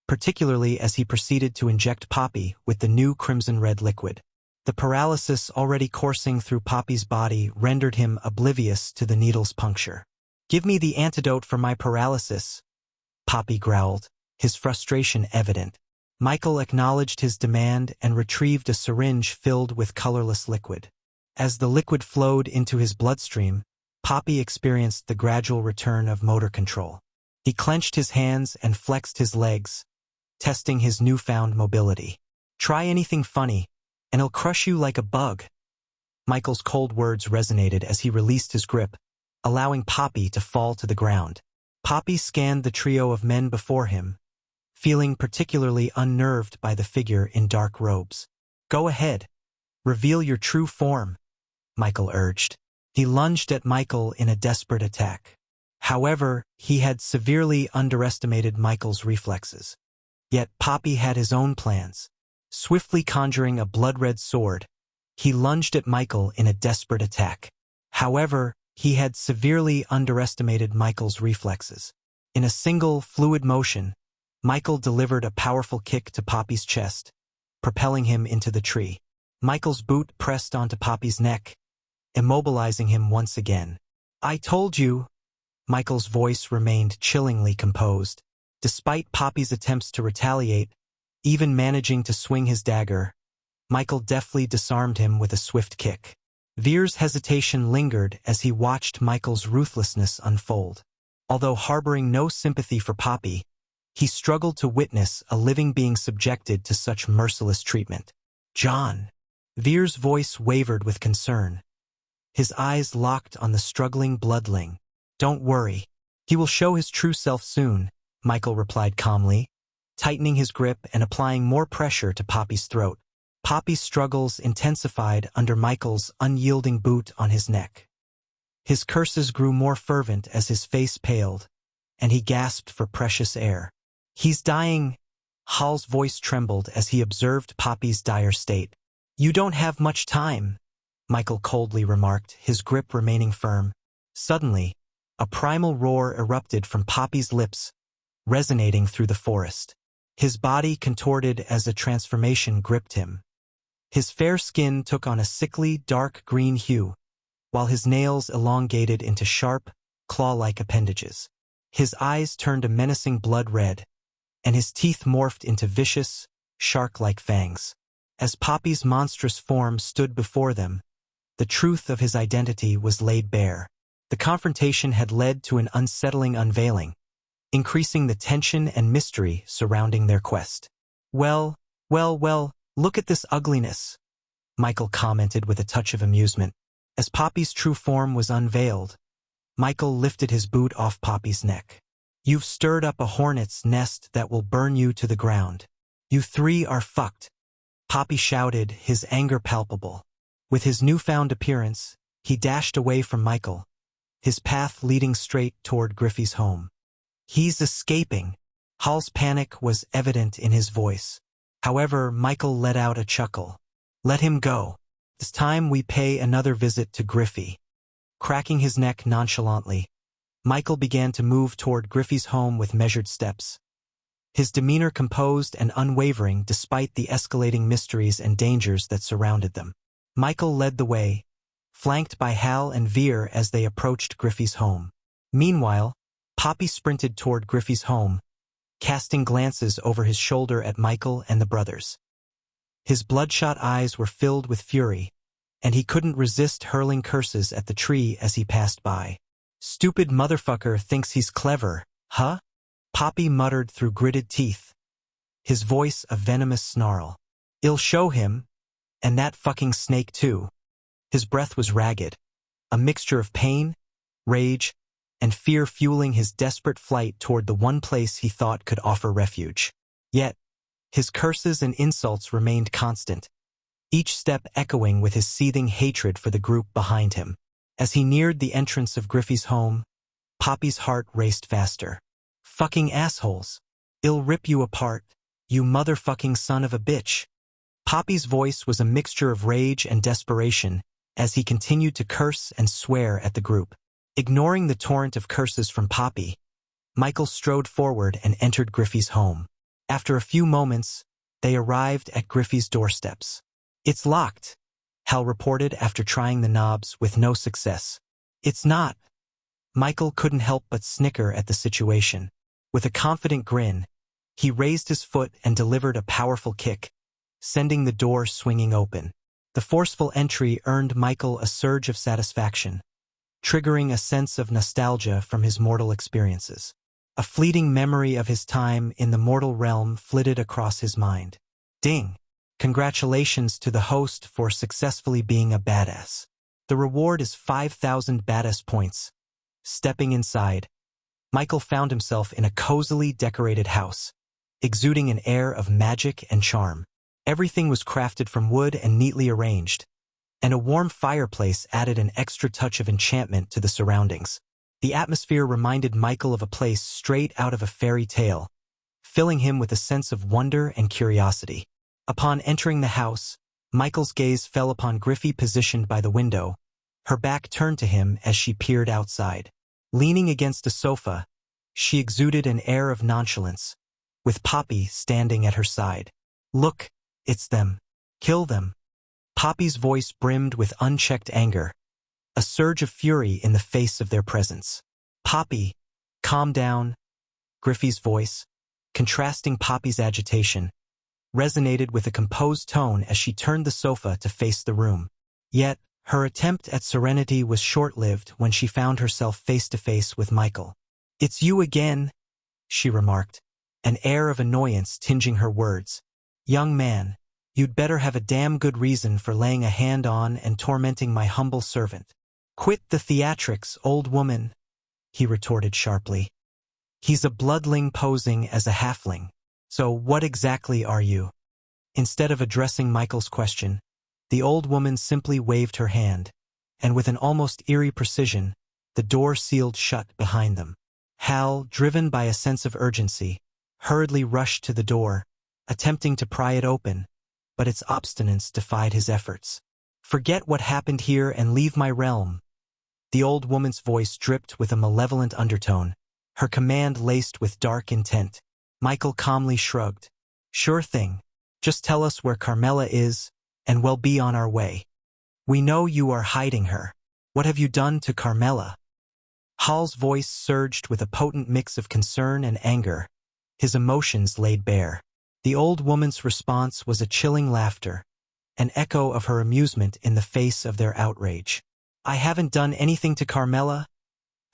particularly as he proceeded to inject Poppy with the new crimson-red liquid. The paralysis already coursing through Poppy's body rendered him oblivious to the needle's puncture. Give me the antidote for my paralysis, Poppy growled, his frustration evident. Michael acknowledged his demand and retrieved a syringe filled with colorless liquid. As the liquid flowed into his bloodstream, Poppy experienced the gradual return of motor control. He clenched his hands and flexed his legs, testing his newfound mobility. Try anything funny, and he'll crush you like a bug. Michael's cold words resonated as he released his grip, allowing Poppy to fall to the ground. Poppy scanned the trio of men before him, feeling particularly unnerved by the figure in dark robes. Go ahead, reveal your true form, Michael urged. He lunged at Michael in a desperate attack. However, he had severely underestimated Michael's reflexes. Yet Poppy had his own plans. Swiftly conjuring a blood-red sword, he lunged at Michael in a desperate attack. However, he had severely underestimated Michael's reflexes. In a single, fluid motion, Michael delivered a powerful kick to Poppy's chest, propelling him into the tree. Michael's boot pressed onto Poppy's neck, immobilizing him once again. I told you. Michael's voice remained chillingly composed. Despite Poppy's attempts to retaliate, even managing to swing his dagger, Michael deftly disarmed him with a swift kick. Veer's hesitation lingered as he watched Michael's ruthlessness unfold. Although harboring no sympathy for Poppy, he struggled to witness a living being subjected to such merciless treatment. John. Veer's voice wavered with concern. His eyes locked on the struggling bloodling. Don't worry. He will show his true self soon, Michael replied calmly, tightening his grip and applying more pressure to Poppy's throat. Poppy's struggles intensified under Michael's unyielding boot on his neck. His curses grew more fervent as his face paled, and he gasped for precious air. He's dying. Hal's voice trembled as he observed Poppy's dire state. You don't have much time, Michael coldly remarked, his grip remaining firm. Suddenly, a primal roar erupted from Poppy's lips, resonating through the forest. His body contorted as a transformation gripped him. His fair skin took on a sickly, dark green hue, while his nails elongated into sharp, claw-like appendages. His eyes turned a menacing blood red, and his teeth morphed into vicious, shark-like fangs. As Poppy's monstrous form stood before them, the truth of his identity was laid bare. The confrontation had led to an unsettling unveiling, increasing the tension and mystery surrounding their quest. Well, look at this ugliness, Michael commented with a touch of amusement. As Poppy's true form was unveiled, Michael lifted his boot off Poppy's neck. You've stirred up a hornet's nest that will burn you to the ground. You three are fucked, Poppy shouted, his anger palpable. With his newfound appearance, he dashed away from Michael, his path leading straight toward Griffey's home. He's escaping. Hal's panic was evident in his voice. However, Michael let out a chuckle. Let him go. This time we pay another visit to Griffey. Cracking his neck nonchalantly, Michael began to move toward Griffey's home with measured steps, his demeanor composed and unwavering despite the escalating mysteries and dangers that surrounded them. Michael led the way, flanked by Hal and Veer as they approached Griffey's home. Meanwhile, Poppy sprinted toward Griffey's home, casting glances over his shoulder at Michael and the brothers. His bloodshot eyes were filled with fury, and he couldn't resist hurling curses at the tree as he passed by. Stupid motherfucker thinks he's clever, huh? Poppy muttered through gritted teeth, his voice a venomous snarl. I'll show him, and that fucking snake too. His breath was ragged, a mixture of pain, rage, and fear fueling his desperate flight toward the one place he thought could offer refuge. Yet, his curses and insults remained constant, each step echoing with his seething hatred for the group behind him. As he neared the entrance of Griffey's home, Poppy's heart raced faster. "Fucking assholes. I'll rip you apart, you motherfucking son of a bitch." Poppy's voice was a mixture of rage and desperation as he continued to curse and swear at the group. Ignoring the torrent of curses from Poppy, Michael strode forward and entered Griffey's home. After a few moments, they arrived at Griffey's doorsteps. "It's locked," Hal reported after trying the knobs with no success. "It's not." Michael couldn't help but snicker at the situation. With a confident grin, he raised his foot and delivered a powerful kick, sending the door swinging open. The forceful entry earned Michael a surge of satisfaction, triggering a sense of nostalgia from his mortal experiences. A fleeting memory of his time in the mortal realm flitted across his mind. Ding! Congratulations to the host for successfully being a badass. The reward is 5,000 badass points. Stepping inside, Michael found himself in a cozily decorated house, exuding an air of magic and charm. Everything was crafted from wood and neatly arranged, and a warm fireplace added an extra touch of enchantment to the surroundings. The atmosphere reminded Michael of a place straight out of a fairy tale, filling him with a sense of wonder and curiosity. Upon entering the house, Michael's gaze fell upon Griffey positioned by the window, her back turned to him as she peered outside. Leaning against a sofa, she exuded an air of nonchalance, with Poppy standing at her side. "Look, it's them. Kill them." Poppy's voice brimmed with unchecked anger, a surge of fury in the face of their presence. "Poppy, calm down." Griffey's voice, contrasting Poppy's agitation, resonated with a composed tone as she turned the sofa to face the room. Yet, her attempt at serenity was short-lived when she found herself face-to-face with Michael. "It's you again," she remarked, an air of annoyance tinging her words. "Young man, you'd better have a damn good reason for laying a hand on and tormenting my humble servant." "Quit the theatrics, old woman," he retorted sharply. "He's a bloodling posing as a halfling. So what exactly are you?" Instead of addressing Michael's question, the old woman simply waved her hand, and with an almost eerie precision, the door sealed shut behind them. Hal, driven by a sense of urgency, hurriedly rushed to the door, attempting to pry it open, but its obstinance defied his efforts. "Forget what happened here and leave my realm." The old woman's voice dripped with a malevolent undertone, her command laced with dark intent. Michael calmly shrugged. "Sure thing. Just tell us where Carmela is, and we'll be on our way. We know you are hiding her. What have you done to Carmela?" Hal's voice surged with a potent mix of concern and anger, his emotions laid bare. The old woman's response was a chilling laughter, an echo of her amusement in the face of their outrage. "I haven't done anything to Carmela."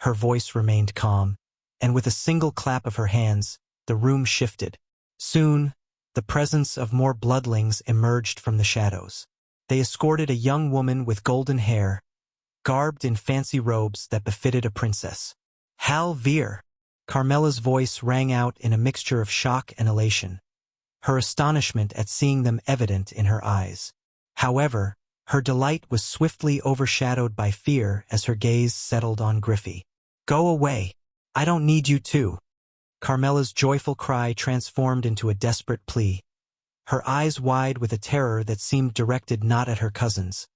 Her voice remained calm, and with a single clap of her hands, the room shifted. Soon, the presence of more bloodlings emerged from the shadows. They escorted a young woman with golden hair, garbed in fancy robes that befitted a princess. "Hal Veer." Carmela's voice rang out in a mixture of shock and elation, her astonishment at seeing them evident in her eyes. However, her delight was swiftly overshadowed by fear as her gaze settled on Griffey. "Go away. I don't need you too." Carmela's joyful cry transformed into a desperate plea, her eyes wide with a terror that seemed directed not at her cousins,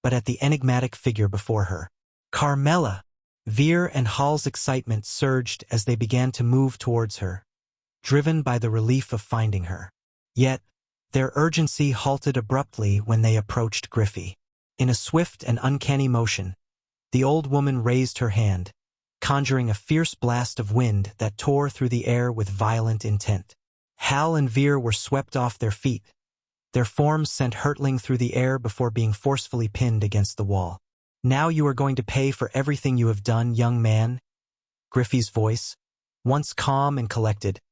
but at the enigmatic figure before her. "Carmela!" Veer and Hal's excitement surged as they began to move towards her, driven by the relief of finding her. Yet, their urgency halted abruptly when they approached Griffey. In a swift and uncanny motion, the old woman raised her hand, conjuring a fierce blast of wind that tore through the air with violent intent. Hal and Veer were swept off their feet, their forms sent hurtling through the air before being forcefully pinned against the wall. "Now you are going to pay for everything you have done, young man." Griffey's voice, once calm and collected,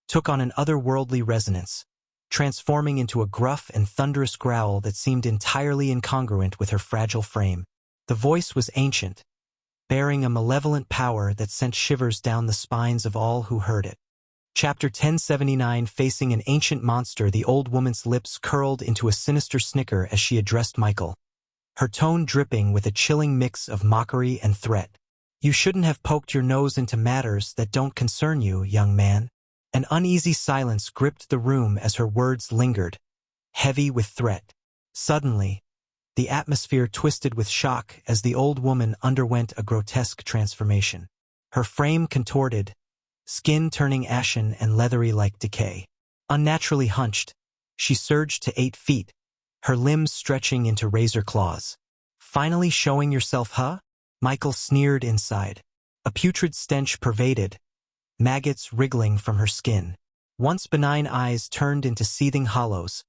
took on an otherworldly resonance, transforming into a gruff and thunderous growl that seemed entirely incongruent with her fragile frame. The voice was ancient, bearing a malevolent power that sent shivers down the spines of all who heard it. Chapter 1079. Facing an ancient monster, the old woman's lips curled into a sinister snicker as she addressed Michael, her tone dripping with a chilling mix of mockery and threat. "You shouldn't have poked your nose into matters that don't concern you, young man." An uneasy silence gripped the room as her words lingered, heavy with threat. Suddenly, the atmosphere twisted with shock as the old woman underwent a grotesque transformation. Her frame contorted, skin turning ashen and leathery like decay. Unnaturally hunched, she surged to 8 feet, her limbs stretching into razor claws. "Finally showing yourself, huh?" Michael sneered inside. A putrid stench pervaded, maggots wriggling from her skin. Once benign eyes turned into seething hollows,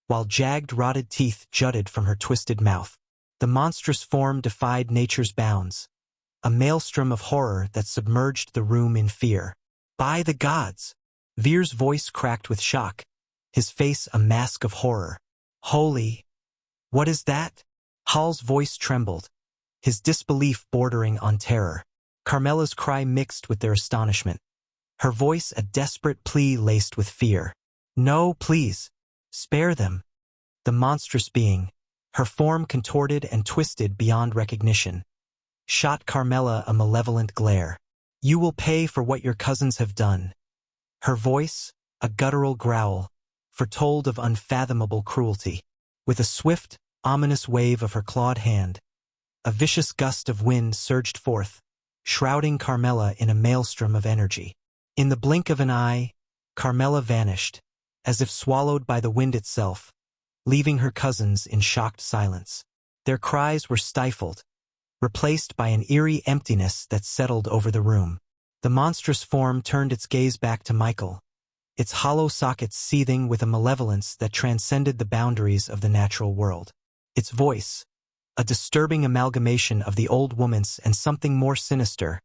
while jagged rotted teeth jutted from her twisted mouth. The monstrous form defied nature's bounds, a maelstrom of horror that submerged the room in fear. "By the gods!" Veer's voice cracked with shock, his face a mask of horror. "Holy! What is that?" Hall's voice trembled, his disbelief bordering on terror. Carmela's cry mixed with their astonishment, her voice a desperate plea laced with fear. "No, please, spare them." The monstrous being, her form contorted and twisted beyond recognition, shot Carmela a malevolent glare. "You will pay for what your cousins have done." Her voice, a guttural growl, foretold of unfathomable cruelty. With a swift, ominous wave of her clawed hand, a vicious gust of wind surged forth, shrouding Carmela in a maelstrom of energy. In the blink of an eye, Carmela vanished, as if swallowed by the wind itself, leaving her cousins in shocked silence. Their cries were stifled, replaced by an eerie emptiness that settled over the room. The monstrous form turned its gaze back to Michael, its hollow sockets seething with a malevolence that transcended the boundaries of the natural world. Its voice, a disturbing amalgamation of the old woman's and something more sinister,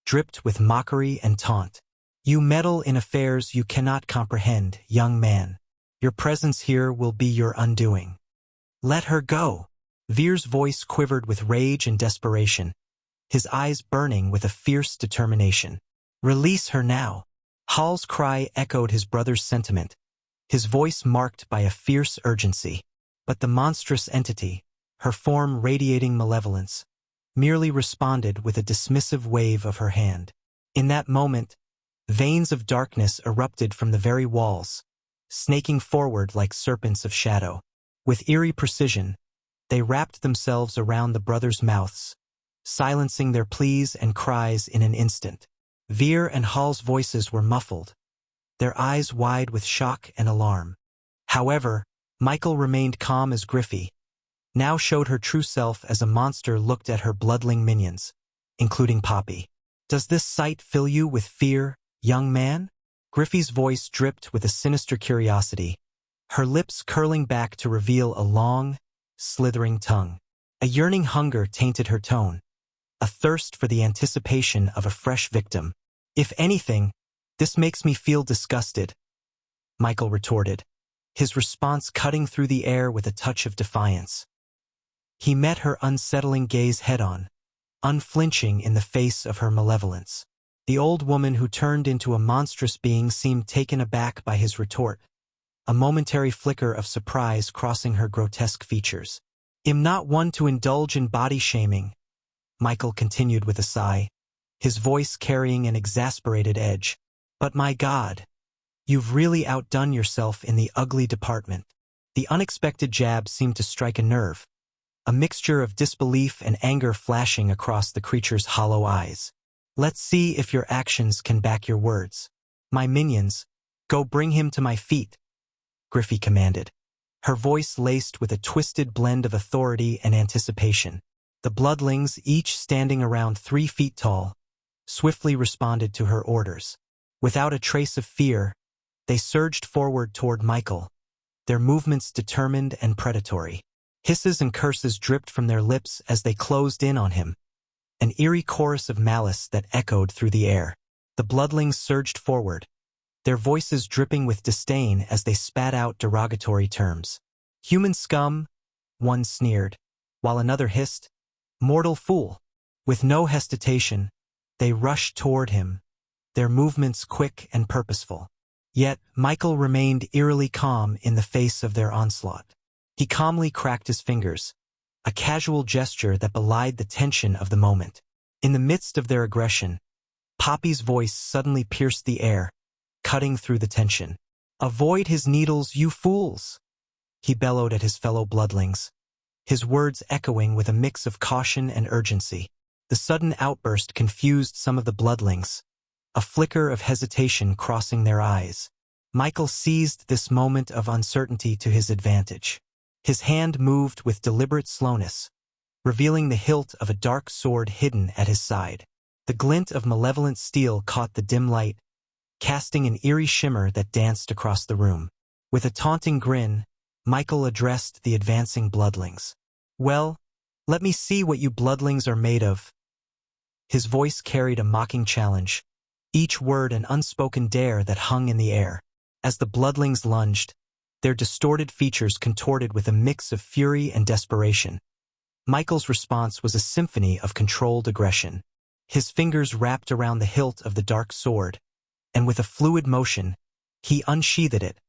dripped with mockery and taunt. "You meddle in affairs you cannot comprehend, young man. Your presence here will be your undoing. Let her go." Veer's voice quivered with rage and desperation, his eyes burning with a fierce determination. "Release her now." Hall's cry echoed his brother's sentiment, his voice marked by a fierce urgency. But the monstrous entity, her form radiating malevolence, merely responded with a dismissive wave of her hand. In that moment, veins of darkness erupted from the very walls, snaking forward like serpents of shadow. With eerie precision, they wrapped themselves around the brothers' mouths, silencing their pleas and cries in an instant. Veer and Hall's voices were muffled, their eyes wide with shock and alarm. However, Michael remained calm as Griffey, now showed her true self as a monster looked at her bloodling minions, including Poppy. "Does this sight fill you with fear, young man?" Griffey's voice dripped with a sinister curiosity, her lips curling back to reveal a long, slithering tongue. A yearning hunger tainted her tone, a thirst for the anticipation of a fresh victim. "If anything, this makes me feel disgusted," Michael retorted, his response cutting through the air with a touch of defiance. He met her unsettling gaze head-on, unflinching in the face of her malevolence. The old woman who turned into a monstrous being seemed taken aback by his retort, a momentary flicker of surprise crossing her grotesque features. "I'm not one to indulge in body shaming," Michael continued with a sigh, his voice carrying an exasperated edge. "But my God, you've really outdone yourself in the ugly department." The unexpected jab seemed to strike a nerve, a mixture of disbelief and anger flashing across the creature's hollow eyes. "Let's see if your actions can back your words. My minions, go bring him to my feet," Griffey commanded, her voice laced with a twisted blend of authority and anticipation. The bloodlings, each standing around 3 feet tall, swiftly responded to her orders. Without a trace of fear, they surged forward toward Michael, their movements determined and predatory. Hisses and curses dripped from their lips as they closed in on him, an eerie chorus of malice that echoed through the air. The bloodlings surged forward, their voices dripping with disdain as they spat out derogatory terms. "Human scum," one sneered, while another hissed, "Mortal fool." With no hesitation, they rushed toward him, their movements quick and purposeful. Yet, Michael remained eerily calm in the face of their onslaught. He calmly cracked his fingers, a casual gesture that belied the tension of the moment. In the midst of their aggression, Poppy's voice suddenly pierced the air, cutting through the tension. "Avoid his needles, you fools!" he bellowed at his fellow bloodlings, his words echoing with a mix of caution and urgency. The sudden outburst confused some of the bloodlings, a flicker of hesitation crossing their eyes. Michael seized this moment of uncertainty to his advantage. His hand moved with deliberate slowness, revealing the hilt of a dark sword hidden at his side. The glint of malevolent steel caught the dim light, casting an eerie shimmer that danced across the room. With a taunting grin, Michael addressed the advancing bloodlings. "Well, let me see what you bloodlings are made of." His voice carried a mocking challenge, each word an unspoken dare that hung in the air. As the bloodlings lunged, their distorted features contorted with a mix of fury and desperation. Michael's response was a symphony of controlled aggression. His fingers wrapped around the hilt of the dark sword, and with a fluid motion, he unsheathed it,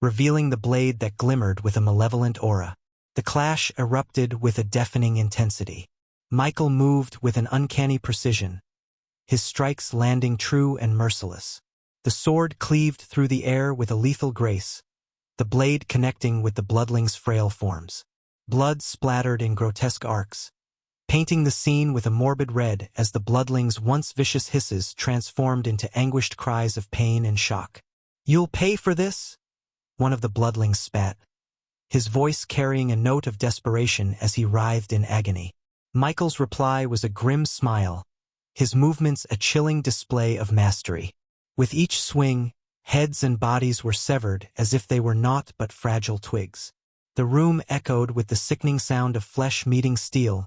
revealing the blade that glimmered with a malevolent aura. The clash erupted with a deafening intensity. Michael moved with an uncanny precision, his strikes landing true and merciless. The sword cleaved through the air with a lethal grace, the blade connecting with the bloodlings' frail forms. Blood splattered in grotesque arcs, painting the scene with a morbid red as the bloodlings' once vicious hisses transformed into anguished cries of pain and shock. "You'll pay for this?" one of the bloodlings spat, his voice carrying a note of desperation as he writhed in agony. Michael's reply was a grim smile, his movements a chilling display of mastery. With each swing, heads and bodies were severed as if they were naught but fragile twigs. The room echoed with the sickening sound of flesh meeting steel,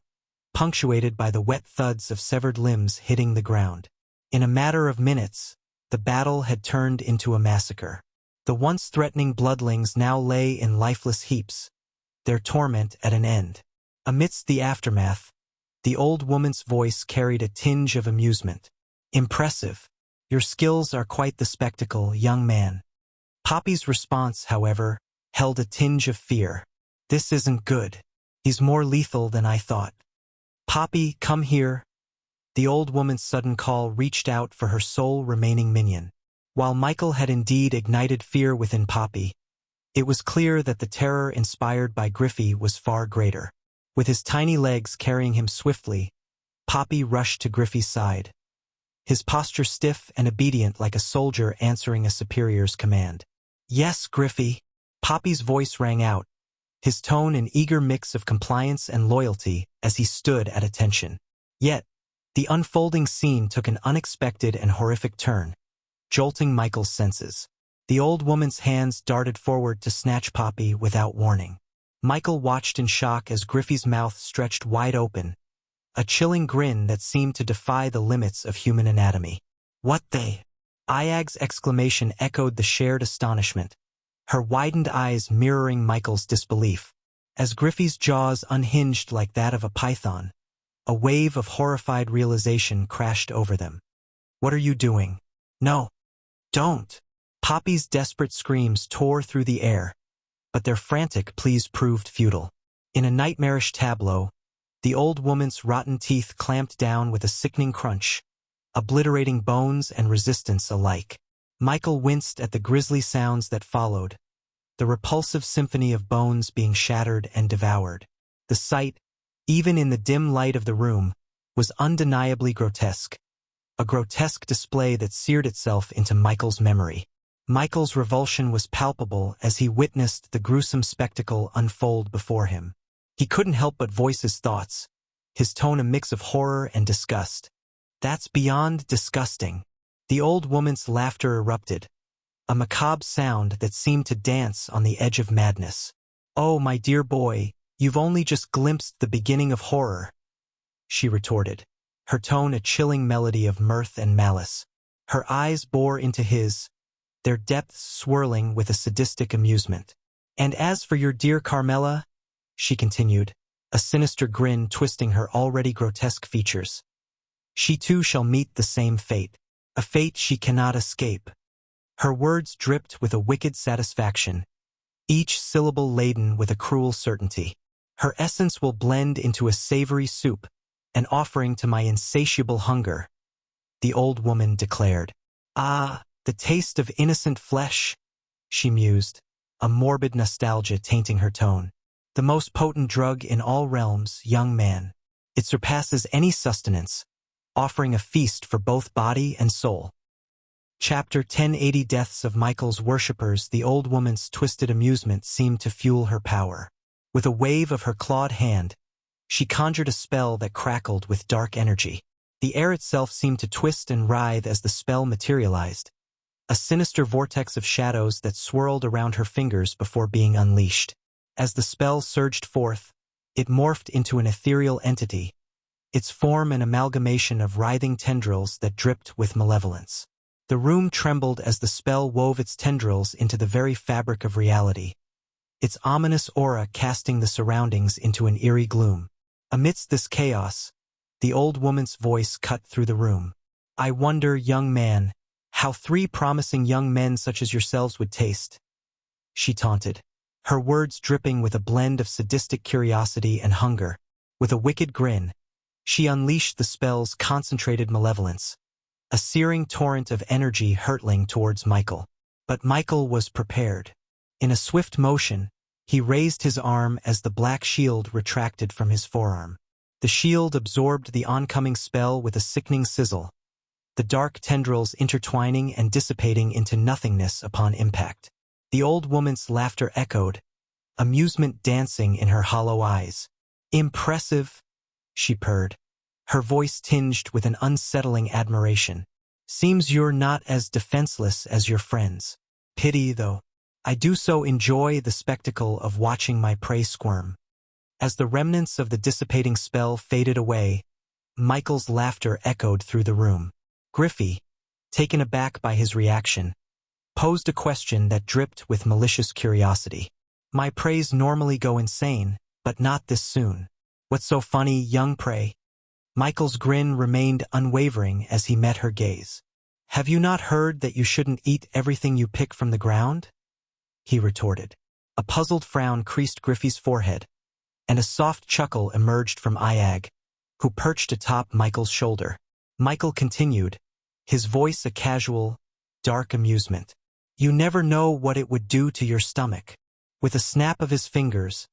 punctuated by the wet thuds of severed limbs hitting the ground. In a matter of minutes, the battle had turned into a massacre. The once threatening bloodlings now lay in lifeless heaps, their torment at an end. Amidst the aftermath, the old woman's voice carried a tinge of amusement. "Impressive. Your skills are quite the spectacle, young man." Poppy's response, however, held a tinge of fear. "This isn't good. He's more lethal than I thought." "Poppy, come here." The old woman's sudden call reached out for her sole remaining minion. While Michael had indeed ignited fear within Poppy, it was clear that the terror inspired by Griffey was far greater. With his tiny legs carrying him swiftly, Poppy rushed to Griffey's side, his posture stiff and obedient like a soldier answering a superior's command. "Yes, Griffey." Poppy's voice rang out, his tone an eager mix of compliance and loyalty as he stood at attention. Yet, the unfolding scene took an unexpected and horrific turn, jolting Michael's senses. The old woman's hands darted forward to snatch Poppy without warning. Michael watched in shock as Griffey's mouth stretched wide open, a chilling grin that seemed to defy the limits of human anatomy. "What the?" Iag's exclamation echoed the shared astonishment, her widened eyes mirroring Michael's disbelief. As Griffey's jaws unhinged like that of a python, a wave of horrified realization crashed over them. "What are you doing?" "No. Don't." Poppy's desperate screams tore through the air, but their frantic pleas proved futile. In a nightmarish tableau, the old woman's rotten teeth clamped down with a sickening crunch, obliterating bones and resistance alike. Michael winced at the grisly sounds that followed, the repulsive symphony of bones being shattered and devoured. The sight, even in the dim light of the room, was undeniably grotesque, a grotesque display that seared itself into Michael's memory. Michael's revulsion was palpable as he witnessed the gruesome spectacle unfold before him. He couldn't help but voice his thoughts, his tone a mix of horror and disgust. "That's beyond disgusting." The old woman's laughter erupted, a macabre sound that seemed to dance on the edge of madness. "Oh, my dear boy, you've only just glimpsed the beginning of horror," she retorted, her tone a chilling melody of mirth and malice. Her eyes bore into his, their depths swirling with a sadistic amusement. "And as for your dear Carmela," she continued, a sinister grin twisting her already grotesque features, She too shall meet the same fate, a fate she cannot escape. Her words dripped with a wicked satisfaction, each syllable laden with a cruel certainty. Her essence will blend into a savory soup, an offering to my insatiable hunger, the old woman declared. Ah, the taste of innocent flesh, she mused, a morbid nostalgia tainting her tone. The most potent drug in all realms, young man. It surpasses any sustenance, offering a feast for both body and soul. Chapter 1080 Deaths of Michael's worshippers. The old woman's twisted amusement seemed to fuel her power. With a wave of her clawed hand, she conjured a spell that crackled with dark energy. The air itself seemed to twist and writhe as the spell materialized, a sinister vortex of shadows that swirled around her fingers before being unleashed. As the spell surged forth, it morphed into an ethereal entity, its form an amalgamation of writhing tendrils that dripped with malevolence. The room trembled as the spell wove its tendrils into the very fabric of reality, its ominous aura casting the surroundings into an eerie gloom. Amidst this chaos, the old woman's voice cut through the room. I wonder, young man, how 3 promising young men such as yourselves would taste, she taunted, her words dripping with a blend of sadistic curiosity and hunger. With a wicked grin, she unleashed the spell's concentrated malevolence, a searing torrent of energy hurtling towards Michael. But Michael was prepared. In a swift motion, he raised his arm as the black shield retracted from his forearm. The shield absorbed the oncoming spell with a sickening sizzle, the dark tendrils intertwining and dissipating into nothingness upon impact. The old woman's laughter echoed, amusement dancing in her hollow eyes. Impressive, she purred, her voice tinged with an unsettling admiration. Seems you're not as defenseless as your friends. Pity, though. I do so enjoy the spectacle of watching my prey squirm. As the remnants of the dissipating spell faded away, Michael's laughter echoed through the room. Griffey, taken aback by his reaction, posed a question that dripped with malicious curiosity. My preys normally go insane, but not this soon. What's so funny, young prey? Michael's grin remained unwavering as he met her gaze. Have you not heard that you shouldn't eat everything you pick from the ground? He retorted. A puzzled frown creased Griffey's forehead, and a soft chuckle emerged from Iag, who perched atop Michael's shoulder. Michael continued, his voice a casual, dark amusement. You never know what it would do to your stomach. With a snap of his fingers,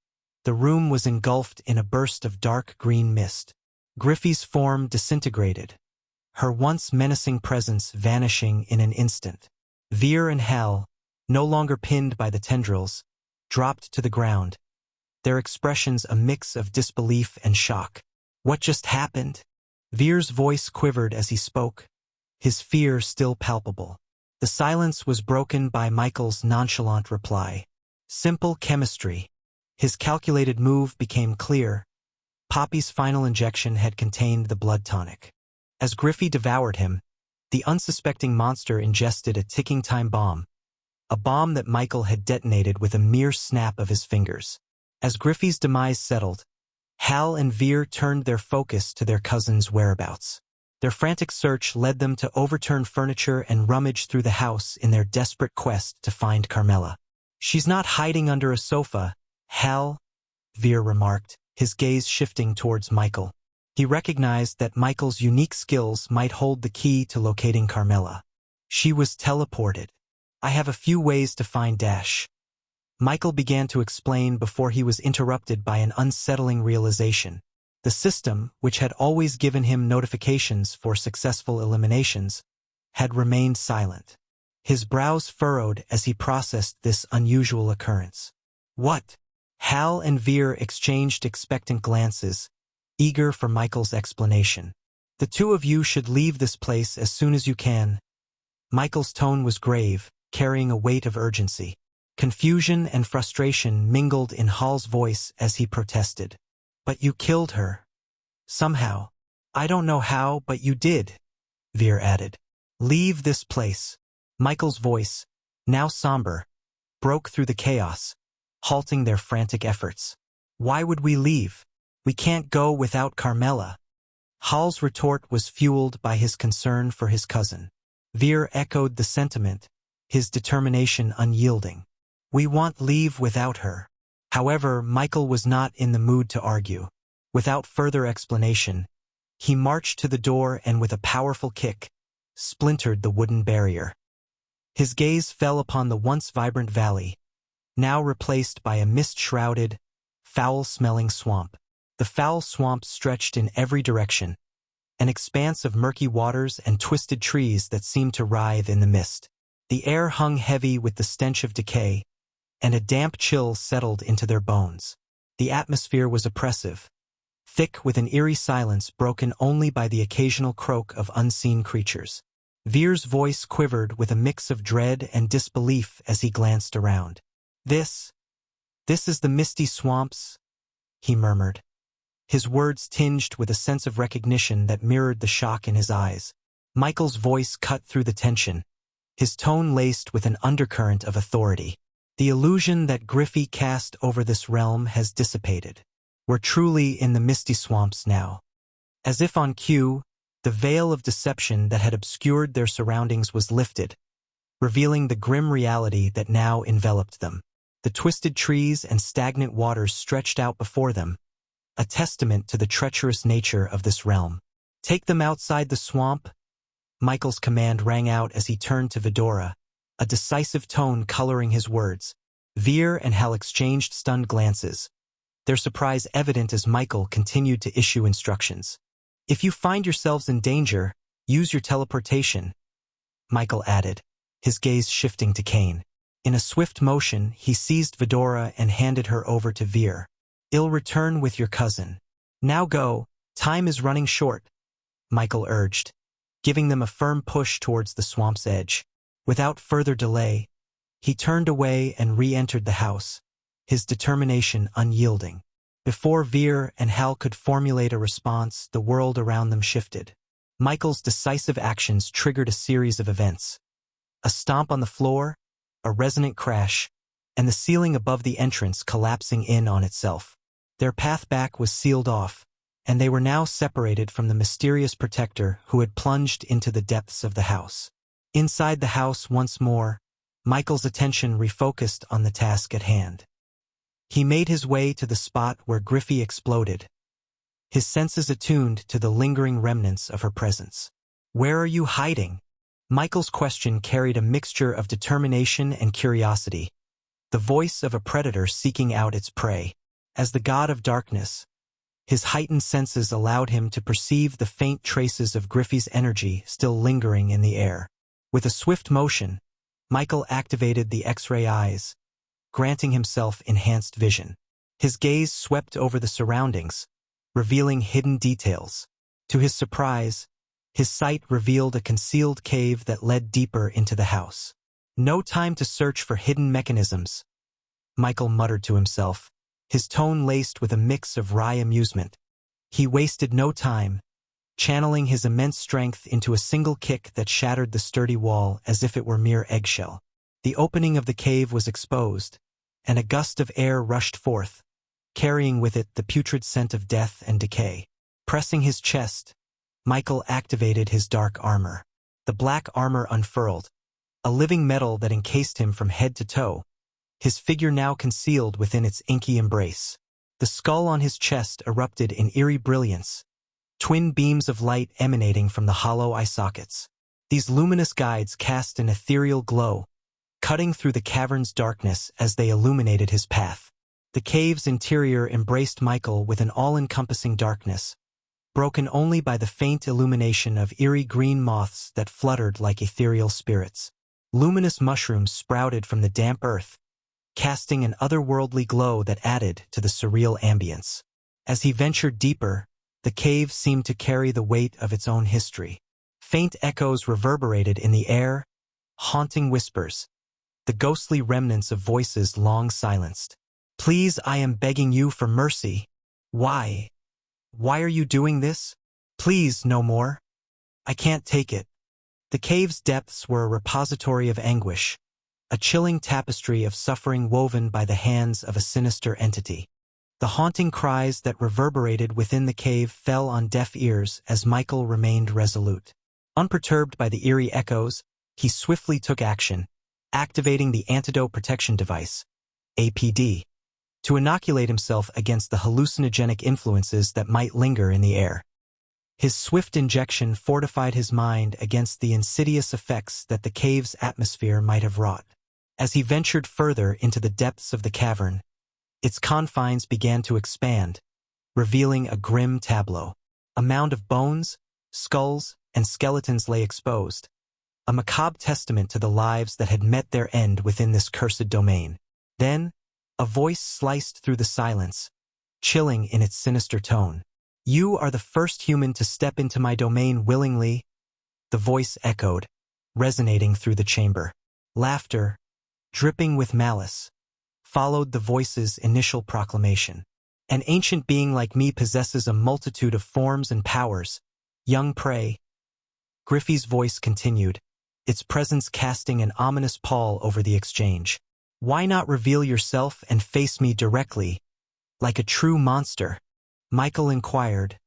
the room was engulfed in a burst of dark green mist. Griffey's form disintegrated, her once menacing presence vanishing in an instant. Veer and Hal, no longer pinned by the tendrils, dropped to the ground, their expressions a mix of disbelief and shock. What just happened? Veer's voice quivered as he spoke, his fear still palpable. The silence was broken by Michael's nonchalant reply. Simple chemistry. His calculated move became clear. Poppy's final injection had contained the blood tonic. As Griffey devoured him, the unsuspecting monster ingested a ticking time bomb, a bomb that Michael had detonated with a mere snap of his fingers. As Griffey's demise settled, Hal and Veer turned their focus to their cousin's whereabouts. Their frantic search led them to overturn furniture and rummage through the house in their desperate quest to find Carmela. She's not hiding under a sofa, Hal, Veer remarked, his gaze shifting towards Michael. He recognized that Michael's unique skills might hold the key to locating Carmela. She was teleported. I have a few ways to find Dash. Michael began to explain before he was interrupted by an unsettling realization. The system, which had always given him notifications for successful eliminations, had remained silent. His brows furrowed as he processed this unusual occurrence. What? Hal and Veer exchanged expectant glances, eager for Michael's explanation. The two of you should leave this place as soon as you can. Michael's tone was grave, carrying a weight of urgency. Confusion and frustration mingled in Hal's voice as he protested. But you killed her. Somehow. I don't know how, but you did, Veer added. Leave this place. Michael's voice, now somber, broke through the chaos, halting their frantic efforts. Why would we leave? We can't go without Carmela. Hall's retort was fueled by his concern for his cousin. Veer echoed the sentiment, his determination unyielding. We want leave without her. However, Michael was not in the mood to argue. Without further explanation, he marched to the door and with a powerful kick, splintered the wooden barrier. His gaze fell upon the once vibrant valley, now replaced by a mist-shrouded, foul-smelling swamp. The foul swamp stretched in every direction, an expanse of murky waters and twisted trees that seemed to writhe in the mist. The air hung heavy with the stench of decay, and a damp chill settled into their bones. The atmosphere was oppressive, thick with an eerie silence broken only by the occasional croak of unseen creatures. Veer's voice quivered with a mix of dread and disbelief as he glanced around. This is the misty swamps, he murmured, his words tinged with a sense of recognition that mirrored the shock in his eyes. Michael's voice cut through the tension, his tone laced with an undercurrent of authority. The illusion that Griffey cast over this realm has dissipated. We're truly in the misty swamps now. As if on cue, the veil of deception that had obscured their surroundings was lifted, revealing the grim reality that now enveloped them. The twisted trees and stagnant waters stretched out before them, a testament to the treacherous nature of this realm. Take them outside the swamp, Michael's command rang out as he turned to Vidora, a decisive tone coloring his words. Veer and Hal exchanged stunned glances, their surprise evident as Michael continued to issue instructions. If you find yourselves in danger, use your teleportation, Michael added, his gaze shifting to Kane. In a swift motion, he seized Vidora and handed her over to Veer. I'll return with your cousin. Now go, time is running short, Michael urged, giving them a firm push towards the swamp's edge. Without further delay, he turned away and re-entered the house, his determination unyielding. Before Veer and Hal could formulate a response, the world around them shifted. Michael's decisive actions triggered a series of events. A stomp on the floor, a resonant crash, and the ceiling above the entrance collapsing in on itself. Their path back was sealed off, and they were now separated from the mysterious protector who had plunged into the depths of the house. Inside the house once more, Michael's attention refocused on the task at hand. He made his way to the spot where Griffey exploded, his senses attuned to the lingering remnants of her presence. Where are you hiding? Michael's question carried a mixture of determination and curiosity, the voice of a predator seeking out its prey. As the god of darkness, his heightened senses allowed him to perceive the faint traces of Griffey's energy still lingering in the air. With a swift motion, Michael activated the X-ray eyes, granting himself enhanced vision. His gaze swept over the surroundings, revealing hidden details. To his surprise, his sight revealed a concealed cave that led deeper into the house. No time to search for hidden mechanisms, Michael muttered to himself, his tone laced with a mix of wry amusement. He wasted no time, channeling his immense strength into a single kick that shattered the sturdy wall as if it were mere eggshell. The opening of the cave was exposed, and a gust of air rushed forth, carrying with it the putrid scent of death and decay. Pressing his chest, Michael activated his dark armor. The black armor unfurled, a living metal that encased him from head to toe, his figure now concealed within its inky embrace. The skull on his chest erupted in eerie brilliance, twin beams of light emanating from the hollow eye sockets. These luminous guides cast an ethereal glow, cutting through the cavern's darkness as they illuminated his path. The cave's interior embraced Michael with an all-encompassing darkness, broken only by the faint illumination of eerie green moths that fluttered like ethereal spirits. Luminous mushrooms sprouted from the damp earth, casting an otherworldly glow that added to the surreal ambience. As he ventured deeper, the cave seemed to carry the weight of its own history. Faint echoes reverberated in the air, haunting whispers, the ghostly remnants of voices long silenced. Please, I am begging you for mercy. Why? Why are you doing this? Please, no more. I can't take it. The cave's depths were a repository of anguish, a chilling tapestry of suffering woven by the hands of a sinister entity. The haunting cries that reverberated within the cave fell on deaf ears as Michael remained resolute. Unperturbed by the eerie echoes, he swiftly took action, activating the Antidote Protection Device, APD, to inoculate himself against the hallucinogenic influences that might linger in the air. His swift injection fortified his mind against the insidious effects that the cave's atmosphere might have wrought. As he ventured further into the depths of the cavern, its confines began to expand, revealing a grim tableau. A mound of bones, skulls, and skeletons lay exposed, a macabre testament to the lives that had met their end within this cursed domain. Then, a voice sliced through the silence, chilling in its sinister tone. "You are the first human to step into my domain willingly," the voice echoed, resonating through the chamber. Laughter, dripping with malice, followed the voice's initial proclamation. "An ancient being like me possesses a multitude of forms and powers, young prey." Griffey's voice continued, its presence casting an ominous pall over the exchange. "Why not reveal yourself and face me directly, like a true monster?" Michael inquired,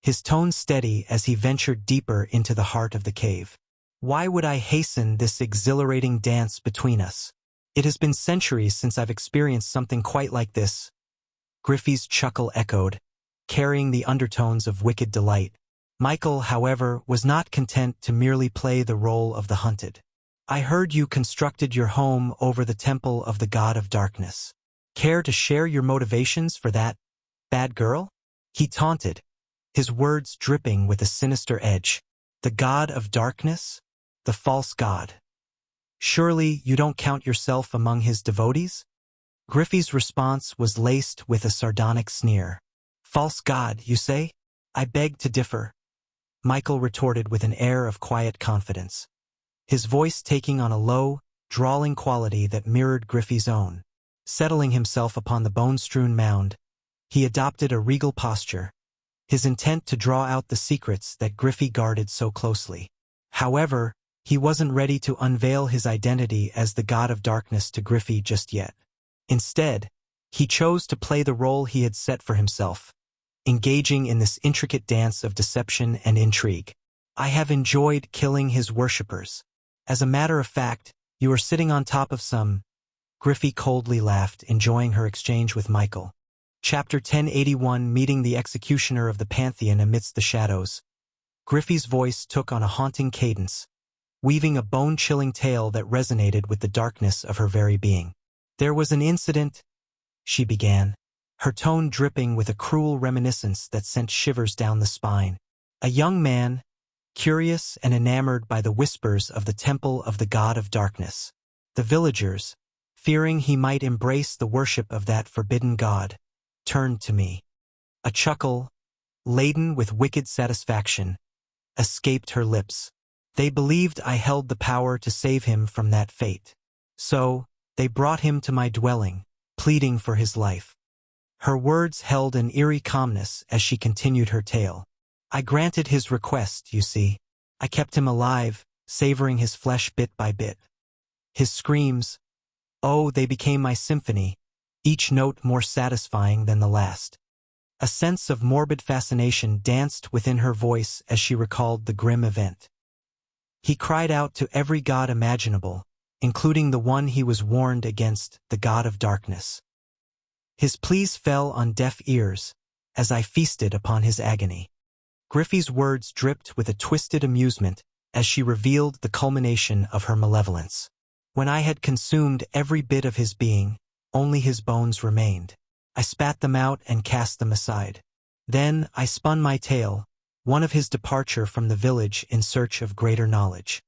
his tone steady as he ventured deeper into the heart of the cave. "Why would I hasten this exhilarating dance between us? It has been centuries since I've experienced something quite like this." Griffey's chuckle echoed, carrying the undertones of wicked delight. Michael, however, was not content to merely play the role of the hunted. "I heard you constructed your home over the temple of the God of Darkness. Care to share your motivations for that bad girl?" He taunted, his words dripping with a sinister edge. "The God of Darkness? The false god? Surely you don't count yourself among his devotees?" Griffey's response was laced with a sardonic sneer. "False god, you say? I beg to differ," Michael retorted with an air of quiet confidence, his voice taking on a low, drawling quality that mirrored Griffey's own. Settling himself upon the bone-strewn mound, he adopted a regal posture, his intent to draw out the secrets that Griffey guarded so closely. However, he wasn't ready to unveil his identity as the God of Darkness to Griffey just yet. Instead, he chose to play the role he had set for himself, engaging in this intricate dance of deception and intrigue. "I have enjoyed killing his worshippers. As a matter of fact, you are sitting on top of some—" Griffey coldly laughed, enjoying her exchange with Michael. Chapter 1081, Meeting the Executioner of the Pantheon Amidst the Shadows. Griffey's voice took on a haunting cadence, weaving a bone-chilling tale that resonated with the darkness of her very being. "There was an incident," she began, her tone dripping with a cruel reminiscence that sent shivers down the spine. "A young man, curious and enamored by the whispers of the temple of the God of Darkness. The villagers, fearing he might embrace the worship of that forbidden god, turned to me." A chuckle, laden with wicked satisfaction, escaped her lips. "They believed I held the power to save him from that fate. So, they brought him to my dwelling, pleading for his life." Her words held an eerie calmness as she continued her tale. "I granted his request, you see. I kept him alive, savoring his flesh bit by bit. His screams, oh, they became my symphony, each note more satisfying than the last." A sense of morbid fascination danced within her voice as she recalled the grim event. "He cried out to every god imaginable, including the one he was warned against, the God of Darkness. His pleas fell on deaf ears, as I feasted upon his agony." Griffey's words dripped with a twisted amusement as she revealed the culmination of her malevolence. "When I had consumed every bit of his being, only his bones remained. I spat them out and cast them aside. Then I spun my tale, one of his departure from the village in search of greater knowledge."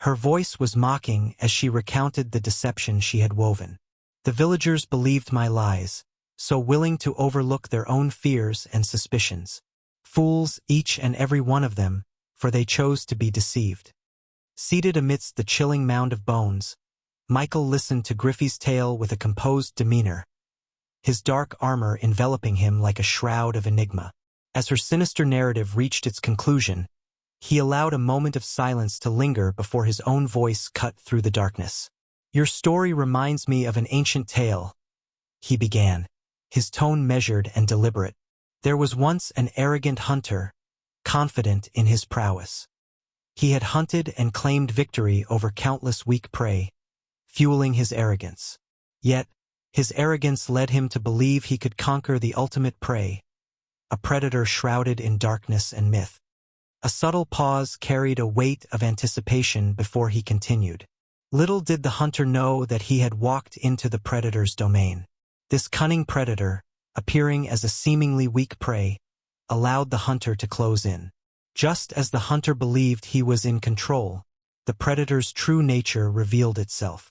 Her voice was mocking as she recounted the deception she had woven. "The villagers believed my lies, so willing to overlook their own fears and suspicions. Fools, each and every one of them, for they chose to be deceived." Seated amidst the chilling mound of bones, Michael listened to Griffey's tale with a composed demeanor, his dark armor enveloping him like a shroud of enigma. As her sinister narrative reached its conclusion, he allowed a moment of silence to linger before his own voice cut through the darkness. "Your story reminds me of an ancient tale," he began, his tone measured and deliberate. There was once an arrogant hunter, confident in his prowess. He had hunted and claimed victory over countless weak prey, fueling his arrogance. Yet, his arrogance led him to believe he could conquer the ultimate prey, a predator shrouded in darkness and myth. A subtle pause carried a weight of anticipation before he continued. Little did the hunter know that he had walked into the predator's domain. This cunning predator, appearing as a seemingly weak prey, allowed the hunter to close in. Just as the hunter believed he was in control, the predator's true nature revealed itself.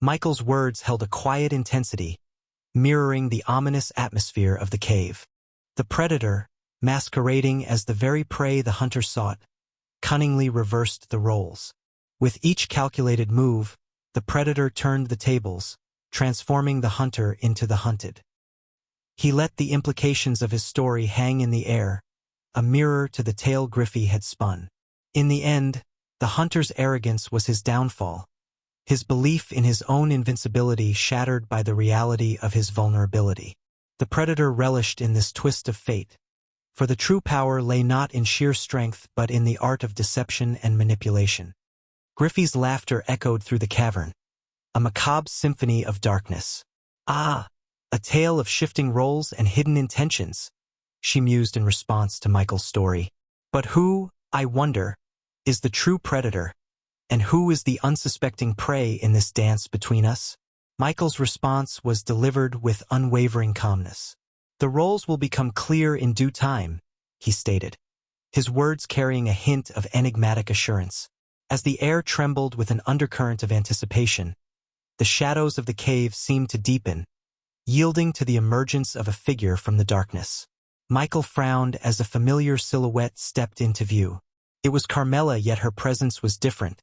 Michael's words held a quiet intensity, mirroring the ominous atmosphere of the cave. The predator, masquerading as the very prey the hunter sought, cunningly reversed the roles. With each calculated move, the predator turned the tables, transforming the hunter into the hunted. He let the implications of his story hang in the air, a mirror to the tale Griffey had spun. In the end, the hunter's arrogance was his downfall, his belief in his own invincibility shattered by the reality of his vulnerability. The predator relished in this twist of fate, for the true power lay not in sheer strength but in the art of deception and manipulation. Griffey's laughter echoed through the cavern, a macabre symphony of darkness. "Ah, a tale of shifting roles and hidden intentions," she mused in response to Michael's story. "But who, I wonder, is the true predator, and who is the unsuspecting prey in this dance between us?" Michael's response was delivered with unwavering calmness. "The roles will become clear in due time," he stated, his words carrying a hint of enigmatic assurance. As the air trembled with an undercurrent of anticipation, the shadows of the cave seemed to deepen, yielding to the emergence of a figure from the darkness. Michael frowned as a familiar silhouette stepped into view. It was Carmela, yet her presence was different,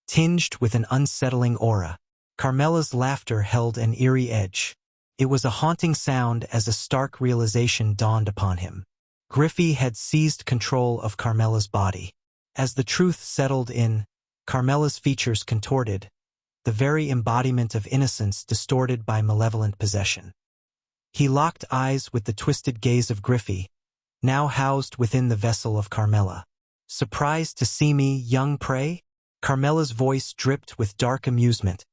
tinged with an unsettling aura. Carmela's laughter held an eerie edge. It was a haunting sound as a stark realization dawned upon him. Griffey had seized control of Carmela's body. As the truth settled in, Carmela's features contorted, the very embodiment of innocence distorted by malevolent possession. He locked eyes with the twisted gaze of Griffey, now housed within the vessel of Carmela. "Surprised to see me, young prey?" Carmela's voice dripped with dark amusement,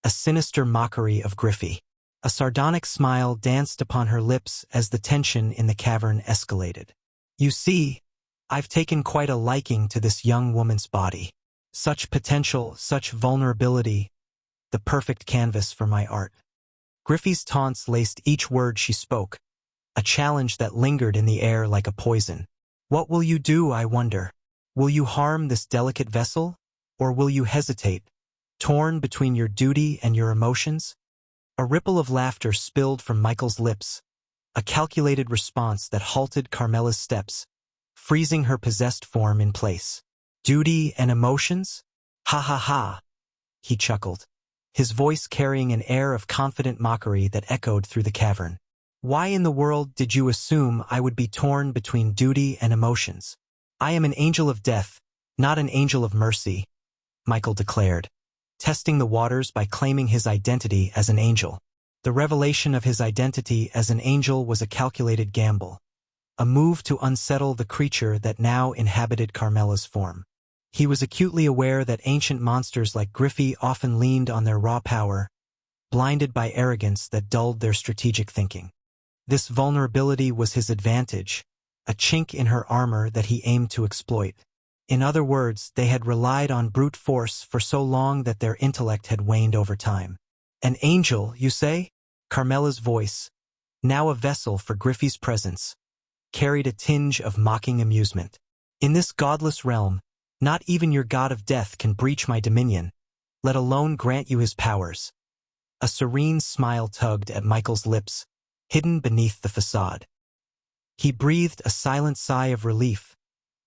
a sinister mockery of Griffey. A sardonic smile danced upon her lips as the tension in the cavern escalated. "You see, I've taken quite a liking to this young woman's body. Such potential, such vulnerability, the perfect canvas for my art." Griffey's taunts laced each word she spoke, a challenge that lingered in the air like a poison. "What will you do, I wonder? Will you harm this delicate vessel? Or will you hesitate, torn between your duty and your emotions?" A ripple of laughter spilled from Michael's lips, a calculated response that halted Carmela's steps, freezing her possessed form in place. "Duty and emotions? Ha ha ha!" he chuckled, his voice carrying an air of confident mockery that echoed through the cavern. "Why in the world did you assume I would be torn between duty and emotions? I am an angel of death, not an angel of mercy," Michael declared, testing the waters by claiming his identity as an angel. The revelation of his identity as an angel was a calculated gamble, a move to unsettle the creature that now inhabited Carmela's form. He was acutely aware that ancient monsters like Griffey often leaned on their raw power, blinded by arrogance that dulled their strategic thinking. This vulnerability was his advantage, a chink in her armor that he aimed to exploit. In other words, they had relied on brute force for so long that their intellect had waned over time. "An angel, you say?" Carmela's voice, now a vessel for Griffey's presence, carried a tinge of mocking amusement. "In this godless realm, not even your god of death can breach my dominion, let alone grant you his powers." A serene smile tugged at Michael's lips, hidden beneath the facade. He breathed a silent sigh of relief,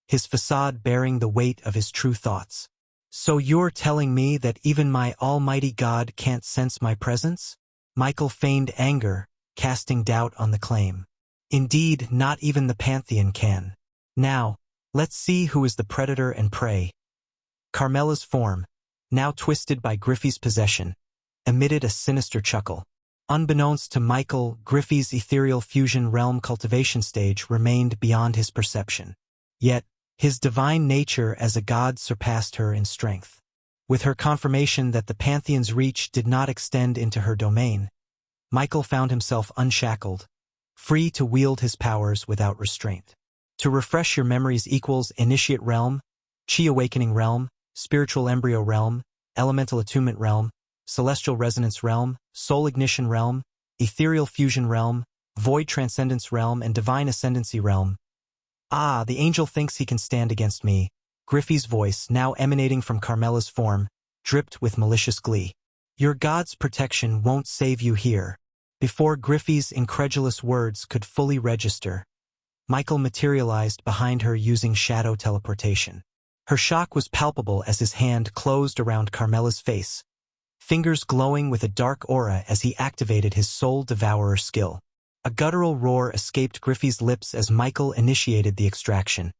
his facade bearing the weight of his true thoughts. "So you're telling me that even my almighty God can't sense my presence?" Michael feigned anger, casting doubt on the claim. "Indeed, not even the Pantheon can. Now, let's see who is the predator and prey." Carmela's form, now twisted by Griffey's possession, emitted a sinister chuckle. Unbeknownst to Michael, Griffey's ethereal fusion realm cultivation stage remained beyond his perception. Yet, his divine nature as a god surpassed her in strength. With her confirmation that the Pantheon's reach did not extend into her domain, Michael found himself unshackled, free to wield his powers without restraint. To refresh your memories equals Initiate Realm, Chi Awakening Realm, Spiritual Embryo Realm, Elemental Attunement Realm, Celestial Resonance Realm, Soul Ignition Realm, Ethereal Fusion Realm, Void Transcendence Realm, and Divine Ascendancy Realm. Ah, the angel thinks he can stand against me. Griffey's voice, now emanating from Carmela's form, dripped with malicious glee. Your god's protection won't save you here. Before Griffey's incredulous words could fully register, Michael materialized behind her using shadow teleportation. Her shock was palpable as his hand closed around Carmela's face, fingers glowing with a dark aura as he activated his Soul Devourer skill. A guttural roar escaped Griffey's lips as Michael initiated the extraction,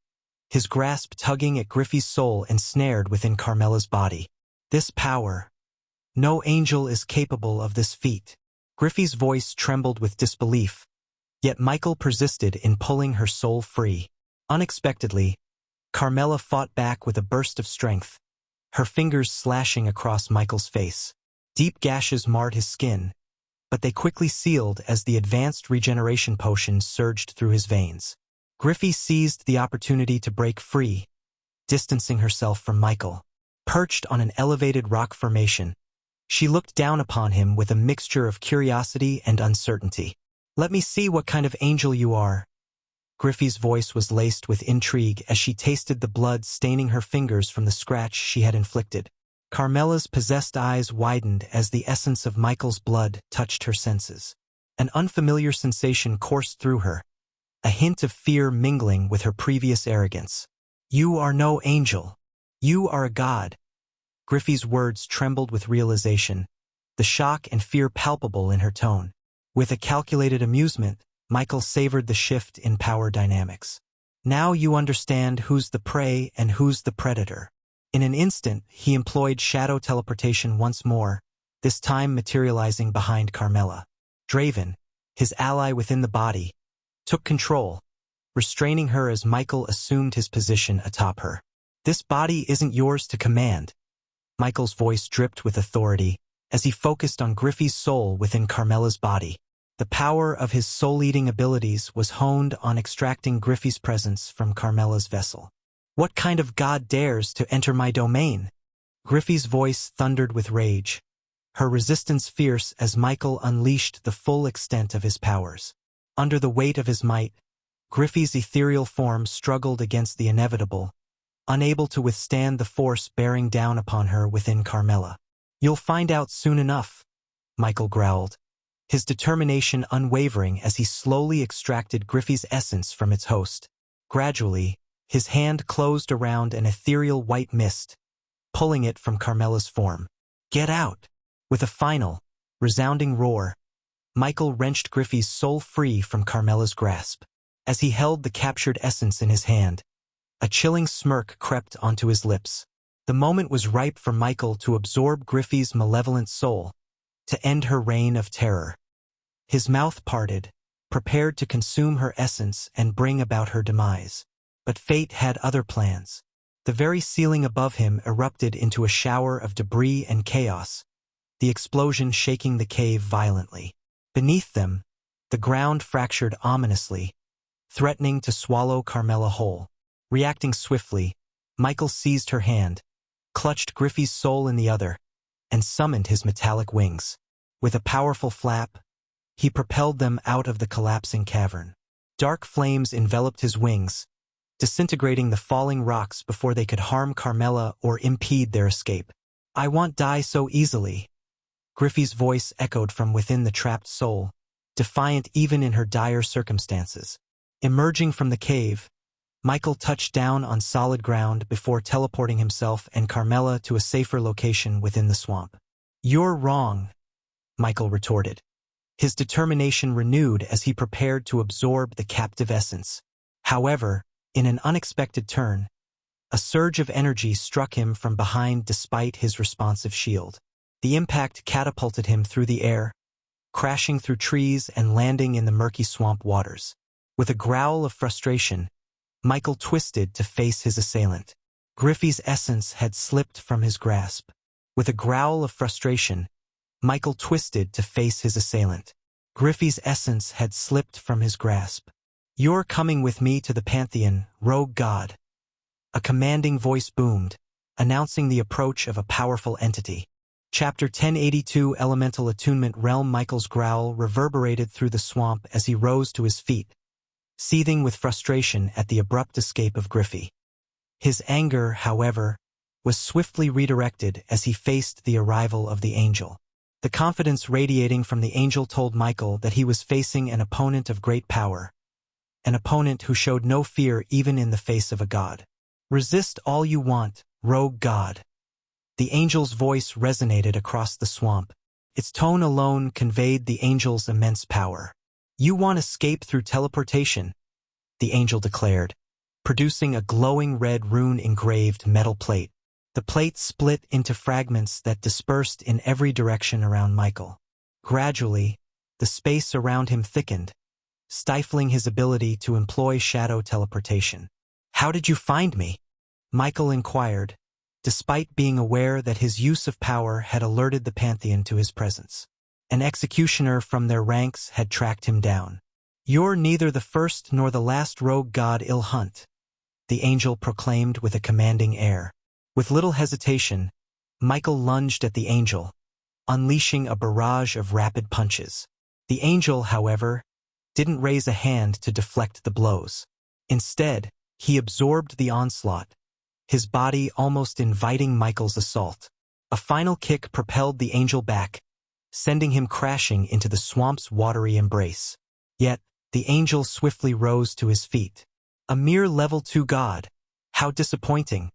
his grasp tugging at Griffey's soul ensnared within Carmela's body. This power. No angel is capable of this feat. Griffey's voice trembled with disbelief, yet Michael persisted in pulling her soul free. Unexpectedly, Carmela fought back with a burst of strength, her fingers slashing across Michael's face. Deep gashes marred his skin, but they quickly sealed as the advanced regeneration potion surged through his veins. Griffey seized the opportunity to break free, distancing herself from Michael. Perched on an elevated rock formation, she looked down upon him with a mixture of curiosity and uncertainty. "Let me see what kind of angel you are." Griffey's voice was laced with intrigue as she tasted the blood staining her fingers from the scratch she had inflicted. Carmela's possessed eyes widened as the essence of Michael's blood touched her senses. An unfamiliar sensation coursed through her, a hint of fear mingling with her previous arrogance. "You are no angel. You are a god." Griffey's words trembled with realization, the shock and fear palpable in her tone. With a calculated amusement, Michael savored the shift in power dynamics. "Now you understand who's the prey and who's the predator." In an instant, he employed shadow teleportation once more, this time materializing behind Carmela. Draven, his ally within the body, took control, restraining her as Michael assumed his position atop her. "This body isn't yours to command." Michael's voice dripped with authority as he focused on Griffey's soul within Carmela's body. The power of his soul-eating abilities was honed on extracting Griffey's presence from Carmela's vessel. "What kind of god dares to enter my domain?" Griffey's voice thundered with rage, her resistance fierce as Michael unleashed the full extent of his powers. Under the weight of his might, Griffey's ethereal form struggled against the inevitable, unable to withstand the force bearing down upon her within Carmela. "You'll find out soon enough," Michael growled, his determination unwavering as he slowly extracted Griffey's essence from its host. Gradually, his hand closed around an ethereal white mist, pulling it from Carmela's form. "Get out!" With a final, resounding roar, Michael wrenched Griffey's soul free from Carmela's grasp. As he held the captured essence in his hand, a chilling smirk crept onto his lips. The moment was ripe for Michael to absorb Griffey's malevolent soul, to end her reign of terror. His mouth parted, prepared to consume her essence and bring about her demise. But fate had other plans. The very ceiling above him erupted into a shower of debris and chaos, the explosion shaking the cave violently. Beneath them, the ground fractured ominously, threatening to swallow Carmela whole. Reacting swiftly, Michael seized her hand, clutched Griffey's soul in the other, and summoned his metallic wings. With a powerful flap, he propelled them out of the collapsing cavern. Dark flames enveloped his wings, disintegrating the falling rocks before they could harm Carmela or impede their escape. "I won't die so easily." Griffey's voice echoed from within the trapped soul, defiant even in her dire circumstances. Emerging from the cave, Michael touched down on solid ground before teleporting himself and Carmela to a safer location within the swamp. "You're wrong," Michael retorted, his determination renewed as he prepared to absorb the captive essence. However, in an unexpected turn, a surge of energy struck him from behind despite his responsive shield. The impact catapulted him through the air, crashing through trees and landing in the murky swamp waters. With a growl of frustration, Michael twisted to face his assailant. Griffey's essence had slipped from his grasp. With a growl of frustration, Michael twisted to face his assailant. Griffey's essence had slipped from his grasp. "You're coming with me to the Pantheon, rogue god." A commanding voice boomed, announcing the approach of a powerful entity. Chapter 1082 Elemental Attunement Realm. Michael's growl reverberated through the swamp as he rose to his feet, seething with frustration at the abrupt escape of Griffey. His anger, however, was swiftly redirected as he faced the arrival of the angel. The confidence radiating from the angel told Michael that he was facing an opponent of great power, an opponent who showed no fear even in the face of a god. "Resist all you want, rogue god." The angel's voice resonated across the swamp. Its tone alone conveyed the angel's immense power. "You want escape through teleportation," the angel declared, producing a glowing red rune-engraved metal plate. The plate split into fragments that dispersed in every direction around Michael. Gradually, the space around him thickened, stifling his ability to employ shadow teleportation. "How did you find me?" Michael inquired, despite being aware that his use of power had alerted the Pantheon to his presence. An executioner from their ranks had tracked him down. "You're neither the first nor the last rogue god I'll hunt," the angel proclaimed with a commanding air. With little hesitation, Michael lunged at the angel, unleashing a barrage of rapid punches. The angel, however, didn't raise a hand to deflect the blows. Instead, he absorbed the onslaught, his body almost inviting Michael's assault. A final kick propelled the angel back, sending him crashing into the swamp's watery embrace. Yet, the angel swiftly rose to his feet. "A mere level 2 god. How disappointing."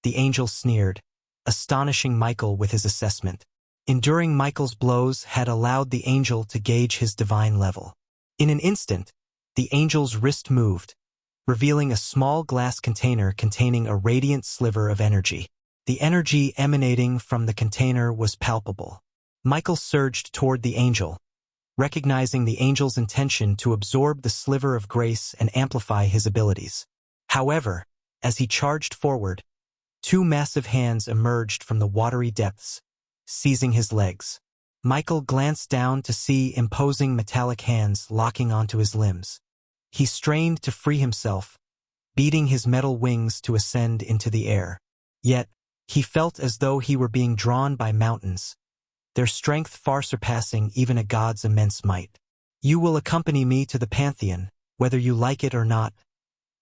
The angel sneered, astonishing Michael with his assessment. Enduring Michael's blows had allowed the angel to gauge his divine level. In an instant, the angel's wrist moved, revealing a small glass container containing a radiant sliver of energy. The energy emanating from the container was palpable. Michael surged toward the angel, recognizing the angel's intention to absorb the sliver of grace and amplify his abilities. However, as he charged forward, 2 massive hands emerged from the watery depths, seizing his legs. Michael glanced down to see imposing metallic hands locking onto his limbs. He strained to free himself, beating his metal wings to ascend into the air. Yet, he felt as though he were being drawn by mountains, their strength far surpassing even a god's immense might. "You will accompany me to the Pantheon, whether you like it or not,"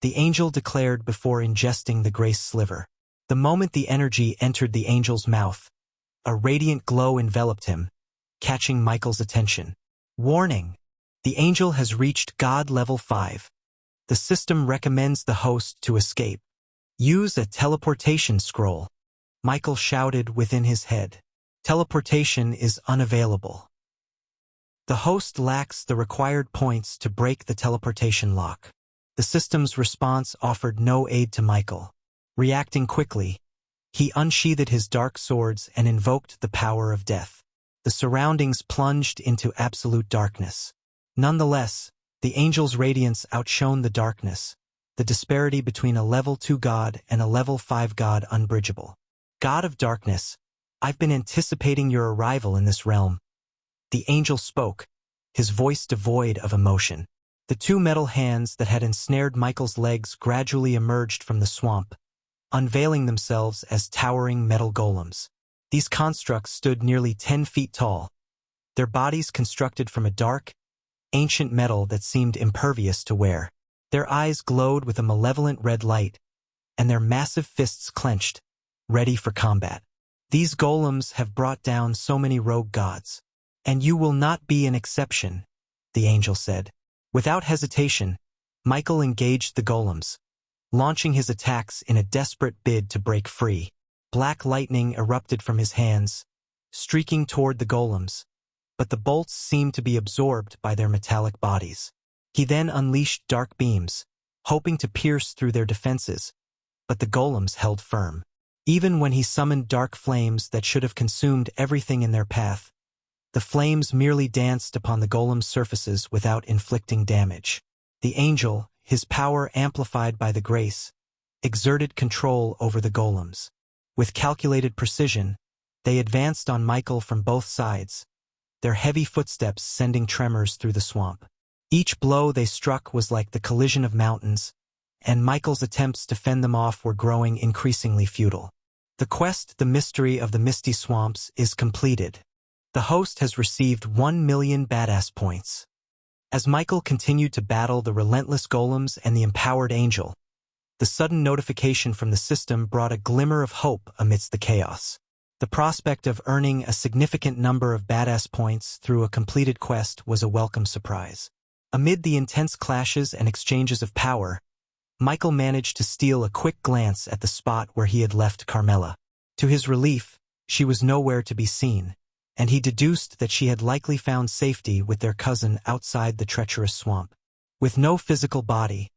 the angel declared before ingesting the grace sliver. The moment the energy entered the angel's mouth, a radiant glow enveloped him, catching Michael's attention. "Warning! The angel has reached God level 5. The system recommends the host to escape. Use a teleportation scroll," Michael shouted within his head. "Teleportation is unavailable. The host lacks the required points to break the teleportation lock." The system's response offered no aid to Michael. Reacting quickly, he unsheathed his dark swords and invoked the power of death. The surroundings plunged into absolute darkness. Nonetheless, the angel's radiance outshone the darkness, the disparity between a level 2 god and a level 5 god unbridgeable. "God of darkness, I've been anticipating your arrival in this realm." The angel spoke, his voice devoid of emotion. The 2 metal hands that had ensnared Michael's legs gradually emerged from the swamp, unveiling themselves as towering metal golems. These constructs stood nearly 10 feet tall, their bodies constructed from a dark, ancient metal that seemed impervious to wear. Their eyes glowed with a malevolent red light, and their massive fists clenched, ready for combat. "These golems have brought down so many rogue gods, and you will not be an exception," the angel said. Without hesitation, Michael engaged the golems, launching his attacks in a desperate bid to break free. Black lightning erupted from his hands, streaking toward the golems, but the bolts seemed to be absorbed by their metallic bodies. He then unleashed dark beams, hoping to pierce through their defenses, but the golems held firm. Even when he summoned dark flames that should have consumed everything in their path, The flames merely danced upon the golem's surfaces without inflicting damage. The angel, his power amplified by the grace, exerted control over the golems. With calculated precision, they advanced on Michael from both sides, their heavy footsteps sending tremors through the swamp. Each blow they struck was like the collision of mountains, and Michael's attempts to fend them off were growing increasingly futile. The quest, The Mystery of the Misty Swamps, is completed. The host has received 1,000,000 badass points. As Michael continued to battle the relentless golems and the empowered angel, the sudden notification from the system brought a glimmer of hope amidst the chaos. The prospect of earning a significant number of badass points through a completed quest was a welcome surprise. Amid the intense clashes and exchanges of power, Michael managed to steal a quick glance at the spot where he had left Carmela. To his relief, she was nowhere to be seen, and he deduced that she had likely found safety with their cousin outside the treacherous swamp. With no physical body,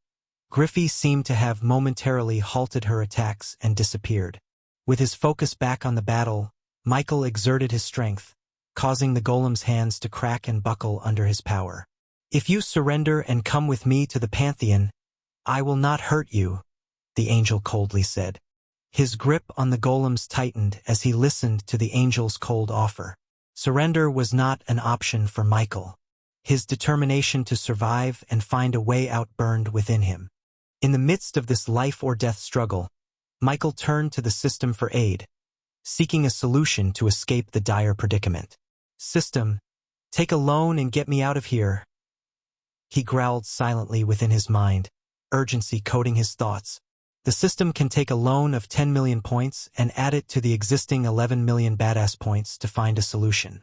Griffey seemed to have momentarily halted her attacks and disappeared. With his focus back on the battle, Michael exerted his strength, causing the golem's hands to crack and buckle under his power. "If you surrender and come with me to the Pantheon, I will not hurt you," the angel coldly said. His grip on the golems tightened as he listened to the angel's cold offer. Surrender was not an option for Michael. His determination to survive and find a way out burned within him. In the midst of this life-or-death struggle, Michael turned to the system for aid, seeking a solution to escape the dire predicament. "System, take a loan and get me out of here," he growled silently within his mind, urgency coating his thoughts. The system can take a loan of 10,000,000 points and add it to the existing 11,000,000 badass points to find a solution.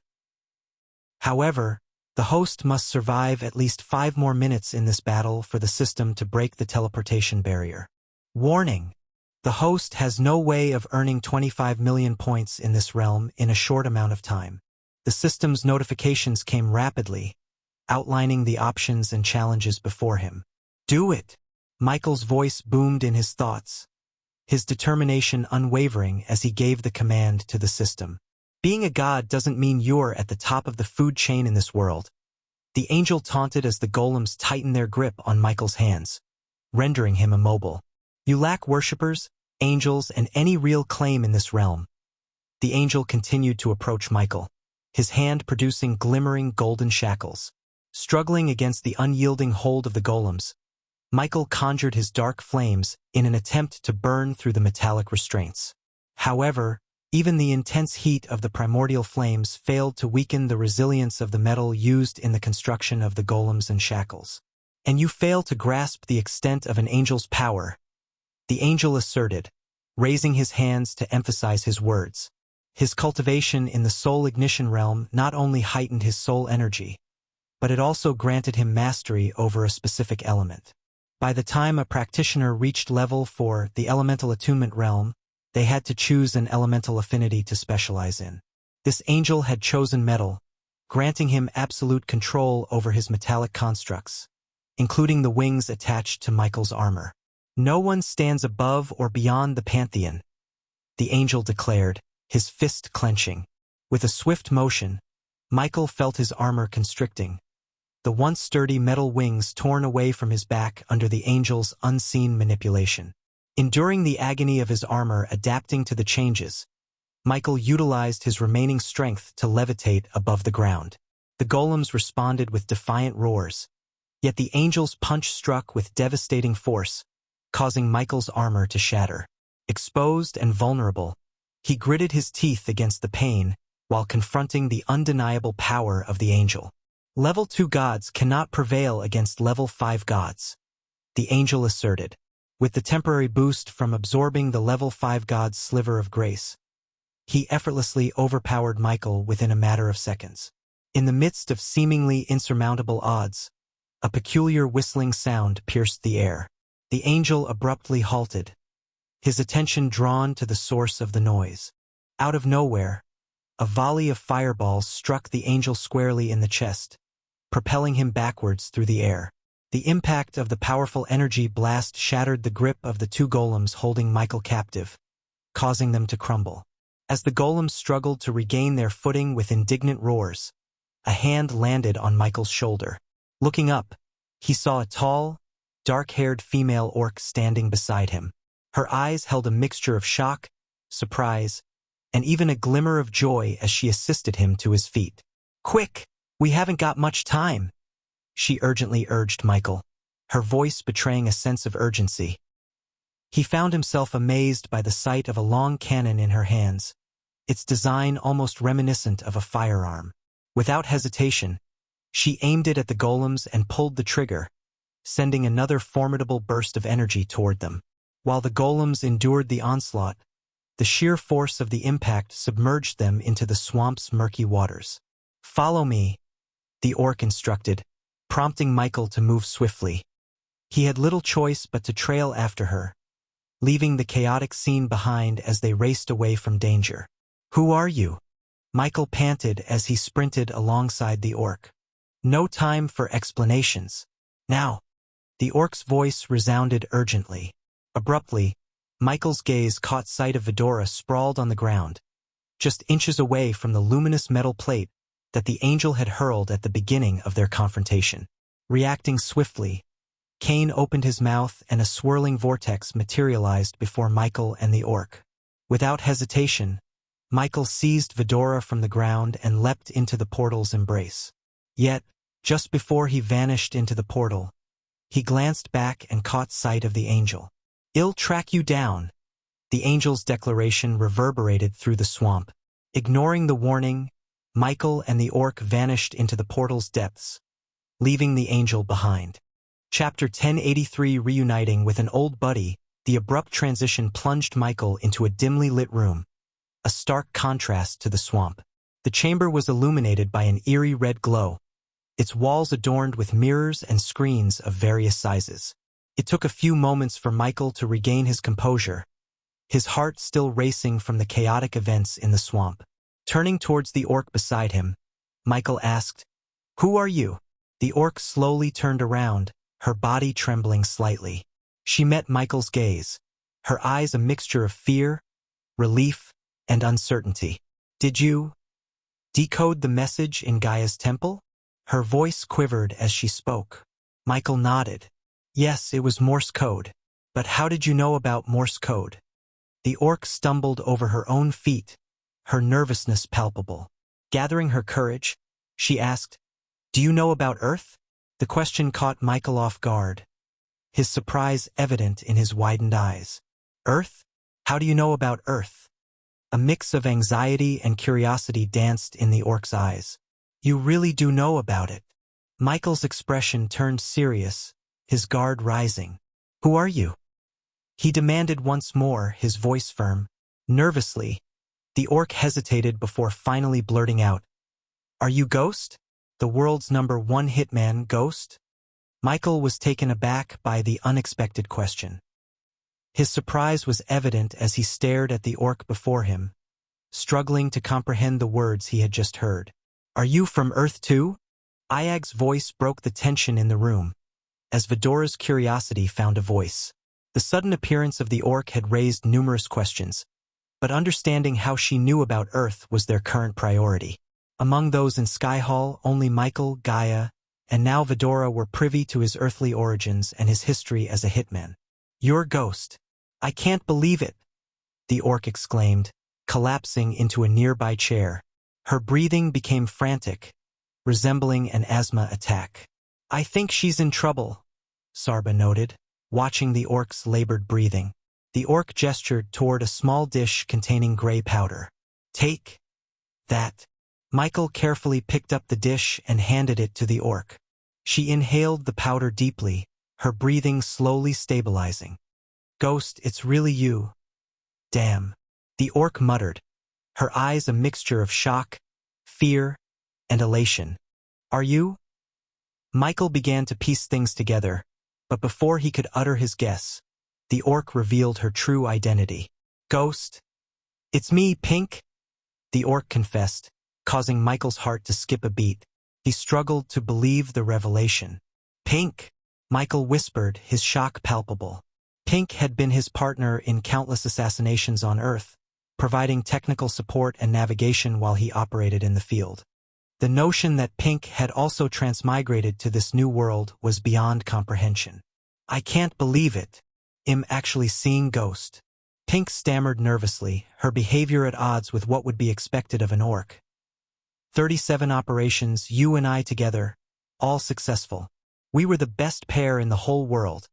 However, the host must survive at least 5 more minutes in this battle for the system to break the teleportation barrier. Warning: the host has no way of earning 25,000,000 points in this realm in a short amount of time. The system's notifications came rapidly, outlining the options and challenges before him. "Do it!" Michael's voice boomed in his thoughts, his determination unwavering as he gave the command to the system. "Being a god doesn't mean you're at the top of the food chain in this world," the angel taunted as the golems tightened their grip on Michael's hands, rendering him immobile. "You lack worshippers, angels, and any real claim in this realm." The angel continued to approach Michael, his hand producing glimmering golden shackles. Struggling against the unyielding hold of the golems, Michael conjured his dark flames in an attempt to burn through the metallic restraints. However, even the intense heat of the primordial flames failed to weaken the resilience of the metal used in the construction of the golems and shackles. "And you fail to grasp the extent of an angel's power," the angel asserted, raising his hands to emphasize his words. His cultivation in the soul ignition realm not only heightened his soul energy, but it also granted him mastery over a specific element. By the time a practitioner reached level 4, the elemental attunement realm, they had to choose an elemental affinity to specialize in. This angel had chosen metal, granting him absolute control over his metallic constructs, including the wings attached to Michael's armor. "No one stands above or beyond the Pantheon," the angel declared, his fist clenching. With a swift motion, Michael felt his armor constricting, the once sturdy metal wings torn away from his back under the angel's unseen manipulation. Enduring the agony of his armor adapting to the changes, Michael utilized his remaining strength to levitate above the ground. The golems responded with defiant roars, yet the angel's punch struck with devastating force, causing Michael's armor to shatter. Exposed and vulnerable, he gritted his teeth against the pain while confronting the undeniable power of the angel. "Level 2 gods cannot prevail against level 5 gods," the angel asserted, with the temporary boost from absorbing the level 5 god's sliver of grace. He effortlessly overpowered Michael within a matter of seconds. In the midst of seemingly insurmountable odds, a peculiar whistling sound pierced the air. The angel abruptly halted, his attention drawn to the source of the noise. Out of nowhere, a volley of fireballs struck the angel squarely in the chest, propelling him backwards through the air. The impact of the powerful energy blast shattered the grip of the 2 golems holding Michael captive, causing them to crumble. As the golems struggled to regain their footing with indignant roars, a hand landed on Michael's shoulder. Looking up, he saw a tall, dark-haired female orc standing beside him. Her eyes held a mixture of shock, surprise, and even a glimmer of joy as she assisted him to his feet. "Quick, we haven't got much time," she urgently urged Michael, her voice betraying a sense of urgency. He found himself amazed by the sight of a long cannon in her hands, its design almost reminiscent of a firearm. Without hesitation, she aimed it at the golems and pulled the trigger, sending another formidable burst of energy toward them. While the golems endured the onslaught, the sheer force of the impact submerged them into the swamp's murky waters. "Follow me," the orc instructed, prompting Michael to move swiftly. He had little choice but to trail after her, leaving the chaotic scene behind as they raced away from danger. "Who are you?" Michael panted as he sprinted alongside the orc. "No time for explanations. Now!" The orc's voice resounded urgently. Abruptly, Michael's gaze caught sight of Vidora sprawled on the ground, just inches away from the luminous metal plate that the angel had hurled at the beginning of their confrontation. Reacting swiftly, Cain opened his mouth and a swirling vortex materialized before Michael and the orc. Without hesitation, Michael seized Vidora from the ground and leapt into the portal's embrace. Yet, just before he vanished into the portal, he glanced back and caught sight of the angel. "I'll track you down," the angel's declaration reverberated through the swamp. Ignoring the warning, Michael and the orc vanished into the portal's depths, leaving the angel behind. Chapter 1083. Reuniting with an old buddy, the abrupt transition plunged Michael into a dimly lit room, a stark contrast to the swamp. The chamber was illuminated by an eerie red glow, its walls adorned with mirrors and screens of various sizes. It took a few moments for Michael to regain his composure, his heart still racing from the chaotic events in the swamp. Turning towards the orc beside him, Michael asked, "Who are you?" The orc slowly turned around, her body trembling slightly. She met Michael's gaze, her eyes a mixture of fear, relief, and uncertainty. "Did you decode the message in Gaia's temple?" Her voice quivered as she spoke. Michael nodded. "Yes, it was Morse code. But how did you know about Morse code?" The orc stumbled over her own feet, her nervousness palpable. Gathering her courage, she asked, "Do you know about Earth?" The question caught Michael off guard, his surprise evident in his widened eyes. "Earth? How do you know about Earth?" A mix of anxiety and curiosity danced in the orc's eyes. "You really do know about it." Michael's expression turned serious, his guard rising. "Who are you?" he demanded once more, his voice firm. Nervously, the orc hesitated before finally blurting out, "Are you Ghost? The world's #1 hitman, Ghost?" Michael was taken aback by the unexpected question. His surprise was evident as he stared at the orc before him, struggling to comprehend the words he had just heard. "Are you from Earth too?" Iag's voice broke the tension in the room, as Vidora's curiosity found a voice. The sudden appearance of the orc had raised numerous questions, but understanding how she knew about Earth was their current priority. Among those in Skyhall, only Michael, Gaia, and now Vidora were privy to his earthly origins and his history as a hitman. "You're Ghost. I can't believe it," the orc exclaimed, collapsing into a nearby chair. Her breathing became frantic, resembling an asthma attack. "I think she's in trouble," Sarba noted, watching the orc's labored breathing. The orc gestured toward a small dish containing gray powder. "Take that." Michael carefully picked up the dish and handed it to the orc. She inhaled the powder deeply, her breathing slowly stabilizing. "Ghost, it's really you." "Damn," the orc muttered, her eyes a mixture of shock, fear, and elation. "Are you?" Michael began to piece things together, but before he could utter his guess, the orc revealed her true identity. "Ghost? It's me, Pink," the orc confessed, causing Michael's heart to skip a beat. He struggled to believe the revelation. "Pink?" Michael whispered, his shock palpable. Pink had been his partner in countless assassinations on Earth, providing technical support and navigation while he operated in the field. The notion that Pink had also transmigrated to this new world was beyond comprehension. I can't believe it. I'm actually seeing ghost. Pink stammered nervously, her behavior at odds with what would be expected of an orc. 37 operations, you and I together, all successful. We were the best pair in the whole world.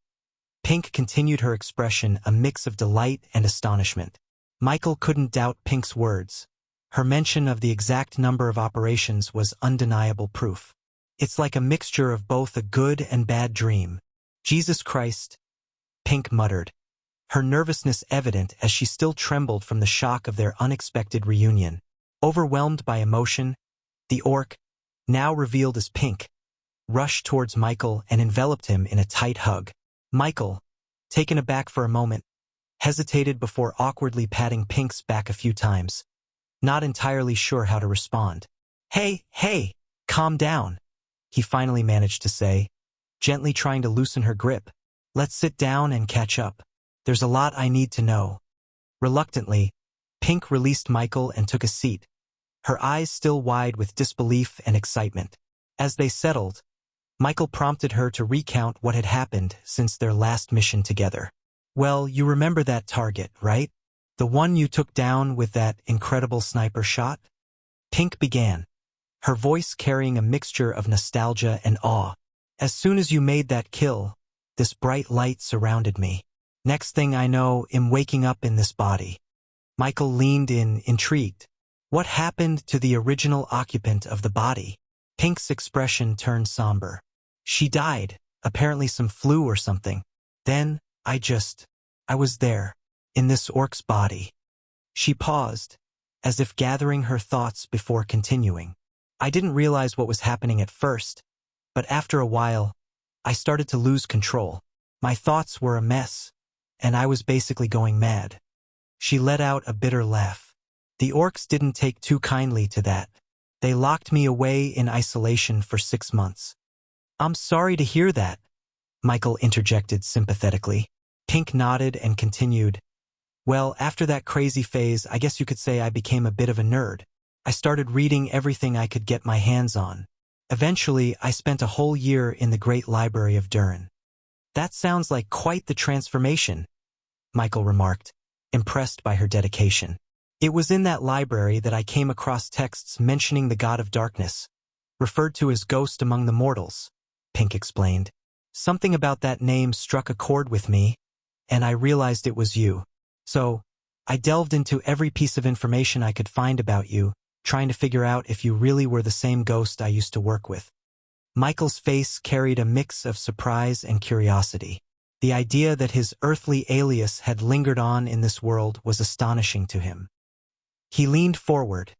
Pink continued her expression, a mix of delight and astonishment. Michael couldn't doubt Pink's words. Her mention of the exact number of operations was undeniable proof. It's like a mixture of both a good and bad dream. Jesus Christ, Pink muttered, her nervousness evident as she still trembled from the shock of their unexpected reunion. Overwhelmed by emotion, the orc, now revealed as Pink, rushed towards Michael and enveloped him in a tight hug. Michael, taken aback for a moment, hesitated before awkwardly patting Pink's back a few times, not entirely sure how to respond. Hey, calm down, he finally managed to say, gently trying to loosen her grip. Let's sit down and catch up. There's a lot I need to know. Reluctantly, Pink released Michael and took a seat, her eyes still wide with disbelief and excitement. As they settled, Michael prompted her to recount what had happened since their last mission together. Well, you remember that target, right? The one you took down with that incredible sniper shot? Pink began, her voice carrying a mixture of nostalgia and awe. As soon as you made that kill, this bright light surrounded me. Next thing I know, I'm waking up in this body. Michael leaned in, intrigued. What happened to the original occupant of the body? Pink's expression turned somber. She died, apparently some flu or something. Then, I was there, in this orc's body. She paused, as if gathering her thoughts before continuing. I didn't realize what was happening at first, but after a while, I started to lose control. My thoughts were a mess, and I was basically going mad. She let out a bitter laugh. The orcs didn't take too kindly to that. They locked me away in isolation for 6 months. I'm sorry to hear that, Michael interjected sympathetically. Pink nodded and continued. Well, after that crazy phase, I guess you could say I became a bit of a nerd. I started reading everything I could get my hands on. Eventually, I spent a whole year in the Great Library of Durin. That sounds like quite the transformation, Michael remarked, impressed by her dedication. It was in that library that I came across texts mentioning the god of darkness, referred to as ghost among the mortals, Pink explained. Something about that name struck a chord with me, and I realized it was you. So, I delved into every piece of information I could find about you, trying to figure out if you really were the same ghost I used to work with. Michael's face carried a mix of surprise and curiosity. The idea that his earthly alias had lingered on in this world was astonishing to him. He leaned forward,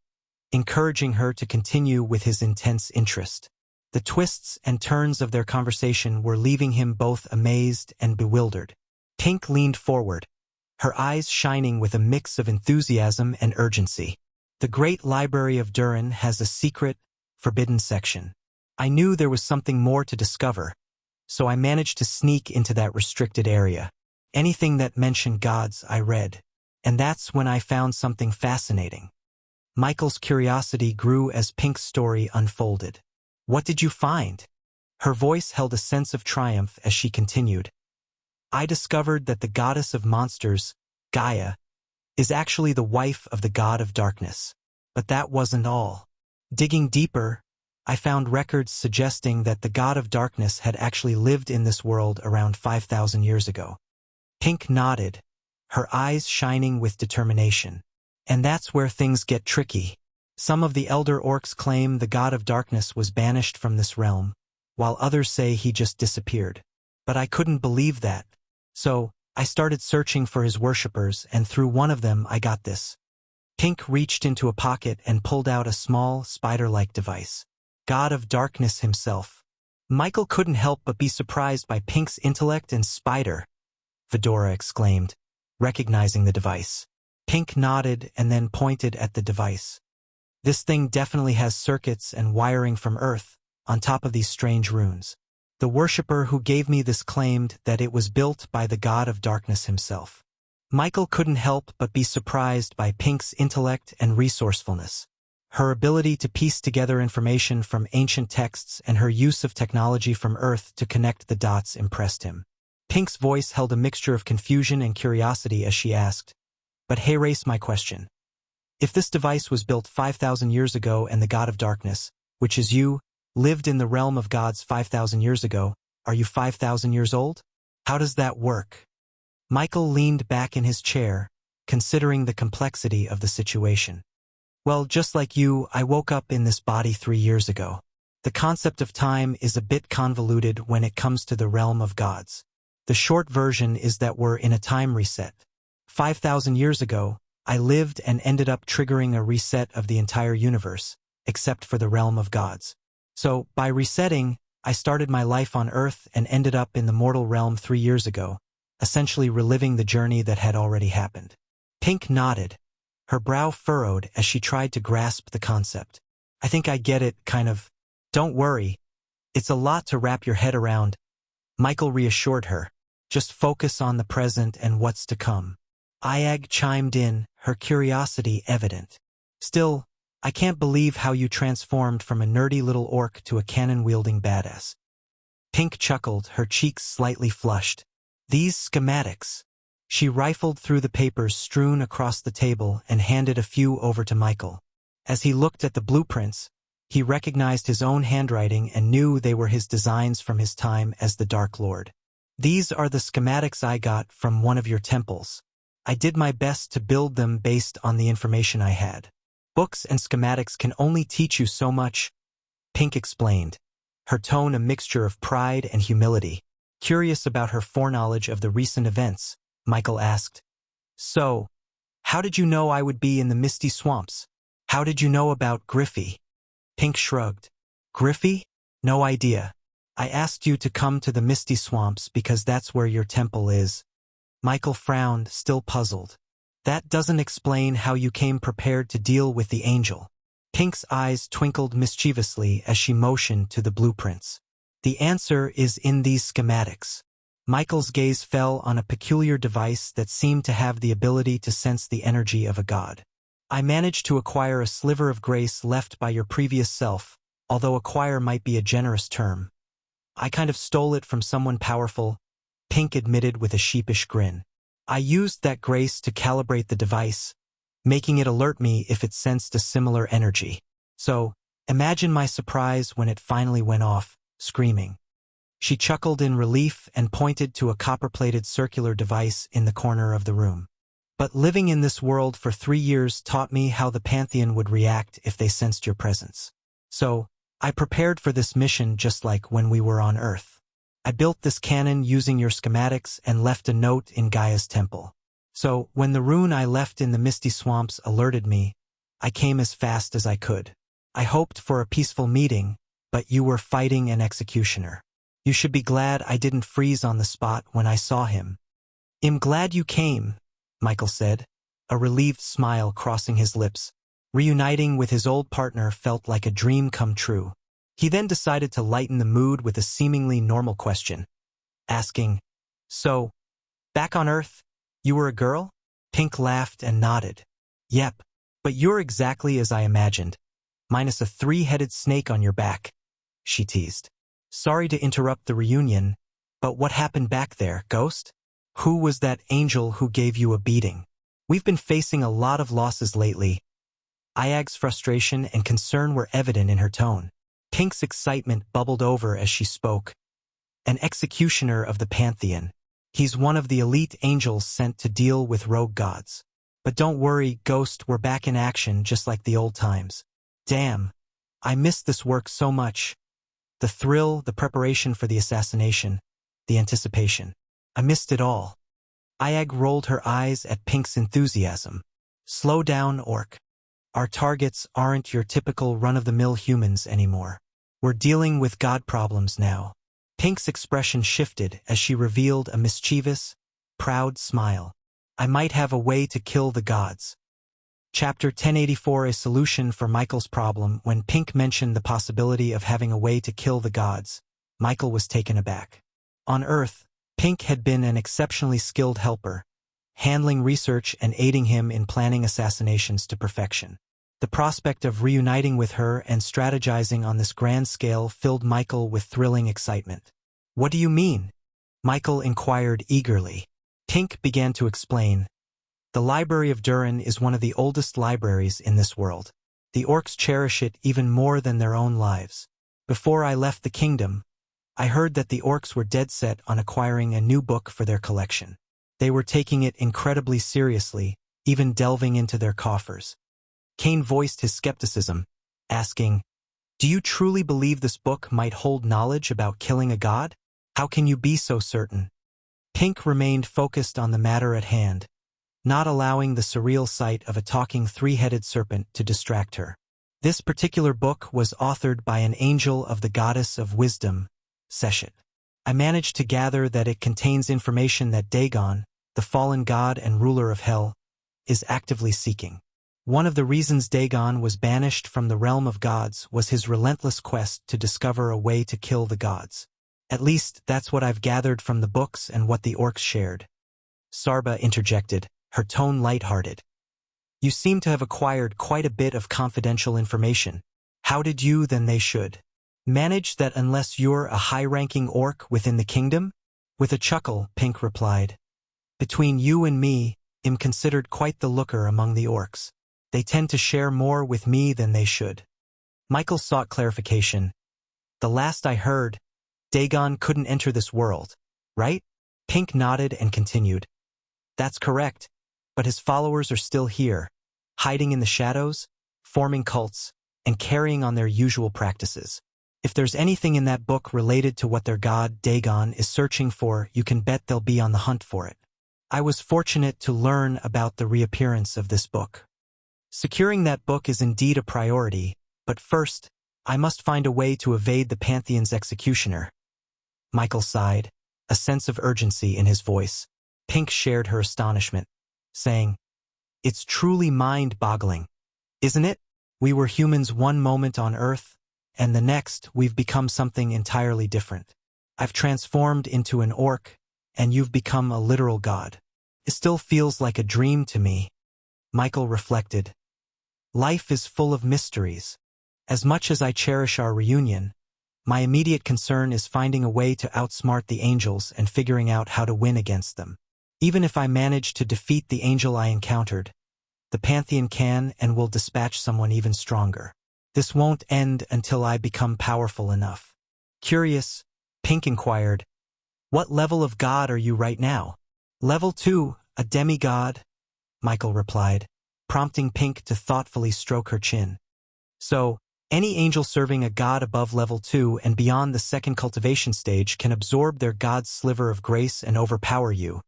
encouraging her to continue with his intense interest. The twists and turns of their conversation were leaving him both amazed and bewildered. Pink leaned forward, her eyes shining with a mix of enthusiasm and urgency. The Great Library of Durin has a secret, forbidden section. I knew there was something more to discover, so I managed to sneak into that restricted area. Anything that mentioned gods I read, and that's when I found something fascinating. Michael's curiosity grew as Pink's story unfolded. What did you find? Her voice held a sense of triumph as she continued. I discovered that the goddess of monsters, Gaia, is actually the wife of the god of darkness. But that wasn't all. Digging deeper, I found records suggesting that the god of darkness had actually lived in this world around 5,000 years ago. Pink nodded, her eyes shining with determination. And that's where things get tricky. Some of the elder orcs claim the god of darkness was banished from this realm, while others say he just disappeared. But I couldn't believe that. So, I started searching for his worshippers, and through one of them I got this. Pink reached into a pocket and pulled out a small, spider-like device. God of darkness himself. Michael couldn't help but be surprised by Pink's intellect and spider, Fedora exclaimed, recognizing the device. Pink nodded and then pointed at the device. This thing definitely has circuits and wiring from Earth, on top of these strange runes. The worshipper who gave me this claimed that it was built by the god of darkness himself. Michael couldn't help but be surprised by Pink's intellect and resourcefulness. Her ability to piece together information from ancient texts and her use of technology from Earth to connect the dots impressed him. Pink's voice held a mixture of confusion and curiosity as she asked, "But hey, race my question. If this device was built 5,000 years ago and the God of Darkness, which is you, lived in the realm of gods 5,000 years ago, are you 5,000 years old? How does that work?" Michael leaned back in his chair, considering the complexity of the situation. "Well, just like you, I woke up in this body 3 years ago. The concept of time is a bit convoluted when it comes to the realm of gods. The short version is that we're in a time reset. 5,000 years ago, I lived and ended up triggering a reset of the entire universe, except for the realm of gods. So, by resetting, I started my life on Earth and ended up in the mortal realm 3 years ago, essentially reliving the journey that had already happened." Pink nodded, her brow furrowed as she tried to grasp the concept. "I think I get it, kind of. Don't worry. It's a lot to wrap your head around," Michael reassured her. "Just focus on the present and what's to come." Ayag chimed in, her curiosity evident. "Still, I can't believe how you transformed from a nerdy little orc to a cannon-wielding badass." Pink chuckled, her cheeks slightly flushed. "These schematics." She rifled through the papers strewn across the table and handed a few over to Michael. As he looked at the blueprints, he recognized his own handwriting and knew they were his designs from his time as the Dark Lord. "These are the schematics I got from one of your temples. I did my best to build them based on the information I had. Books and schematics can only teach you so much," Pink explained, her tone a mixture of pride and humility. Curious about her foreknowledge of the recent events, Michael asked, "So, how did you know I would be in the Misty Swamps? How did you know about Griffey?" Pink shrugged. "Griffey? No idea. I asked you to come to the Misty Swamps because that's where your temple is." Michael frowned, still puzzled. "That doesn't explain how you came prepared to deal with the angel." Pink's eyes twinkled mischievously as she motioned to the blueprints. "The answer is in these schematics." Michael's gaze fell on a peculiar device that seemed to have the ability to sense the energy of a god. "I managed to acquire a sliver of grace left by your previous self, although acquire might be a generous term. I kind of stole it from someone powerful," Pink admitted with a sheepish grin. "I used that grace to calibrate the device, making it alert me if it sensed a similar energy. So, imagine my surprise when it finally went off, screaming." She chuckled in relief and pointed to a copper-plated circular device in the corner of the room. "But living in this world for 3 years taught me how the Pantheon would react if they sensed your presence. So, I prepared for this mission just like when we were on Earth. I built this cannon using your schematics and left a note in Gaia's temple. So, when the rune I left in the Misty Swamps alerted me, I came as fast as I could. I hoped for a peaceful meeting, but you were fighting an executioner. You should be glad I didn't freeze on the spot when I saw him." "I'm glad you came," Michael said, a relieved smile crossing his lips. Reuniting with his old partner felt like a dream come true. He then decided to lighten the mood with a seemingly normal question, asking, "So, back on Earth, you were a girl?" Pink laughed and nodded. "Yep, but you're exactly as I imagined, minus a 3-headed snake on your back," she teased. "Sorry to interrupt the reunion, but what happened back there, Ghost? Who was that angel who gave you a beating? We've been facing a lot of losses lately." Ayag's frustration and concern were evident in her tone. Pink's excitement bubbled over as she spoke. "An executioner of the Pantheon. He's one of the elite angels sent to deal with rogue gods. But don't worry, Ghost, we're back in action just like the old times. Damn, I missed this work so much. The thrill, the preparation for the assassination, the anticipation. I missed it all." Ayag rolled her eyes at Pink's enthusiasm. "Slow down, Orc. Our targets aren't your typical run-of-the-mill humans anymore. We're dealing with god problems now." Pink's expression shifted as she revealed a mischievous, proud smile. "I might have a way to kill the gods." Chapter 1084, a solution for Michael's problem. When Pink mentioned the possibility of having a way to kill the gods, Michael was taken aback. On Earth, Pink had been an exceptionally skilled helper, handling research and aiding him in planning assassinations to perfection. The prospect of reuniting with her and strategizing on this grand scale filled Michael with thrilling excitement. "What do you mean?" Michael inquired eagerly. Pink began to explain. "The Library of Durin is one of the oldest libraries in this world. The orcs cherish it even more than their own lives. Before I left the kingdom, I heard that the orcs were dead set on acquiring a new book for their collection. They were taking it incredibly seriously, even delving into their coffers." Kane voiced his skepticism, asking, "Do you truly believe this book might hold knowledge about killing a god? How can you be so certain?" Pink remained focused on the matter at hand, not allowing the surreal sight of a talking three-headed serpent to distract her. This particular book was authored by an angel of the goddess of wisdom, Seshet. I managed to gather that it contains information that Dagon, the fallen god and ruler of hell, is actively seeking. One of the reasons Dagon was banished from the realm of gods was his relentless quest to discover a way to kill the gods. At least, that's what I've gathered from the books and what the orcs shared. Sarba interjected, her tone lighthearted. "You seem to have acquired quite a bit of confidential information. How did you, then they should, manage that unless you're a high-ranking orc within the kingdom?" With a chuckle, Pink replied, "Between you and me, I'm considered quite the looker among the orcs. They tend to share more with me than they should." Michael sought clarification. "The last I heard, Dagon couldn't enter this world, right?" Pink nodded and continued. "That's correct, but his followers are still here, hiding in the shadows, forming cults, and carrying on their usual practices. If there's anything in that book related to what their god, Dagon, is searching for, you can bet they'll be on the hunt for it. I was fortunate to learn about the reappearance of this book. Securing that book is indeed a priority, but first, I must find a way to evade the Pantheon's executioner." Michael sighed, a sense of urgency in his voice. Pink shared her astonishment, saying, "It's truly mind-boggling, isn't it? We were humans one moment on Earth, and the next we've become something entirely different. I've transformed into an orc, and you've become a literal god. It still feels like a dream to me." Michael reflected. "Life is full of mysteries. As much as I cherish our reunion, my immediate concern is finding a way to outsmart the angels and figuring out how to win against them. Even if I manage to defeat the angel I encountered, the Pantheon can and will dispatch someone even stronger. This won't end until I become powerful enough." Curious, Pink inquired, "What level of god are you right now?" "Level 2, a demigod," Michael replied, prompting Pink to thoughtfully stroke her chin. "So, any angel serving a god above level 2 and beyond the second cultivation stage can absorb their god's sliver of grace and overpower you,"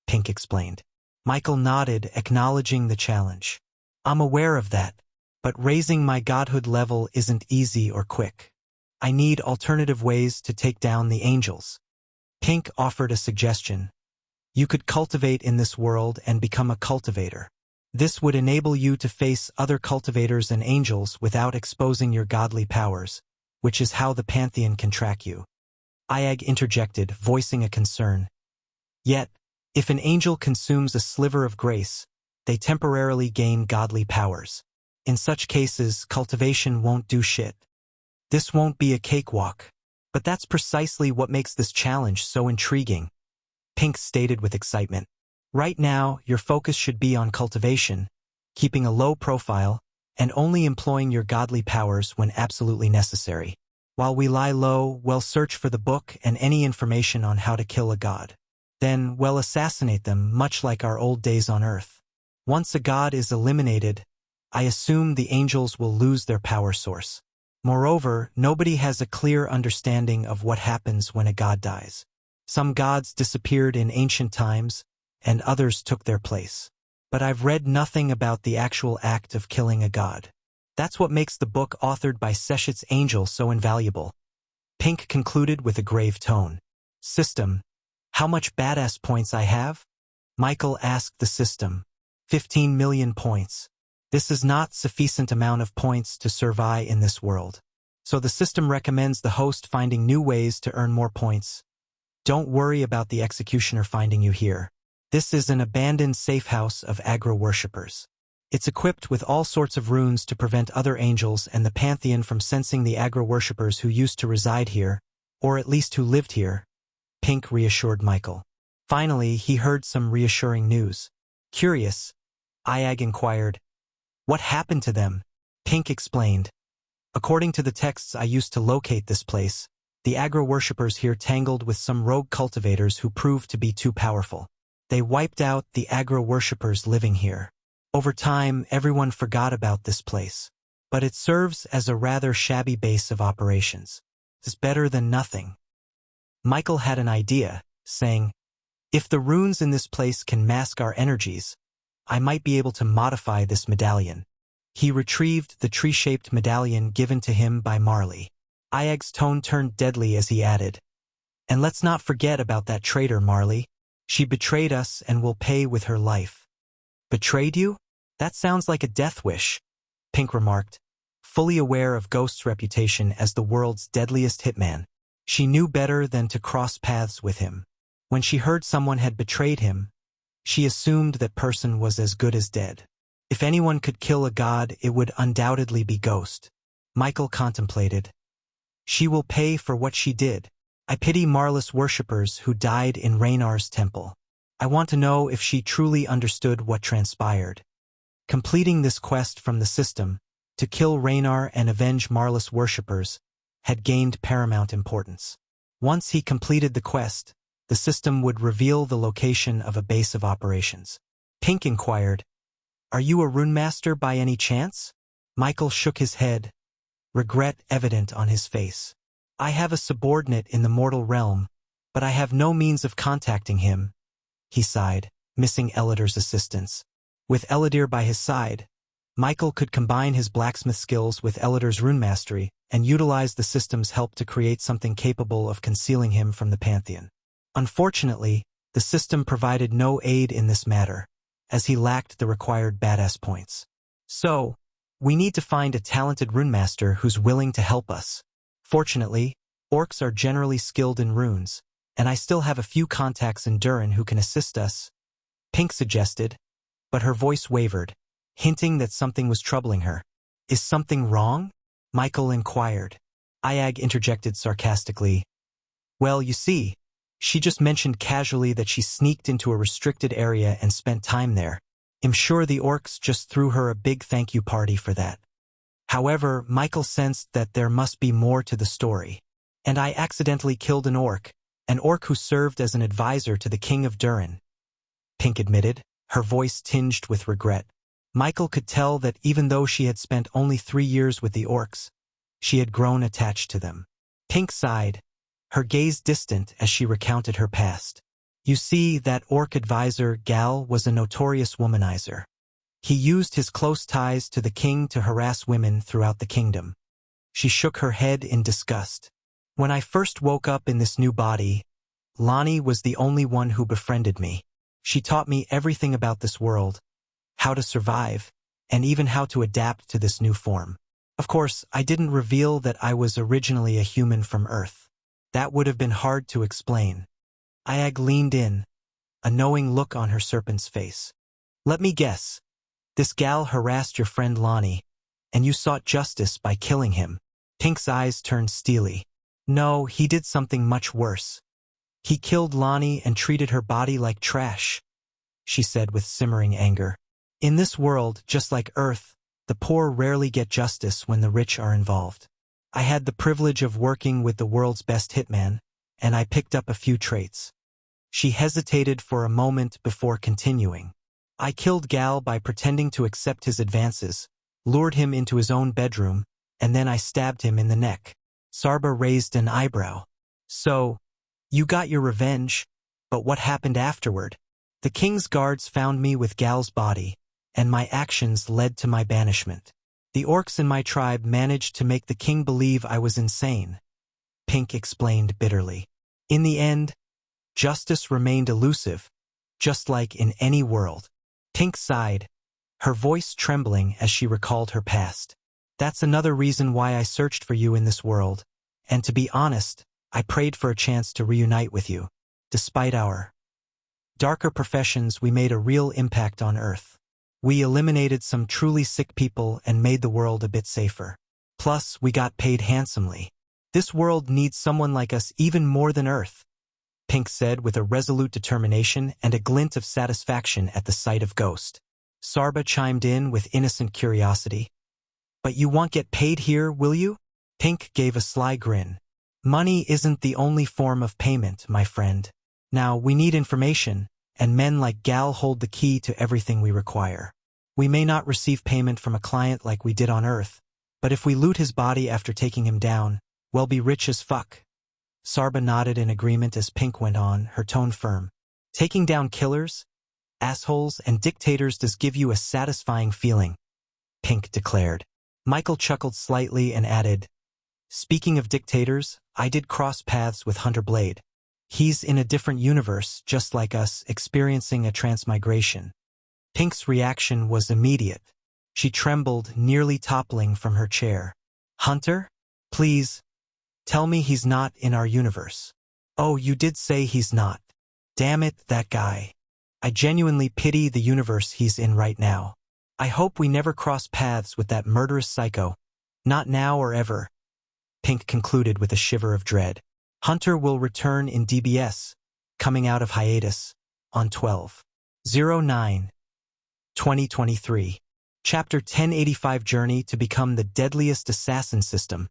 Pink explained. Michael nodded, acknowledging the challenge. "I'm aware of that, but raising my godhood level isn't easy or quick. I need alternative ways to take down the angels." Pink offered a suggestion. "You could cultivate in this world and become a cultivator. This would enable you to face other cultivators and angels without exposing your godly powers, which is how the Pantheon can track you." Iag interjected, voicing a concern. "Yet, if an angel consumes a sliver of grace, they temporarily gain godly powers. In such cases, cultivation won't do shit. This won't be a cakewalk. But that's precisely what makes this challenge so intriguing," Pink stated with excitement. "Right now, your focus should be on cultivation, keeping a low profile, and only employing your godly powers when absolutely necessary. While we lie low, we'll search for the book and any information on how to kill a god. Then, we'll assassinate them, much like our old days on Earth. Once a god is eliminated, I assume the angels will lose their power source. Moreover, nobody has a clear understanding of what happens when a god dies. Some gods disappeared in ancient times, and others took their place. But I've read nothing about the actual act of killing a god. That's what makes the book authored by Seshet's angel so invaluable." Pink concluded with a grave tone. "System, how much badass points I have?" Michael asked the system. 15 million points. This is not sufficient amount of points to survive in this world. So the system recommends the host finding new ways to earn more points. Don't worry about the executioner finding you here. This is an abandoned safe house of aggro worshippers. It's equipped with all sorts of runes to prevent other angels and the Pantheon from sensing the aggro-worshippers who used to reside here, or at least who lived here, Pink reassured Michael. Finally, he heard some reassuring news. Curious, Iag inquired. What happened to them? Pink explained. According to the texts I used to locate this place, the aggro-worshippers here tangled with some rogue cultivators who proved to be too powerful. They wiped out the aggro-worshippers living here. Over time, everyone forgot about this place. But it serves as a rather shabby base of operations. It's better than nothing. Michael had an idea, saying, if the runes in this place can mask our energies, I might be able to modify this medallion. He retrieved the tree-shaped medallion given to him by Marley. Iag's tone turned deadly as he added, and let's not forget about that traitor, Marley. She betrayed us and will pay with her life. Betrayed you? That sounds like a death wish, Pink remarked, fully aware of Ghost's reputation as the world's deadliest hitman. She knew better than to cross paths with him. When she heard someone had betrayed him, she assumed that person was as good as dead. If anyone could kill a god, it would undoubtedly be Ghost. Michael contemplated. She will pay for what she did. I pity Marless worshippers who died in Raynar's temple. I want to know if she truly understood what transpired. Completing this quest from the system, to kill Raynar and avenge Marless worshippers, had gained paramount importance. Once he completed the quest, the system would reveal the location of a base of operations. Pink inquired, are you a rune master by any chance? Michael shook his head, regret evident on his face. I have a subordinate in the mortal realm, but I have no means of contacting him, he sighed, missing Elidir's assistance. With Elidir by his side, Michael could combine his blacksmith skills with Elidir's rune mastery and utilize the system's help to create something capable of concealing him from the Pantheon. Unfortunately, the system provided no aid in this matter, as he lacked the required badass points. So, we need to find a talented rune master who's willing to help us. Fortunately, orcs are generally skilled in runes, and I still have a few contacts in Durin who can assist us, Pink suggested, but her voice wavered, hinting that something was troubling her. Is something wrong? Michael inquired. Iag interjected sarcastically. Well, you see, she just mentioned casually that she sneaked into a restricted area and spent time there. I'm sure the orcs just threw her a big thank you party for that. However, Michael sensed that there must be more to the story. And I accidentally killed an orc who served as an advisor to the king of Durin, Pink admitted, her voice tinged with regret. Michael could tell that even though she had spent only 3 years with the orcs, she had grown attached to them. Pink sighed, her gaze distant as she recounted her past. You see, that orc advisor, Gal, was a notorious womanizer. He used his close ties to the king to harass women throughout the kingdom. She shook her head in disgust. When I first woke up in this new body, Lonnie was the only one who befriended me. She taught me everything about this world, how to survive, and even how to adapt to this new form. Of course, I didn't reveal that I was originally a human from Earth. That would have been hard to explain. Iag leaned in, a knowing look on her serpent's face. Let me guess. This gal harassed your friend Lonnie, and you sought justice by killing him. Pink's eyes turned steely. No, he did something much worse. He killed Lonnie and treated her body like trash, she said with simmering anger. In this world, just like Earth, the poor rarely get justice when the rich are involved. I had the privilege of working with the world's best hitman, and I picked up a few traits. She hesitated for a moment before continuing. I killed Gal by pretending to accept his advances, lured him into his own bedroom, and then I stabbed him in the neck. Sarba raised an eyebrow. So, you got your revenge, but what happened afterward? The king's guards found me with Gal's body, and my actions led to my banishment. The orcs in my tribe managed to make the king believe I was insane, Pink explained bitterly. In the end, justice remained elusive, just like in any world. Pink sighed, her voice trembling as she recalled her past. That's another reason why I searched for you in this world, and to be honest, I prayed for a chance to reunite with you. Despite our darker professions, we made a real impact on Earth. We eliminated some truly sick people and made the world a bit safer. Plus, we got paid handsomely. This world needs someone like us even more than Earth, Pink said with a resolute determination and a glint of satisfaction at the sight of Ghost. Sarba chimed in with innocent curiosity. But you won't get paid here, will you? Pink gave a sly grin. Money isn't the only form of payment, my friend. Now, we need information, and men like Gal hold the key to everything we require. We may not receive payment from a client like we did on Earth, but if we loot his body after taking him down, we'll be rich as fuck. Sarba nodded in agreement as Pink went on, her tone firm. Taking down killers, assholes, and dictators does give you a satisfying feeling, Pink declared. Michael chuckled slightly and added, speaking of dictators, I did cross paths with Hunter Blade. He's in a different universe, just like us, experiencing a transmigration. Pink's reaction was immediate. She trembled, nearly toppling from her chair. Hunter? Please, tell me he's not in our universe. Oh, you did say he's not. Damn it, that guy. I genuinely pity the universe he's in right now. I hope we never cross paths with that murderous psycho. Not now or ever. Pink concluded with a shiver of dread. Hunter will return in DBS, coming out of hiatus, on 12/09/2023. Chapter 1085 Journey to Become the Deadliest Assassin System.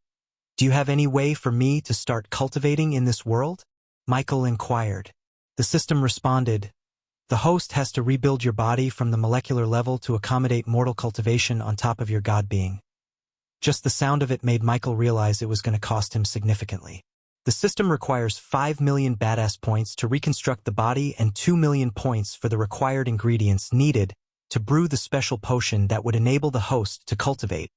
Do you have any way for me to start cultivating in this world? Michael inquired. The system responded, the host has to rebuild your body from the molecular level to accommodate mortal cultivation on top of your god being. Just the sound of it made Michael realize it was going to cost him significantly. The system requires 5 million badass points to reconstruct the body and 2 million points for the required ingredients needed to brew the special potion that would enable the host to cultivate,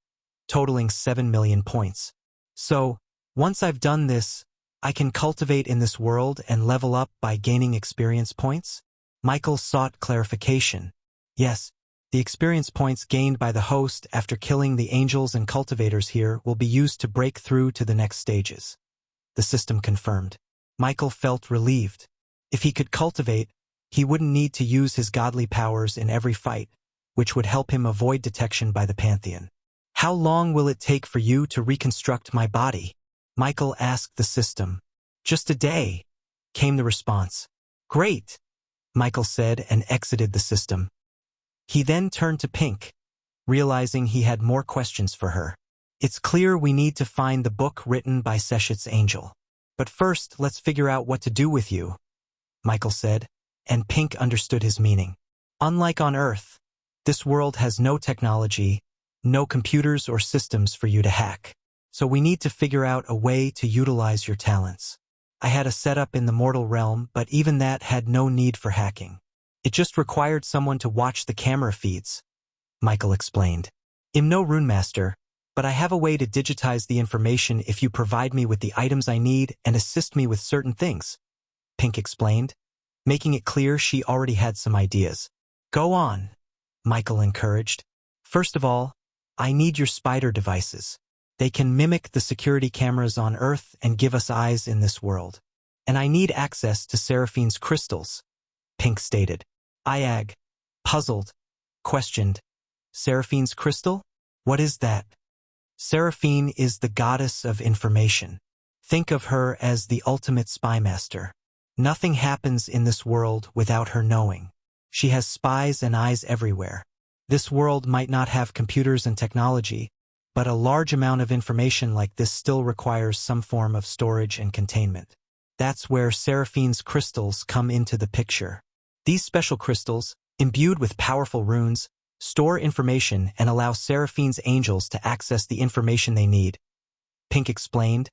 totaling 7 million points. So, once I've done this, I can cultivate in this world and level up by gaining experience points? Michael sought clarification. Yes, the experience points gained by the host after killing the angels and cultivators here will be used to break through to the next stages. The system confirmed. Michael felt relieved. If he could cultivate, he wouldn't need to use his godly powers in every fight, which would help him avoid detection by the Pantheon. How long will it take for you to reconstruct my body? Michael asked the system. Just a day, came the response. Great, Michael said and exited the system. He then turned to Pink, realizing he had more questions for her. It's clear we need to find the book written by Seshit's angel. But first, let's figure out what to do with you, Michael said, and Pink understood his meaning. Unlike on Earth, this world has no technology, no computers or systems for you to hack. So we need to figure out a way to utilize your talents. I had a setup in the mortal realm, but even that had no need for hacking. It just required someone to watch the camera feeds, Michael explained. I'm no rune master, but I have a way to digitize the information if you provide me with the items I need and assist me with certain things, Pink explained, making it clear she already had some ideas. Go on, Michael encouraged. First of all, I need your spider devices. They can mimic the security cameras on Earth and give us eyes in this world. And I need access to Seraphine's crystals, Pink stated. Iag, puzzled, questioned. Seraphine's crystal? What is that? Seraphine is the goddess of information. Think of her as the ultimate spymaster. Nothing happens in this world without her knowing. She has spies and eyes everywhere. This world might not have computers and technology, but a large amount of information like this still requires some form of storage and containment. That's where Seraphine's crystals come into the picture. These special crystals, imbued with powerful runes, store information and allow Seraphine's angels to access the information they need, Pink explained,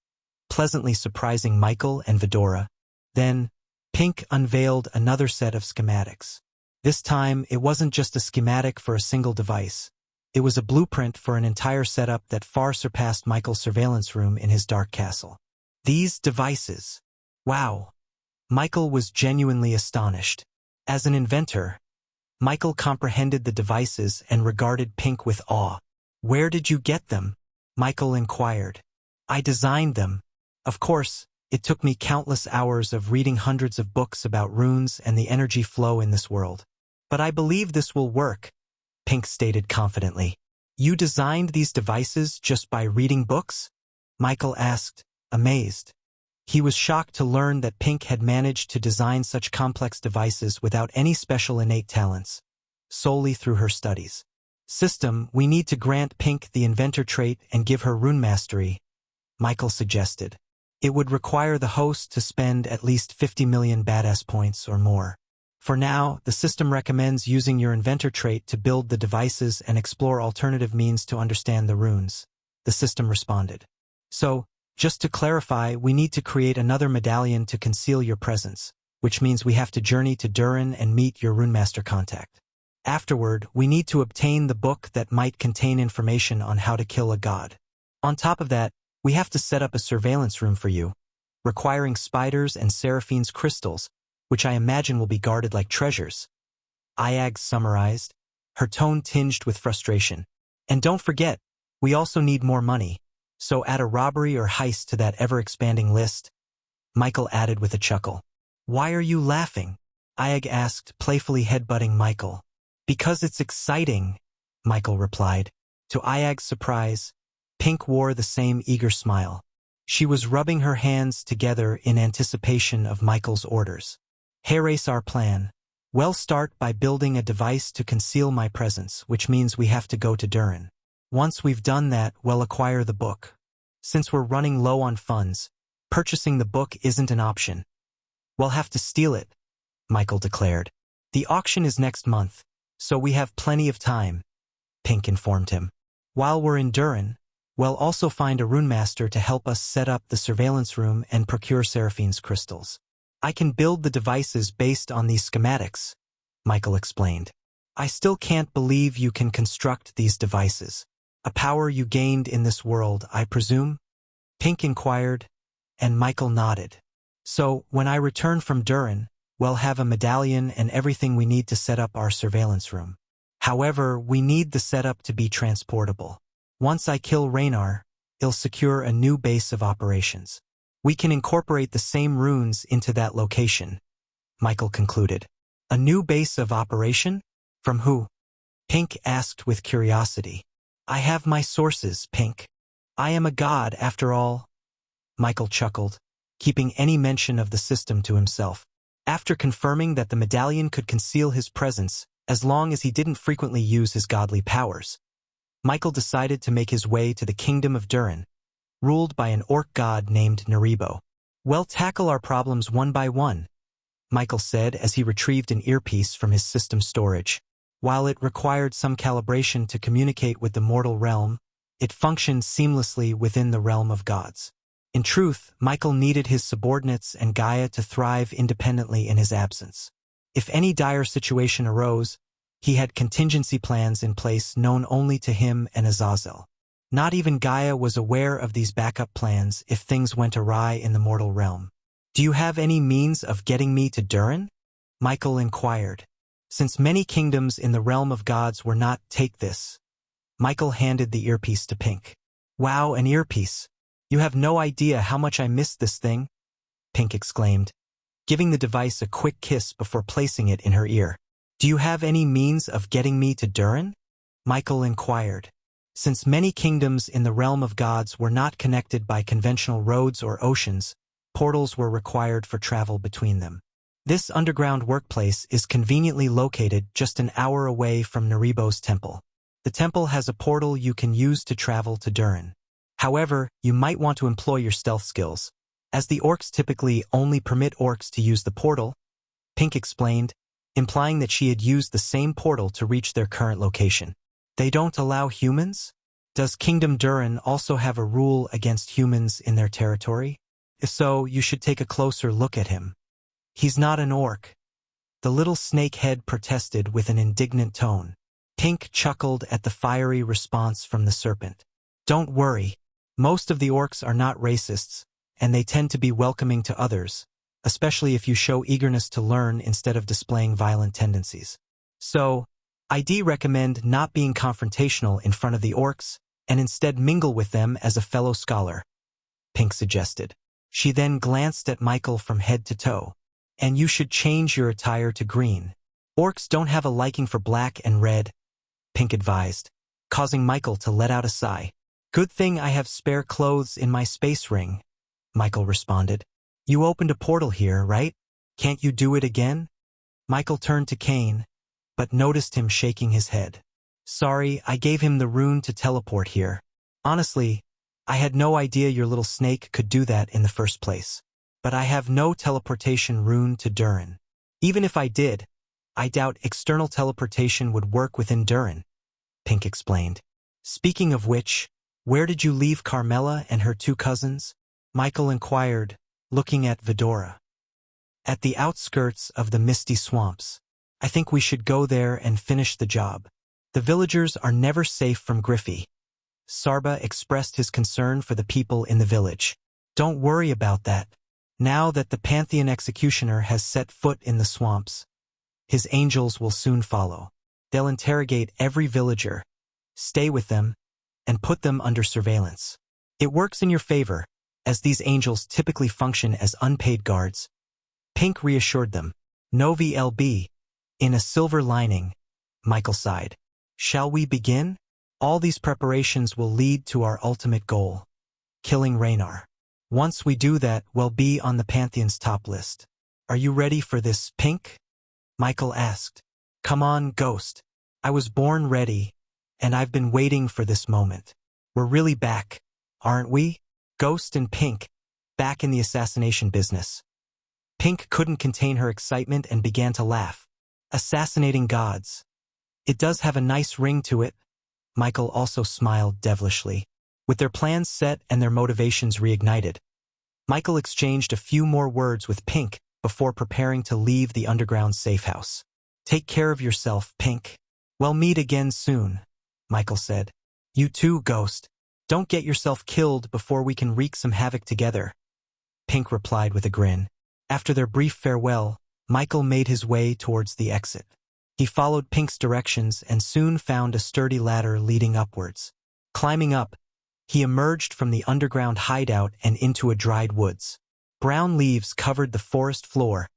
pleasantly surprising Michael and Vidora. Then, Pink unveiled another set of schematics. This time, it wasn't just a schematic for a single device. It was a blueprint for an entire setup that far surpassed Michael's surveillance room in his dark castle. These devices. Wow. Michael was genuinely astonished. As an inventor, Michael comprehended the devices and regarded Pink with awe. Where did you get them? Michael inquired. I designed them. Of course, it took me countless hours of reading hundreds of books about runes and the energy flow in this world. But I believe this will work, Pink stated confidently. You designed these devices just by reading books? Michael asked, amazed. He was shocked to learn that Pink had managed to design such complex devices without any special innate talents, solely through her studies. System, we need to grant Pink the inventor trait and give her rune mastery, Michael suggested. It would require the host to spend at least 50 million badass points or more. For now, the system recommends using your inventor trait to build the devices and explore alternative means to understand the runes, the system responded. So, just to clarify, we need to create another medallion to conceal your presence, which means we have to journey to Durin and meet your runemaster contact. Afterward, we need to obtain the book that might contain information on how to kill a god. On top of that, we have to set up a surveillance room for you, requiring spiders and seraphine's crystals, which I imagine will be guarded like treasures. Ayag summarized, her tone tinged with frustration. And don't forget, we also need more money. So add a robbery or heist to that ever-expanding list, Michael added with a chuckle. Why are you laughing? Ayag asked, playfully headbutting Michael. Because it's exciting, Michael replied. To Ayag's surprise, Pink wore the same eager smile. She was rubbing her hands together in anticipation of Michael's orders. Here's our plan. We'll start by building a device to conceal my presence, which means we have to go to Durin. Once we've done that, we'll acquire the book. Since we're running low on funds, purchasing the book isn't an option. We'll have to steal it, Michael declared. The auction is next month, so we have plenty of time, Pink informed him. While we're in Durin, we'll also find a runemaster to help us set up the surveillance room and procure Seraphine's crystals. I can build the devices based on these schematics, Michael explained. I still can't believe you can construct these devices. A power you gained in this world, I presume? Pink inquired, and Michael nodded. So, when I return from Durin, we'll have a medallion and everything we need to set up our surveillance room. However, we need the setup to be transportable. Once I kill Raynar, it'll secure a new base of operations. We can incorporate the same runes into that location, Michael concluded. A new base of operation? From who? Pink asked with curiosity. I have my sources, Pink. I am a god, after all. Michael chuckled, keeping any mention of the system to himself. After confirming that the medallion could conceal his presence, as long as he didn't frequently use his godly powers, Michael decided to make his way to the kingdom of Durin, ruled by an orc god named Naribo. We'll tackle our problems one by one, Michael said as he retrieved an earpiece from his system storage. While it required some calibration to communicate with the mortal realm, it functioned seamlessly within the realm of gods. In truth, Michael needed his subordinates and Gaia to thrive independently in his absence. If any dire situation arose, he had contingency plans in place known only to him and Azazel. Not even Gaia was aware of these backup plans if things went awry in the mortal realm. Do you have any means of getting me to Durin? Michael inquired. Since many kingdoms in the realm of gods were not, take this. Michael handed the earpiece to Pink. Wow, an earpiece. You have no idea how much I missed this thing, Pink exclaimed, giving the device a quick kiss before placing it in her ear. Do you have any means of getting me to Durin? Michael inquired. Since many kingdoms in the realm of gods were not connected by conventional roads or oceans, portals were required for travel between them. This underground workplace is conveniently located just an hour away from Naribo's temple. The temple has a portal you can use to travel to Durin. However, you might want to employ your stealth skills, as the orcs typically only permit orcs to use the portal, Pink explained, implying that she had used the same portal to reach their current location. They don't allow humans? Does Kingdom Durin also have a rule against humans in their territory? If so, you should take a closer look at him. He's not an orc. The little snakehead protested with an indignant tone. Pink chuckled at the fiery response from the serpent. Don't worry. Most of the orcs are not racists, and they tend to be welcoming to others, especially if you show eagerness to learn instead of displaying violent tendencies. So, I'd recommend not being confrontational in front of the orcs, and instead mingle with them as a fellow scholar, Pink suggested. She then glanced at Michael from head to toe. And you should change your attire to green. Orcs don't have a liking for black and red, Pink advised, causing Michael to let out a sigh. Good thing I have spare clothes in my space ring, Michael responded. You opened a portal here, right? Can't you do it again? Michael turned to Kane, but noticed him shaking his head. Sorry, I gave him the rune to teleport here. Honestly, I had no idea your little snake could do that in the first place. But I have no teleportation rune to Durin. Even if I did, I doubt external teleportation would work within Durin, Pink explained. Speaking of which, where did you leave Carmela and her two cousins? Michael inquired, looking at Vidora. At the outskirts of the misty swamps. I think we should go there and finish the job. The villagers are never safe from Griffey. Sarba expressed his concern for the people in the village. Don't worry about that. Now that the Pantheon executioner has set foot in the swamps, his angels will soon follow. They'll interrogate every villager, stay with them, and put them under surveillance. It works in your favor, as these angels typically function as unpaid guards. Pink reassured them. Novi LB, in a silver lining, Michael sighed. Shall we begin? All these preparations will lead to our ultimate goal, killing Raynar. Once we do that, we'll be on the Pantheon's top list. Are you ready for this, Pink? Michael asked. Come on, Ghost. I was born ready, and I've been waiting for this moment. We're really back, aren't we? Ghost and Pink, back in the assassination business. Pink couldn't contain her excitement and began to laugh. Assassinating gods. It does have a nice ring to it. Michael also smiled devilishly. With their plans set and their motivations reignited, Michael exchanged a few more words with Pink before preparing to leave the underground safe house. Take care of yourself, Pink. We'll meet again soon, Michael said. You too, Ghost. Don't get yourself killed before we can wreak some havoc together, Pink replied with a grin. After their brief farewell, Michael made his way towards the exit. He followed Pink's directions and soon found a sturdy ladder leading upwards. Climbing up, he emerged from the underground hideout and into a dried woods. Brown leaves covered the forest floor,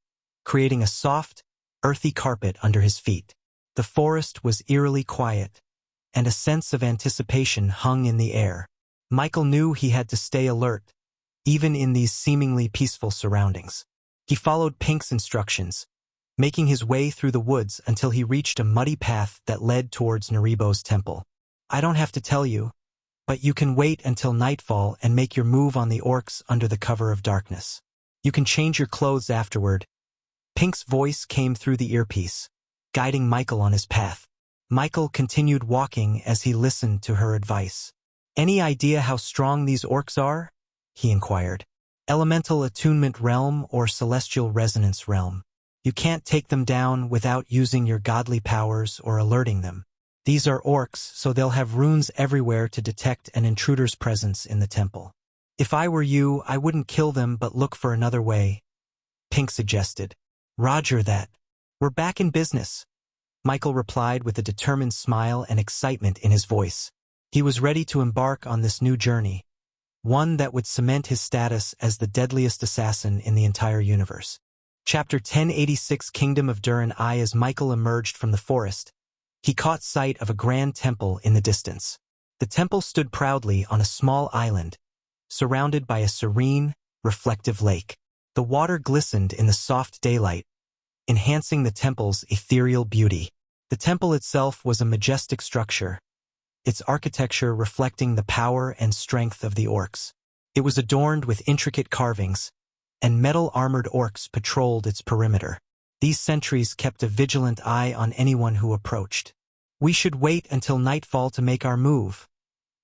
creating a soft, earthy carpet under his feet. The forest was eerily quiet, and a sense of anticipation hung in the air. Michael knew he had to stay alert, even in these seemingly peaceful surroundings. He followed Pink's instructions, making his way through the woods until he reached a muddy path that led towards Naribo's temple. I don't have to tell you, but you can wait until nightfall and make your move on the orcs under the cover of darkness. You can change your clothes afterward. Pink's voice came through the earpiece, guiding Michael on his path. Michael continued walking as he listened to her advice. Any idea how strong these orcs are? He inquired. Elemental attunement realm or celestial resonance realm. You can't take them down without using your godly powers or alerting them. These are orcs, so they'll have runes everywhere to detect an intruder's presence in the temple. If I were you, I wouldn't kill them but look for another way, Pink suggested. Roger that. We're back in business, Michael replied with a determined smile and excitement in his voice. He was ready to embark on this new journey, one that would cement his status as the deadliest assassin in the entire universe. Chapter 1086 Kingdom of Durin. As Michael emerged from the forest, he caught sight of a grand temple in the distance. The temple stood proudly on a small island, surrounded by a serene, reflective lake. The water glistened in the soft daylight, enhancing the temple's ethereal beauty. The temple itself was a majestic structure, its architecture reflecting the power and strength of the orcs. It was adorned with intricate carvings, and metal-armored orcs patrolled its perimeter. These sentries kept a vigilant eye on anyone who approached. We should wait until nightfall to make our move,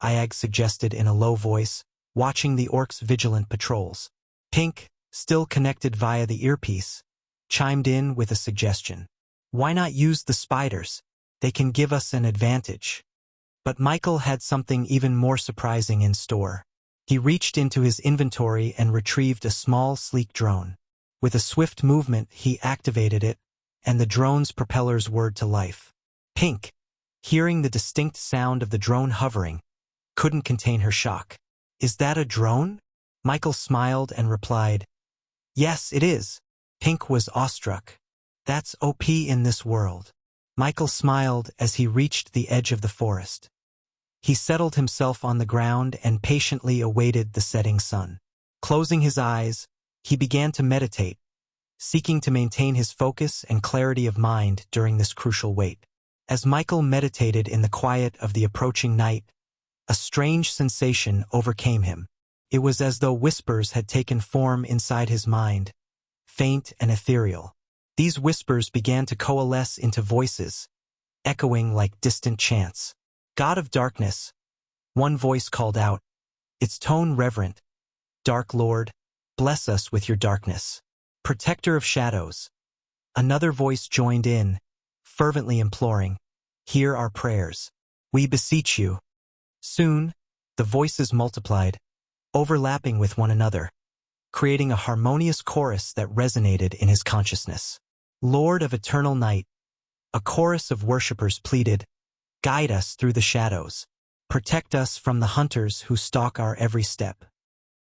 Iag suggested in a low voice, watching the orcs' vigilant patrols. Pink, still connected via the earpiece, chimed in with a suggestion. Why not use the spiders? They can give us an advantage. But Michael had something even more surprising in store. He reached into his inventory and retrieved a small, sleek drone. With a swift movement, he activated it, and the drone's propellers whirred to life. Pink, hearing the distinct sound of the drone hovering, couldn't contain her shock. Is that a drone? Michael smiled and replied, Yes, it is. Pink was awestruck. That's OP in this world. Michael smiled as he reached the edge of the forest. He settled himself on the ground and patiently awaited the setting sun. Closing his eyes, he began to meditate, seeking to maintain his focus and clarity of mind during this crucial wait. As Michael meditated in the quiet of the approaching night, a strange sensation overcame him. It was as though whispers had taken form inside his mind, faint and ethereal. These whispers began to coalesce into voices, echoing like distant chants. "God of darkness," one voice called out, its tone reverent. "Dark Lord, bless us with your darkness." "Protector of shadows," another voice joined in, fervently imploring, "Hear our prayers. We beseech you." Soon, the voices multiplied, overlapping with one another, creating a harmonious chorus that resonated in his consciousness. "Lord of eternal night," a chorus of worshippers pleaded, "Guide us through the shadows. Protect us from the hunters who stalk our every step."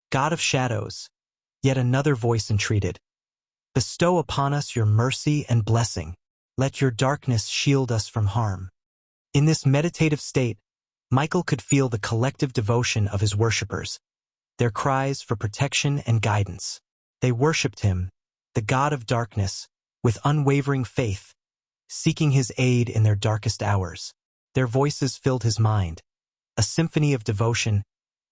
"God of shadows," yet another voice entreated, "Bestow upon us your mercy and blessing. Let your darkness shield us from harm." In this meditative state, Michael could feel the collective devotion of his worshippers, their cries for protection and guidance. They worshipped him, the God of darkness, with unwavering faith, seeking his aid in their darkest hours. Their voices filled his mind, a symphony of devotion,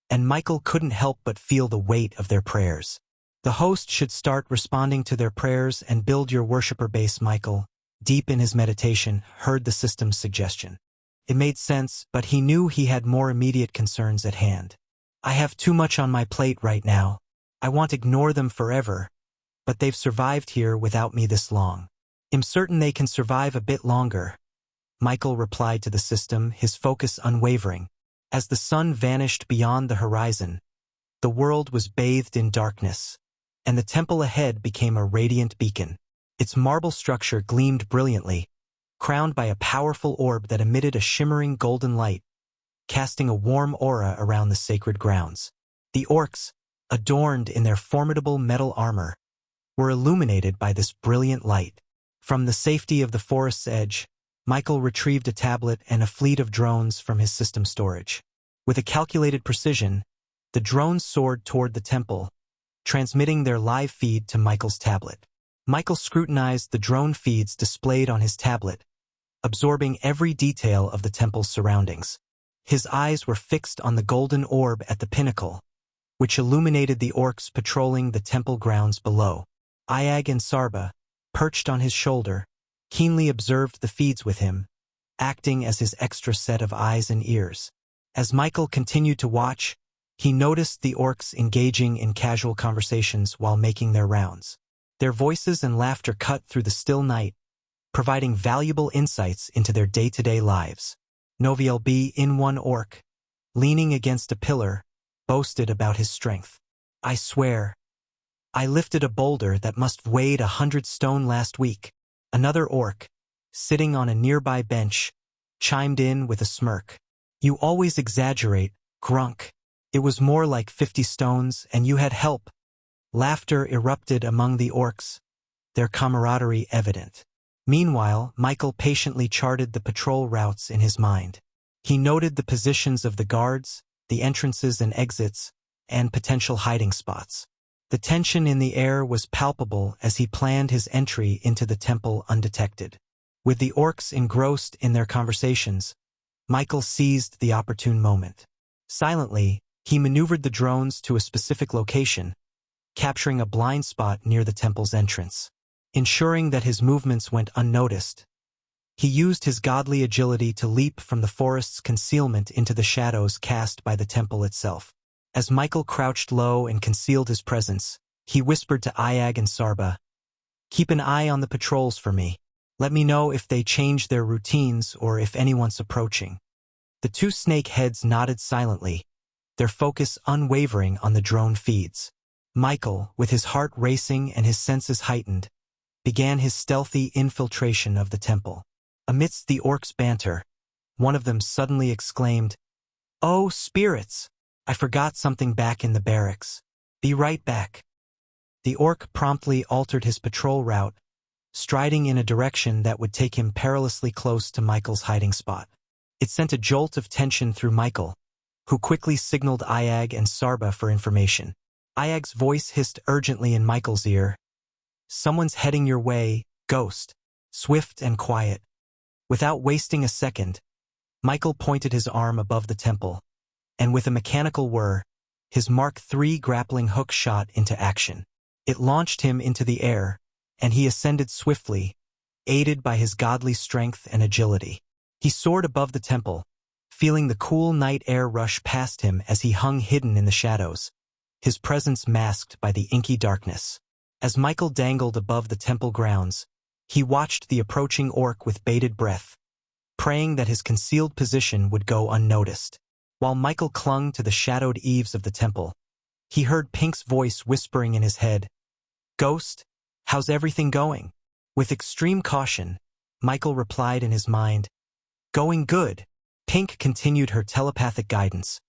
and Michael couldn't help but feel the weight of their prayers. "The host should start responding to their prayers and build your worshipper base," Michael, deep in his meditation, heard the system's suggestion. It made sense, but he knew he had more immediate concerns at hand. "I have too much on my plate right now. I want to ignore them forever, but they've survived here without me this long. I'm certain they can survive a bit longer," Michael replied to the system, his focus unwavering. As the sun vanished beyond the horizon, the world was bathed in darkness, and the temple ahead became a radiant beacon. Its marble structure gleamed brilliantly, crowned by a powerful orb that emitted a shimmering golden light, casting a warm aura around the sacred grounds. The orcs, adorned in their formidable metal armor, were illuminated by this brilliant light. From the safety of the forest's edge, Michael retrieved a tablet and a fleet of drones from his system storage. With a calculated precision, the drones soared toward the temple, transmitting their live feed to Michael's tablet. Michael scrutinized the drone feeds displayed on his tablet, absorbing every detail of the temple's surroundings. His eyes were fixed on the golden orb at the pinnacle, which illuminated the orcs patrolling the temple grounds below. Iag and Sarba, perched on his shoulder, keenly observed the feeds with him, acting as his extra set of eyes and ears. As Michael continued to watch, he noticed the orcs engaging in casual conversations while making their rounds. Their voices and laughter cut through the still night, providing valuable insights into their day-to-day lives. Noviel B. in one orc, leaning against a pillar, boasted about his strength. "I swear, I lifted a boulder that must have weighed 100 stone last week." Another orc, sitting on a nearby bench, chimed in with a smirk. "You always exaggerate, Grunk. It was more like 50 stones, and you had help." Laughter erupted among the orcs, their camaraderie evident. Meanwhile, Michael patiently charted the patrol routes in his mind. He noted the positions of the guards, the entrances and exits, and potential hiding spots. The tension in the air was palpable as he planned his entry into the temple undetected. With the orcs engrossed in their conversations, Michael seized the opportune moment. Silently, he maneuvered the drones to a specific location, capturing a blind spot near the temple's entrance. Ensuring that his movements went unnoticed, he used his godly agility to leap from the forest's concealment into the shadows cast by the temple itself. As Michael crouched low and concealed his presence, he whispered to Iag and Sarba, "Keep an eye on the patrols for me. Let me know if they change their routines or if anyone's approaching." The two snake heads nodded silently, their focus unwavering on the drone feeds. Michael, with his heart racing and his senses heightened, began his stealthy infiltration of the temple. Amidst the orcs' banter, one of them suddenly exclaimed, "Oh, spirits! I forgot something back in the barracks. Be right back." The orc promptly altered his patrol route, striding in a direction that would take him perilously close to Michael's hiding spot. It sent a jolt of tension through Michael, who quickly signaled Iag and Sarba for information. Iag's voice hissed urgently in Michael's ear. "Someone's heading your way, Ghost." Swift and quiet. Without wasting a second, Michael pointed his arm above the temple, and with a mechanical whir, his Mark III grappling hook shot into action. It launched him into the air, and he ascended swiftly, aided by his godly strength and agility. He soared above the temple, feeling the cool night air rush past him as he hung hidden in the shadows, his presence masked by the inky darkness. As Michael dangled above the temple grounds, he watched the approaching orc with bated breath, praying that his concealed position would go unnoticed. While Michael clung to the shadowed eaves of the temple, he heard Pink's voice whispering in his head, "Ghost, how's everything going?" With extreme caution, Michael replied in his mind, "Going good." Pink continued her telepathic guidance.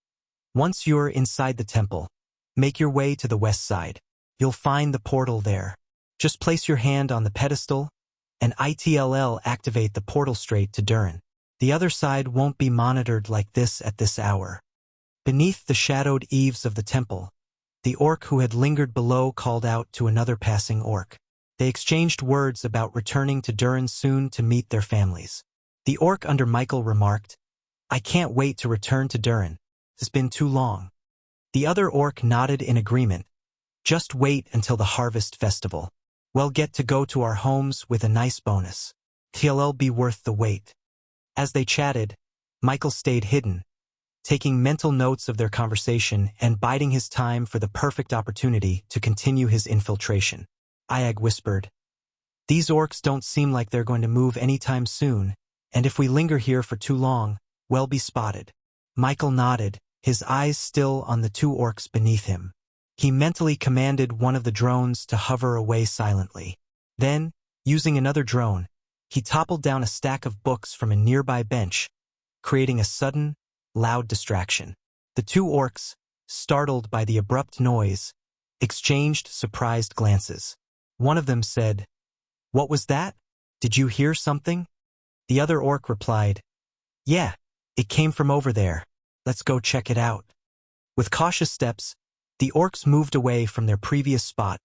"Once you're inside the temple, make your way to the west side. You'll find the portal there. Just place your hand on the pedestal, and ITLL activate the portal straight to Durin. The other side won't be monitored like this at this hour." Beneath the shadowed eaves of the temple, the orc who had lingered below called out to another passing orc. They exchanged words about returning to Durin soon to meet their families. The orc under Michael remarked, "I can't wait to return to Durin. It's been too long." The other orc nodded in agreement. "Just wait until the harvest festival. We'll get to go to our homes with a nice bonus. It'll be worth the wait." As they chatted, Michael stayed hidden, taking mental notes of their conversation and biding his time for the perfect opportunity to continue his infiltration. Iag whispered, "These orcs don't seem like they're going to move anytime soon, and if we linger here for too long, we'll be spotted." Michael nodded, his eyes still on the two orcs beneath him. He mentally commanded one of the drones to hover away silently. Then, using another drone, he toppled down a stack of books from a nearby bench, creating a sudden, loud distraction. The two orcs, startled by the abrupt noise, exchanged surprised glances. One of them said, "What was that? Did you hear something?" The other orc replied, "Yeah, it came from over there. Let's go check it out." With cautious steps, the orcs moved away from their previous spot,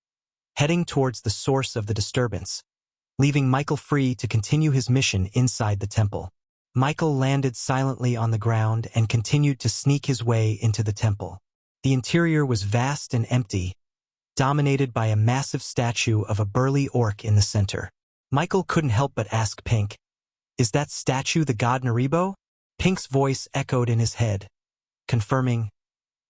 heading towards the source of the disturbance, leaving Michael free to continue his mission inside the temple. Michael landed silently on the ground and continued to sneak his way into the temple. The interior was vast and empty, dominated by a massive statue of a burly orc in the center. Michael couldn't help but ask Pink, "Is that statue the god Naribo?" Pink's voice echoed in his head, confirming,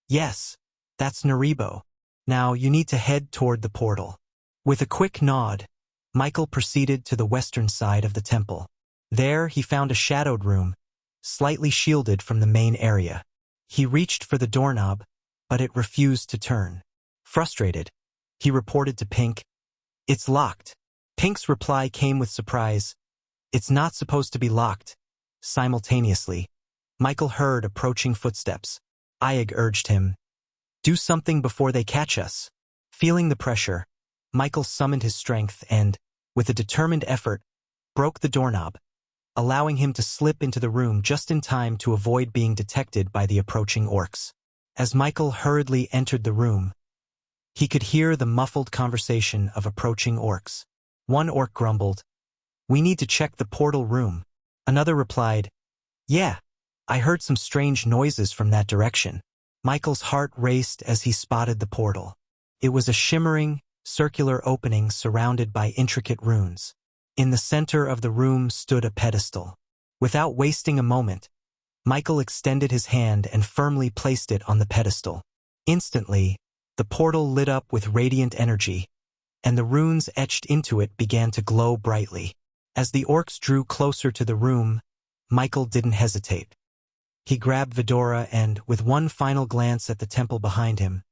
"Yes, that's Naribo. Now you need to head toward the portal." With a quick nod, Michael proceeded to the western side of the temple. There he found a shadowed room, slightly shielded from the main area. He reached for the doorknob, but it refused to turn. Frustrated, he reported to Pink, "It's locked." Pink's reply came with surprise, "It's not supposed to be locked." Simultaneously, Michael heard approaching footsteps. Iag urged him, "Do something before they catch us." Feeling the pressure, Michael summoned his strength and, with a determined effort, broke the doorknob, allowing him to slip into the room just in time to avoid being detected by the approaching orcs. As Michael hurriedly entered the room, he could hear the muffled conversation of approaching orcs. One orc grumbled, "We need to check the portal room." Another replied, "Yeah, I heard some strange noises from that direction." Michael's heart raced as he spotted the portal. It was a shimmering, circular opening surrounded by intricate runes. In the center of the room stood a pedestal. Without wasting a moment, Michael extended his hand and firmly placed it on the pedestal. Instantly, the portal lit up with radiant energy, and the runes etched into it began to glow brightly. As the orcs drew closer to the room, Michael didn't hesitate. He grabbed Vidora and, with one final glance at the temple behind him,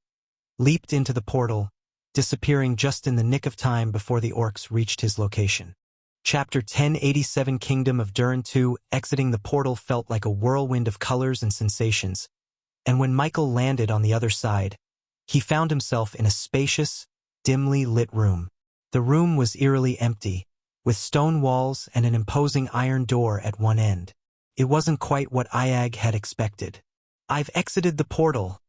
leaped into the portal, disappearing just in the nick of time before the orcs reached his location. Chapter 1087 Kingdom of Durin 2. Exiting the portal felt like a whirlwind of colors and sensations, and when Michael landed on the other side, he found himself in a spacious, dimly lit room. The room was eerily empty, with stone walls and an imposing iron door at one end. It wasn't quite what Iag had expected. "I've exited the portal,"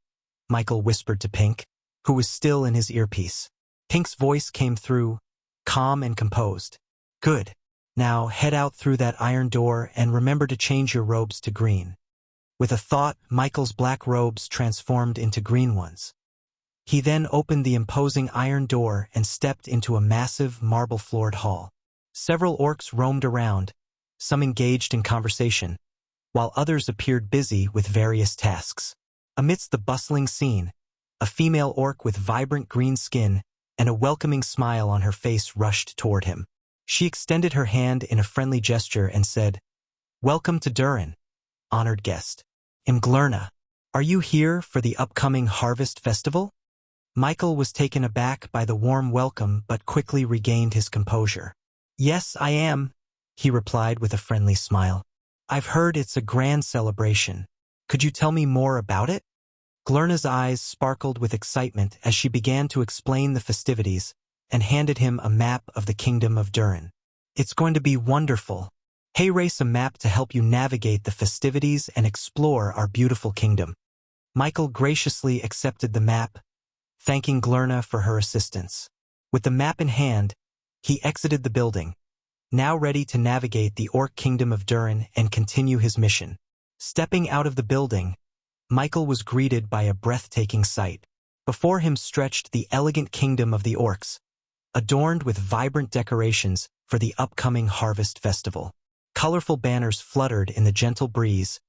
Michael whispered to Pink, who was still in his earpiece. Pink's voice came through, calm and composed. "Good. Now head out through that iron door and remember to change your robes to green." With a thought, Michael's black robes transformed into green ones. He then opened the imposing iron door and stepped into a massive marble-floored hall. Several orcs roamed around, some engaged in conversation, while others appeared busy with various tasks. Amidst the bustling scene, a female orc with vibrant green skin and a welcoming smile on her face rushed toward him. She extended her hand in a friendly gesture and said, "Welcome to Durin, honored guest. Imglurna, are you here for the upcoming Harvest Festival?" Michael was taken aback by the warm welcome but quickly regained his composure. "Yes, I am," he replied with a friendly smile. "I've heard it's a grand celebration. Could you tell me more about it?" Glurna's eyes sparkled with excitement as she began to explain the festivities and handed him a map of the Kingdom of Durin. "It's going to be wonderful. Hey, race a map to help you navigate the festivities and explore our beautiful kingdom." Michael graciously accepted the map, thanking Glurna for her assistance. With the map in hand, he exited the building, now ready to navigate the Orc Kingdom of Durin and continue his mission. Stepping out of the building, Michael was greeted by a breathtaking sight. Before him stretched the elegant kingdom of the orcs, adorned with vibrant decorations for the upcoming Harvest Festival. Colorful banners fluttered in the gentle breeze,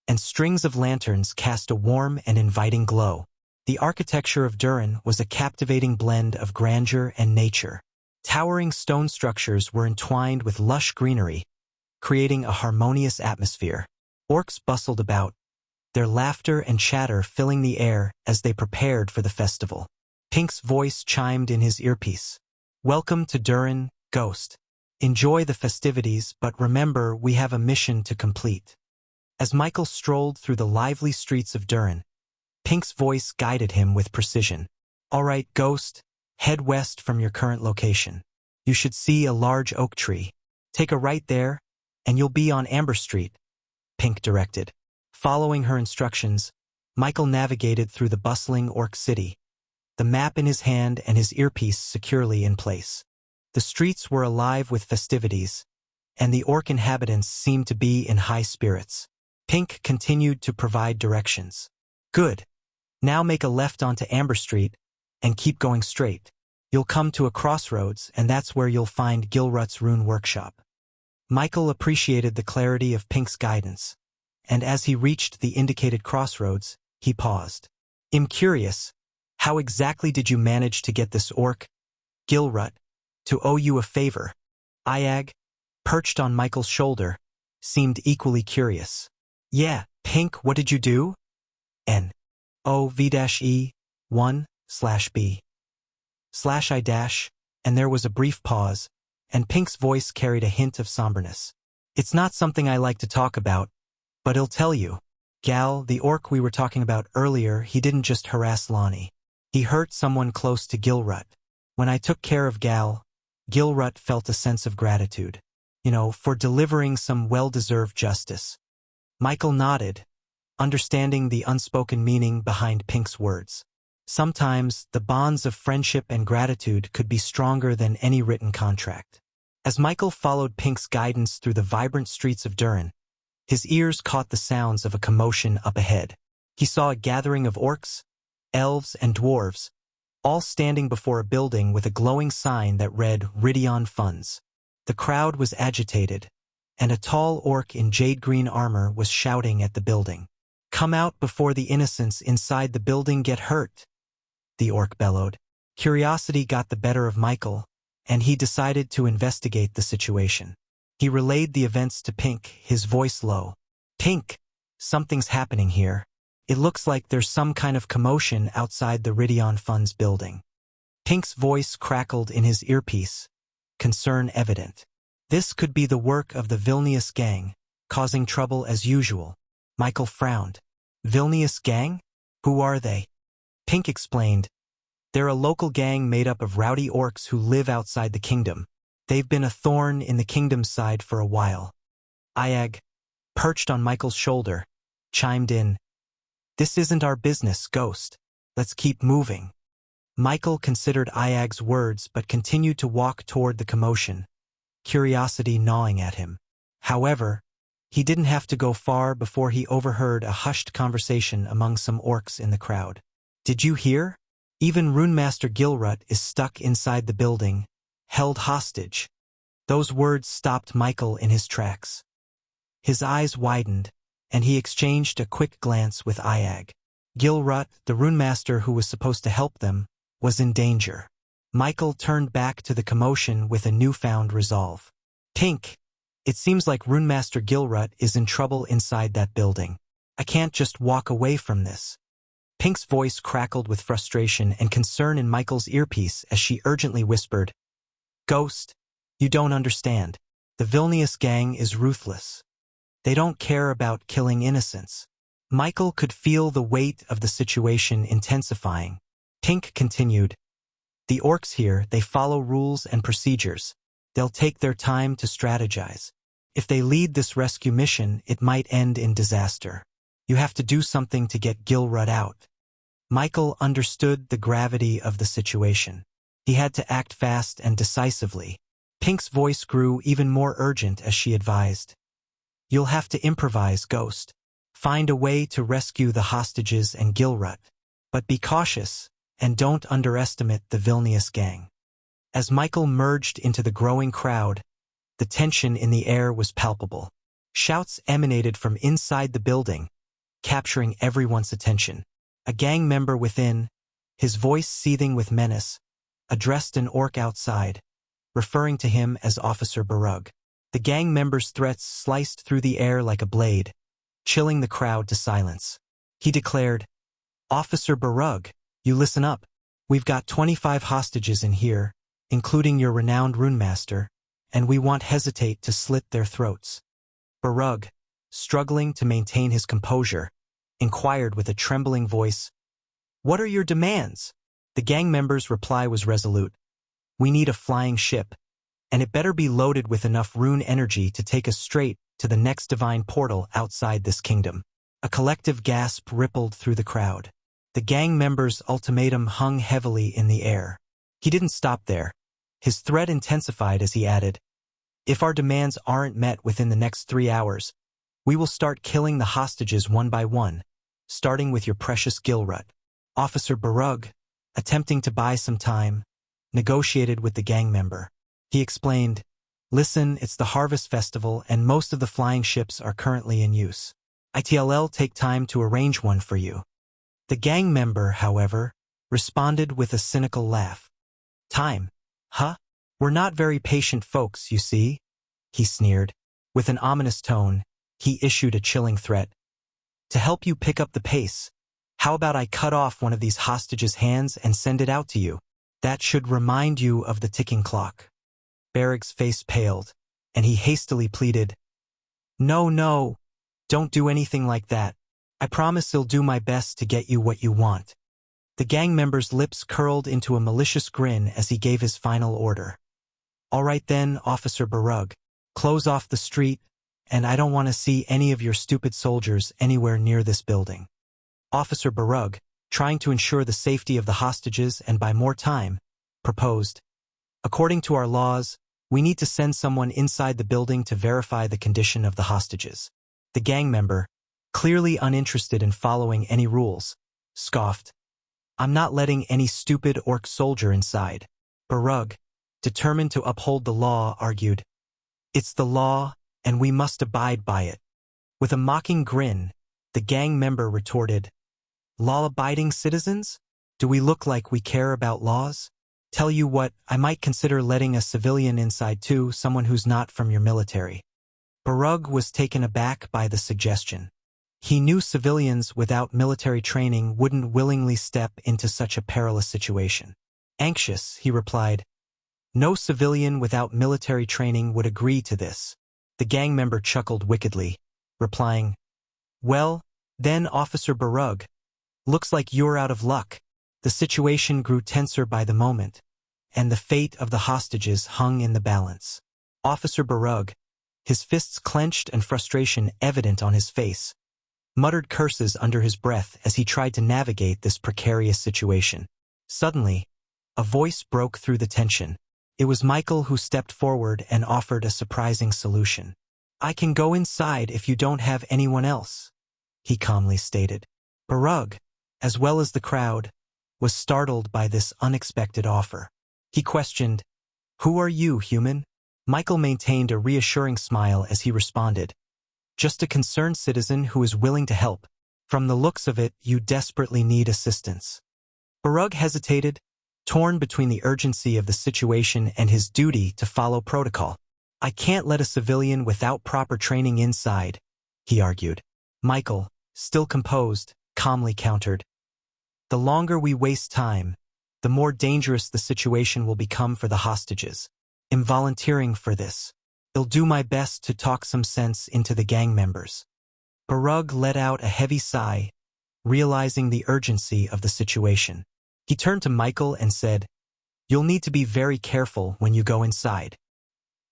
and strings of lanterns cast a warm and inviting glow. The architecture of Durin was a captivating blend of grandeur and nature. Towering stone structures were entwined with lush greenery, creating a harmonious atmosphere. Orcs bustled about, their laughter and chatter filling the air as they prepared for the festival. Pink's voice chimed in his earpiece. "Welcome to Durin, Ghost. Enjoy the festivities, but remember we have a mission to complete." As Michael strolled through the lively streets of Durin, Pink's voice guided him with precision. "All right, Ghost, head west from your current location. You should see a large oak tree. Take a right there, and you'll be on Amber Street," Pink directed. Following her instructions, Michael navigated through the bustling orc city, the map in his hand and his earpiece securely in place. The streets were alive with festivities, and the orc inhabitants seemed to be in high spirits. Pink continued to provide directions. "Good. Now make a left onto Amber Street and keep going straight. You'll come to a crossroads, and that's where you'll find Gilrut's Rune Workshop." Michael appreciated the clarity of Pink's guidance, and as he reached the indicated crossroads, he paused. "I'm curious, how exactly did you manage to get this orc, Gilrut, to owe you a favor?" Iag, perched on Michael's shoulder, seemed equally curious. "Yeah, Pink, what did you do?" "NOV-E1/B/I-, and there was a brief pause, and Pink's voice carried a hint of somberness. "It's not something I like to talk about, but I'll tell you. Gal, the orc we were talking about earlier, he didn't just harass Lonnie. He hurt someone close to Gilrut. When I took care of Gal, Gilrut felt a sense of gratitude, for delivering some well-deserved justice." Michael nodded, understanding the unspoken meaning behind Pink's words. Sometimes, the bonds of friendship and gratitude could be stronger than any written contract. As Michael followed Pink's guidance through the vibrant streets of Durin, his ears caught the sounds of a commotion up ahead. He saw a gathering of orcs, elves, and dwarves, all standing before a building with a glowing sign that read Ridion Funds. The crowd was agitated, and a tall orc in jade-green armor was shouting at the building. "Come out before the innocents inside the building get hurt," the orc bellowed. Curiosity got the better of Michael, and he decided to investigate the situation. He relayed the events to Pink, his voice low. "Pink, something's happening here. It looks like there's some kind of commotion outside the Ridion Funds building." Pink's voice crackled in his earpiece, concern evident. This could be the work of the Vilnius gang, causing trouble as usual. Michael frowned. "Vilnius gang? Who are they?" Pink explained. "They're a local gang made up of rowdy orcs who live outside the kingdom. They've been a thorn in the kingdom's side for a while. Ayag, perched on Michael's shoulder, chimed in. This isn't our business, Ghost. Let's keep moving. Michael considered Ayag's words but continued to walk toward the commotion, curiosity gnawing at him. However, he didn't have to go far before he overheard a hushed conversation among some orcs in the crowd. Did you hear? Even Runemaster Gilrut is stuck inside the building, held hostage. Those words stopped Michael in his tracks. His eyes widened, and he exchanged a quick glance with Ayag. Gilrut, the Runemaster who was supposed to help them, was in danger. Michael turned back to the commotion with a newfound resolve. Pink, it seems like Runemaster Gilrut is in trouble inside that building. I can't just walk away from this. Pink's voice crackled with frustration and concern in Michael's earpiece as she urgently whispered, Ghost, you don't understand. The Vilnius gang is ruthless. They don't care about killing innocents. Michael could feel the weight of the situation intensifying. Pink continued, the orcs here, they follow rules and procedures. They'll take their time to strategize. If they lead this rescue mission, it might end in disaster. You have to do something to get Gilrut out. Michael understood the gravity of the situation. He had to act fast and decisively. Pink's voice grew even more urgent as she advised. You'll have to improvise, Ghost. Find a way to rescue the hostages and Gilrut. But be cautious, and don't underestimate the Vilnius gang. As Michael merged into the growing crowd, the tension in the air was palpable. Shouts emanated from inside the building, capturing everyone's attention. A gang member within, his voice seething with menace, addressed an orc outside, referring to him as Officer Barug. The gang member's threats sliced through the air like a blade, chilling the crowd to silence. He declared, Officer Barug, you listen up. We've got 25 hostages in here, including your renowned runemaster, and we won't hesitate to slit their throats. Barug, struggling to maintain his composure, inquired with a trembling voice, What are your demands? The gang member's reply was resolute. We need a flying ship, and it better be loaded with enough rune energy to take us straight to the next divine portal outside this kingdom. A collective gasp rippled through the crowd. The gang member's ultimatum hung heavily in the air. He didn't stop there. His threat intensified as he added, If our demands aren't met within the next 3 hours, we will start killing the hostages one by one, starting with your precious Gilrut. Officer Barug, attempting to buy some time, negotiated with the gang member. He explained, Listen, it's the Harvest Festival and most of the flying ships are currently in use. ITLL take time to arrange one for you. The gang member, however, responded with a cynical laugh. Time? Huh? We're not very patient folks, you see? He sneered. With an ominous tone, he issued a chilling threat. To help you pick up the pace, how about I cut off one of these hostages' hands and send it out to you? That should remind you of the ticking clock. Barrick's face paled, and he hastily pleaded, No, don't do anything like that. I promise I'll do my best to get you what you want. The gang member's lips curled into a malicious grin as he gave his final order. All right then, Officer Barug, close off the street, and I don't want to see any of your stupid soldiers anywhere near this building. Officer Barug, trying to ensure the safety of the hostages and buy more time, proposed, According to our laws, we need to send someone inside the building to verify the condition of the hostages. The gang member, clearly uninterested in following any rules, scoffed, I'm not letting any stupid orc soldier inside. Barug, determined to uphold the law, argued, It's the law, and we must abide by it. With a mocking grin, the gang member retorted, Law-abiding citizens? Do we look like we care about laws? Tell you what, I might consider letting a civilian inside too, someone who's not from your military. Barug was taken aback by the suggestion. He knew civilians without military training wouldn't willingly step into such a perilous situation. Anxious, he replied, No civilian without military training would agree to this. The gang member chuckled wickedly, replying, Well, then, Officer Barug, looks like you're out of luck. The situation grew tenser by the moment, and the fate of the hostages hung in the balance. Officer Barug, his fists clenched and frustration evident on his face, muttered curses under his breath as he tried to navigate this precarious situation. Suddenly, a voice broke through the tension. It was Michael who stepped forward and offered a surprising solution. "I can go inside if you don't have anyone else," he calmly stated. Barug, as well as the crowd, was startled by this unexpected offer. He questioned, "Who are you, human?" Michael maintained a reassuring smile as he responded, "Just a concerned citizen who is willing to help. From the looks of it, you desperately need assistance." Barug hesitated, torn between the urgency of the situation and his duty to follow protocol. "I can't let a civilian without proper training inside," he argued. Michael, still composed, calmly countered, "The longer we waste time, the more dangerous the situation will become for the hostages. I'm volunteering for this. I'll do my best to talk some sense into the gang members." Barug let out a heavy sigh, realizing the urgency of the situation. He turned to Michael and said, "You'll need to be very careful when you go inside."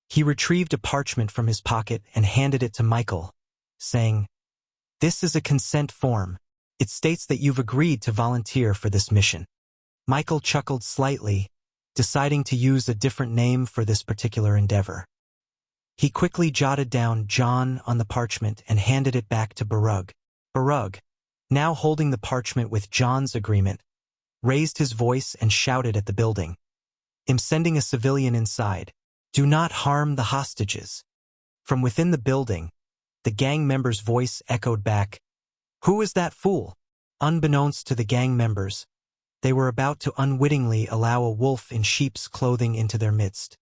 He retrieved a parchment from his pocket and handed it to Michael, saying, "This is a consent form. It states that you've agreed to volunteer for this mission." Michael chuckled slightly, deciding to use a different name for this particular endeavor. He quickly jotted down John on the parchment and handed it back to Barug. Barug, now holding the parchment with John's agreement, raised his voice and shouted at the building, "I'm sending a civilian inside. Do not harm the hostages." From within the building, the gang member's voice echoed back, "Who is that fool?" Unbeknownst to the gang members, they were about to unwittingly allow a wolf in sheep's clothing into their midst.